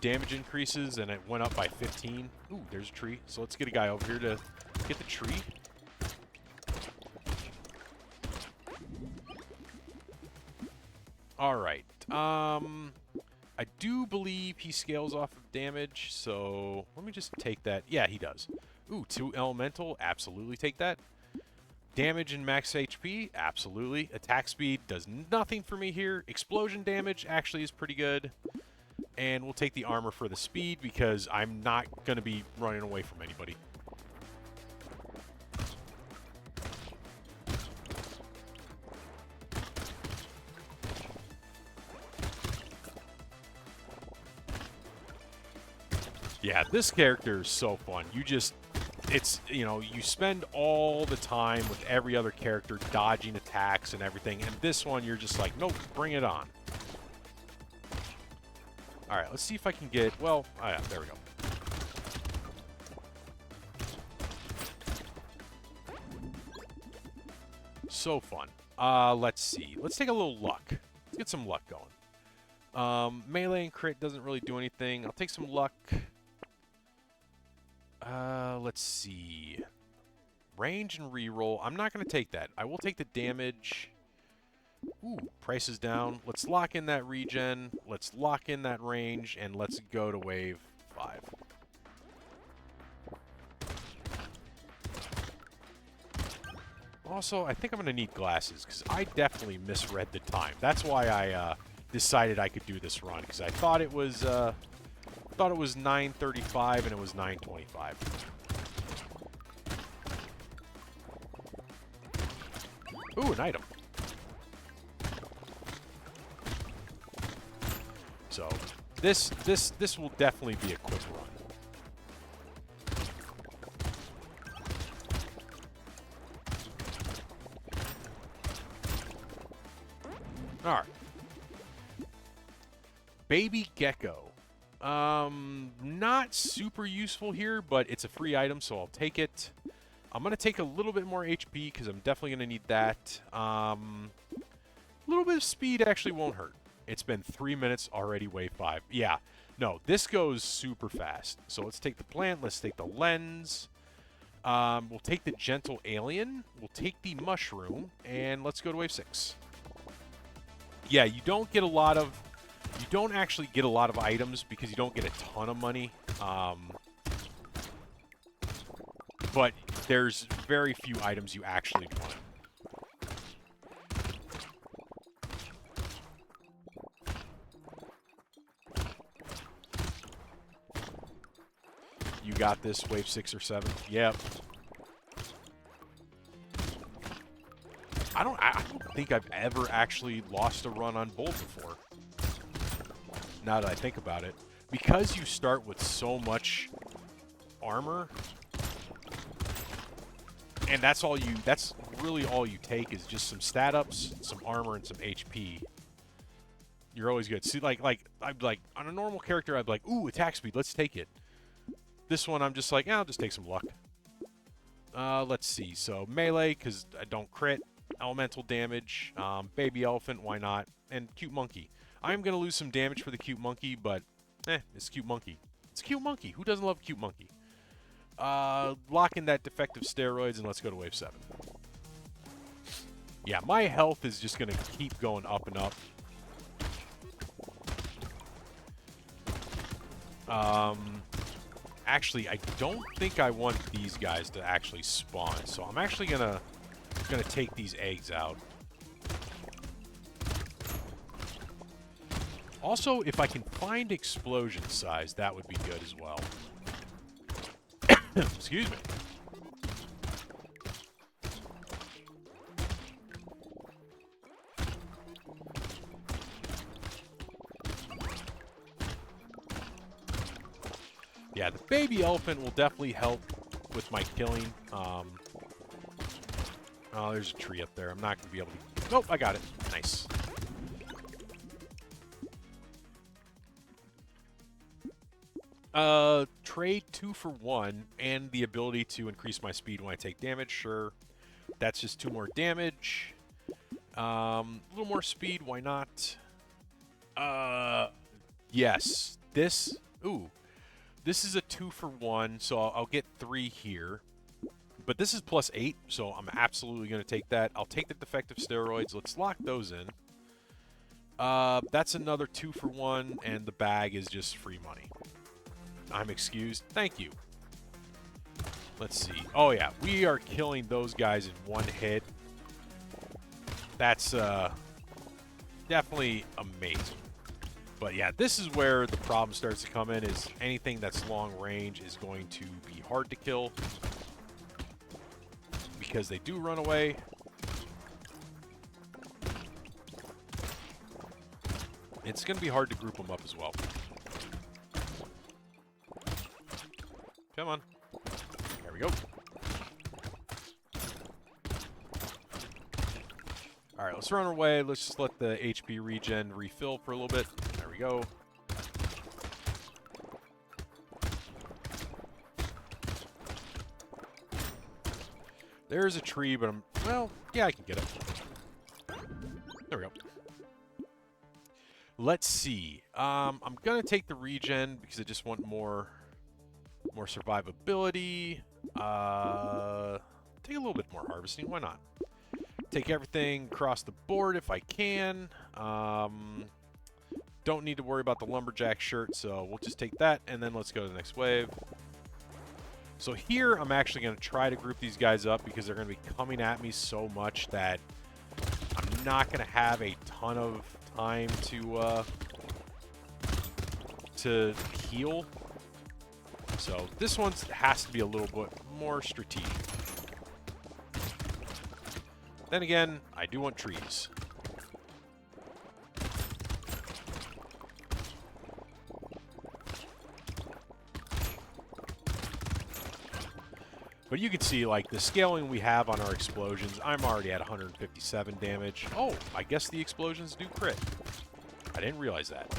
damage increases, and it went up by 15. Ooh, there's a tree. So let's get a guy over here to get the tree. All right. I do believe he scales off of damage, so let me just take that. Yeah, he does. Ooh, 2 elemental, absolutely take that. Damage and max HP, absolutely. Attack speed does nothing for me here. Explosion damage actually is pretty good. And we'll take the armor for the speed because I'm not going to be running away from anybody. Yeah, this character is so fun. It's, you know, you spend all the time with every other character dodging attacks and everything, and this one you're just like, nope, bring it on. All right, let's see if I can get, well, oh yeah, there we go. So fun. Let's see. Let's take a little luck. Let's get some luck going. Melee and crit doesn't really do anything. I'll take some luck. Let's see. Range and reroll. I'm not going to take that. I will take the damage. Ooh, price is down. Let's lock in that regen. Let's lock in that range, and let's go to wave 5. Also, I think I'm going to need glasses, because I definitely misread the time. That's why I decided I could do this run, because I thought it was 9:35 and it was 9:25. Ooh, an item. So this will definitely be a quick run. All right. Baby Gecko. Not super useful here, but it's a free item, so I'll take it. I'm going to take a little bit more HP because I'm definitely going to need that. A little bit of speed actually won't hurt. It's been 3 minutes already, wave 5. Yeah, no, this goes super fast. So let's take the plant, let's take the lens. We'll take the gentle alien, we'll take the mushroom, and let's go to wave 6. Yeah, you don't actually get a lot of items because you don't get a ton of money. But there's very few items you actually want. You got this, wave 6 or 7. Yep. I don't think I've ever actually lost a run on Bolt before. Now that I think about it. Because you start with so much armor, and that's really all you take is just some stat ups, some armor, and some HP. You're always good. See, like I'd like on a normal character, I'd be like, ooh, attack speed, let's take it. This one, I'm just like, I'll just take some luck. Let's see. So melee, because I don't crit. Elemental damage. Baby elephant, why not? And cute monkey. I'm gonna lose some damage for the cute monkey, but it's cute monkey. It's a cute monkey. Who doesn't love a cute monkey? Lock in that defective steroids, and let's go to wave 7. Yeah, my health is just gonna keep going up and up. Actually, I don't think I want these guys to actually spawn, so I'm actually gonna take these eggs out. Also, if I can find explosion size, that would be good as well. Excuse me. Yeah, the baby elephant will definitely help with my killing. Oh, there's a tree up there. I'm not going to be able to... Nope, I got it. Nice. Trade 2 for 1 and the ability to increase my speed when I take damage. Sure. That's just 2 more damage. A little more speed. Why not? Yes. This... Ooh. This is a 2 for 1, so I'll get 3 here. But this is plus 8, so I'm absolutely going to take that. I'll take the defective steroids. Let's lock those in. That's another 2 for 1, and the bag is just free money. I'm excused. Thank you. Let's see. Oh, yeah. We are killing those guys in one hit. That's definitely amazing. But yeah, this is where the problem starts to come in, is anything that's long range is going to be hard to kill. Because they do run away. It's going to be hard to group them up as well. Come on. There we go. All right, let's run away. Let's just let the HP regen refill for a little bit. There we go. There's a tree, but well, yeah, I can get it. There we go. Let's see. I'm going to take the regen because I just want more survivability. Take a little bit more harvesting. Why not? Take everything across the board if I can. Don't need to worry about the lumberjack shirt, so we'll just take that, and then let's go to the next wave. So here, I'm actually going to try to group these guys up because they're going to be coming at me so much that I'm not going to have a ton of time to heal. So this one has to be a little bit more strategic. Then again, I do want trees. But you can see, like, the scaling we have on our explosions, I'm already at 157 damage. Oh, I guess the explosions do crit. I didn't realize that.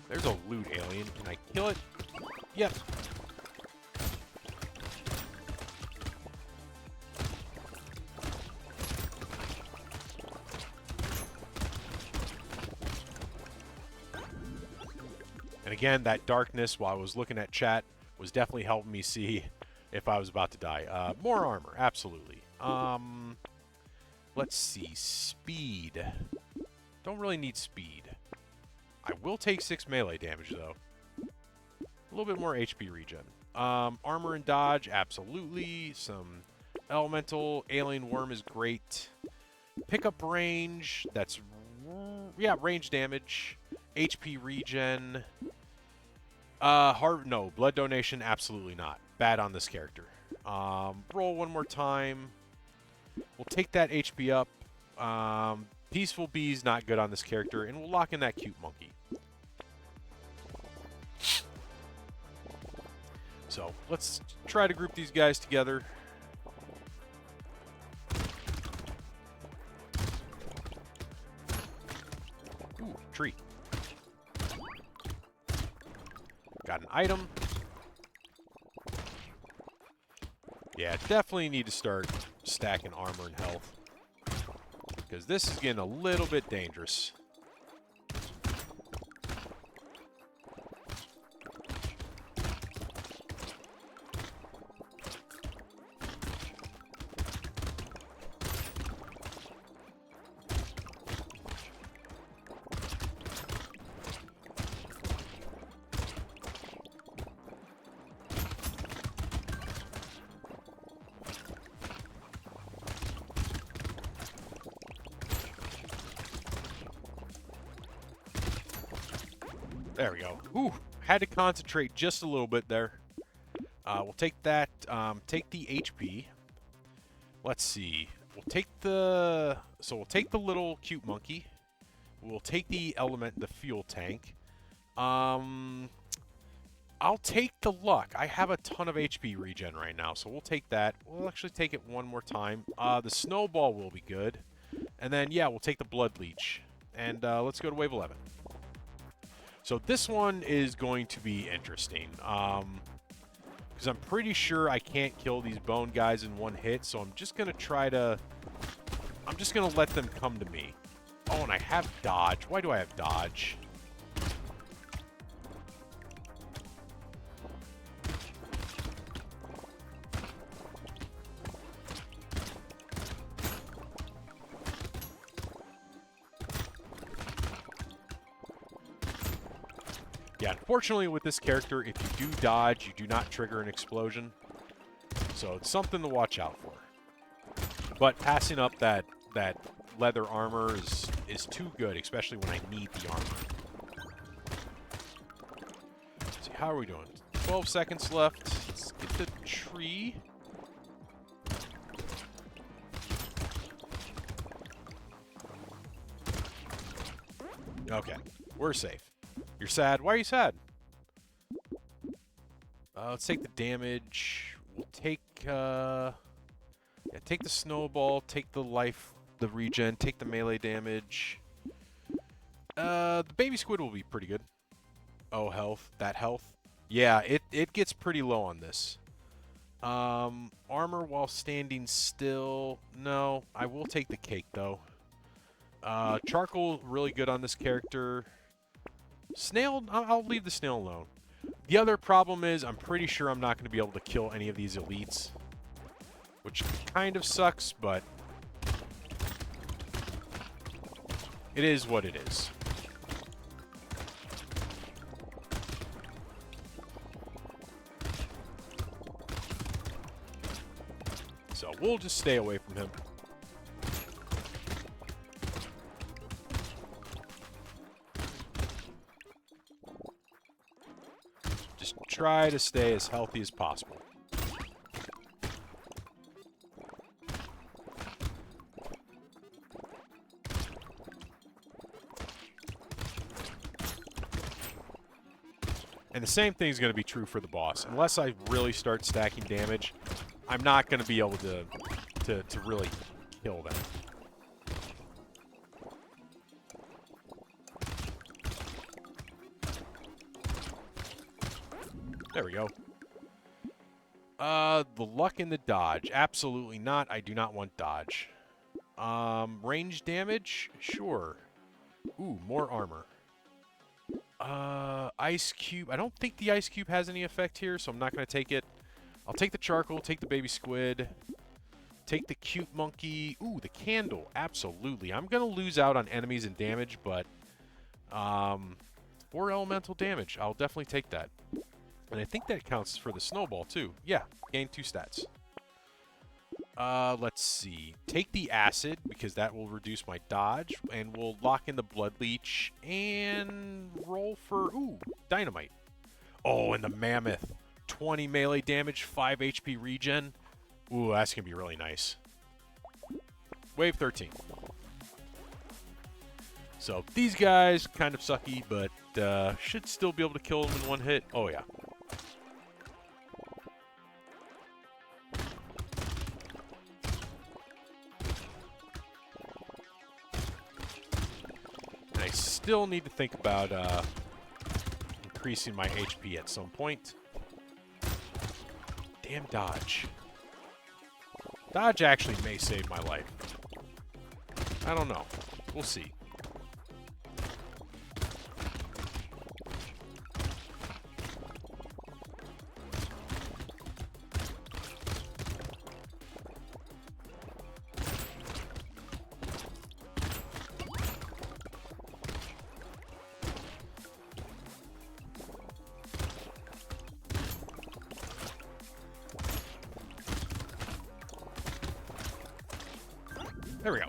There's a loot alien. Can I kill it? Yep. And again, that darkness while I was looking at chat was definitely helping me see if I was about to die. More armor, absolutely. Let's see. Speed. Don't really need speed. I will take 6 melee damage, though. A little bit more HP regen. Armor and dodge, absolutely. Some elemental. Alien worm is great. Pickup range, that's... yeah, range damage. HP regen. No, blood donation, absolutely not. Bad on this character. Roll one more time. We'll take that HP up. Peaceful Bee's not good on this character, and we'll lock in that cute monkey. So, let's try to group these guys together. Ooh, tree. Got an item. Yeah, definitely need to start stacking armor and health, because this is getting a little bit dangerous. There we go. Ooh, had to concentrate just a little bit there. We'll take that. Take the HP. Let's see. We'll take the... So we'll take the little cute monkey. We'll take the fuel tank. I'll take the luck. I have a ton of HP regen right now, so we'll take that. We'll actually take it one more time. The snowball will be good. And then, yeah, we'll take the blood leech. And let's go to wave 11. So this one is going to be interesting, because I'm pretty sure I can't kill these bone guys in one hit, so I'm just going to try to... I'm just going to let them come to me. Oh, and I have dodge. Why do I have dodge? Yeah, unfortunately with this character, if you do dodge, you do not trigger an explosion. So it's something to watch out for. But passing up that leather armor is too good, especially when I need the armor. Let's see, how are we doing? 12 seconds left. Let's get the tree. Okay, we're safe. You're sad? Why are you sad? Let's take the damage. We'll take yeah, take the snowball, take the life, the regen, take the melee damage. The baby squid will be pretty good. Oh, health. That health. Yeah, it gets pretty low on this. Armor while standing still. No, I will take the cake, though. Charcoal, really good on this character. Snail, I'll leave the snail alone. The other problem is I'm pretty sure I'm not going to be able to kill any of these elites, which kind of sucks, but it is what it is. So we'll just stay away from him. Just try to stay as healthy as possible. And the same thing is going to be true for the boss. Unless I really start stacking damage, I'm not going to be able to really kill them. There we go. The luck in the dodge. Absolutely not. I do not want dodge. Range damage? Sure. Ooh, more armor. Ice cube. I don't think the ice cube has any effect here, so I'm not going to take it. I'll take the charcoal, take the baby squid, take the cute monkey. Ooh, the candle. Absolutely. I'm going to lose out on enemies and damage, but 4 elemental damage. I'll definitely take that. And I think that counts for the snowball, too. Yeah, gain 2 stats. Let's see. Take the acid, because that will reduce my dodge, and we'll lock in the blood leech, and roll for, ooh, dynamite. Oh, and the mammoth. 20 melee damage, 5 HP regen. Ooh, that's going to be really nice. Wave 13. So, these guys, kind of sucky, but should still be able to kill them in one hit. Oh, yeah. And I still need to think about increasing my HP at some point. Damn dodge. Dodge actually may save my life. I don't know. We'll see. There we go.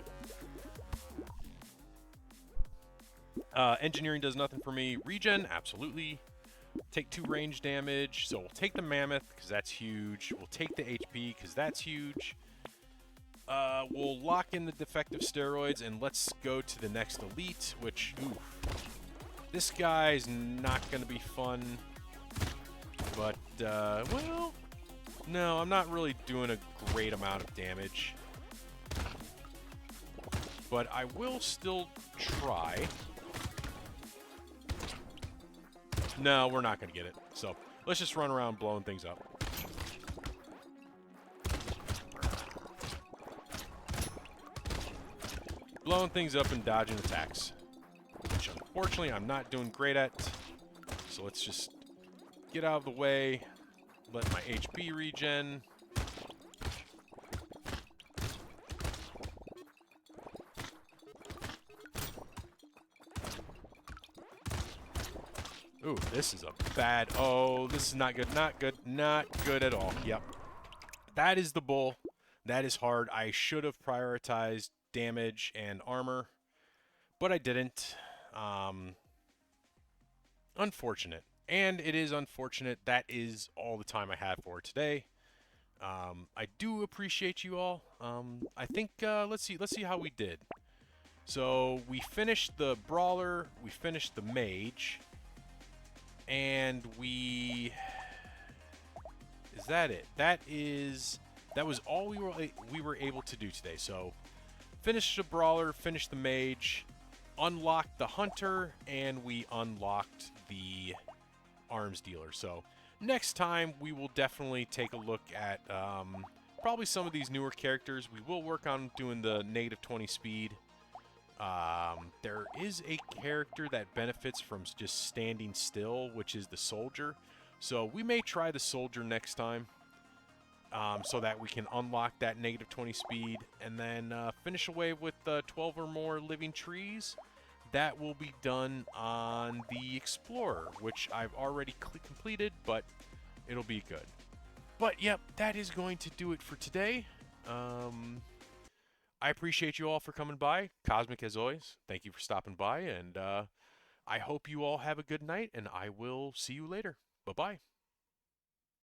Engineering does nothing for me. Regen, absolutely. Take 2 range damage. So we'll take the mammoth, because that's huge. We'll take the HP, because that's huge. We'll lock in the defective steroids, and let's go to the next elite, which, oof. This guy's not going to be fun. But, well, no, I'm not really doing a great amount of damage. But I will still try. No, we're not going to get it. So let's just run around blowing things up. Blowing things up and dodging attacks. Which unfortunately I'm not doing great at. So let's just get out of the way. Let my HP regen. Ooh, this is a bad... Oh, this is not good. Not good. Not good at all. Yep. That is the bull. That is hard. I should have prioritized damage and armor, but I didn't. Unfortunate. And it is unfortunate. That is all the time I have for today. I do appreciate you all. I think, let's see how we did. So, we finished the Brawler. We finished the Mage. And we Is that it? That was all we were able to do today. So finish the brawler, finish the mage, unlocked the hunter, and we unlocked the arms dealer. So next time we will definitely take a look at probably some of these newer characters. We will work on doing the -20 speed. There is a character that benefits from just standing still, which is the soldier. So we may try the soldier next time, so that we can unlock that -20 speed, and then finish away with 12 or more living trees. That will be done on the Explorer, which I've already completed, but it'll be good. But yep, that is going to do it for today. I appreciate you all for coming by. Cosmic, as always, thank you for stopping by, and I hope you all have a good night, and I will see you later. Bye-bye.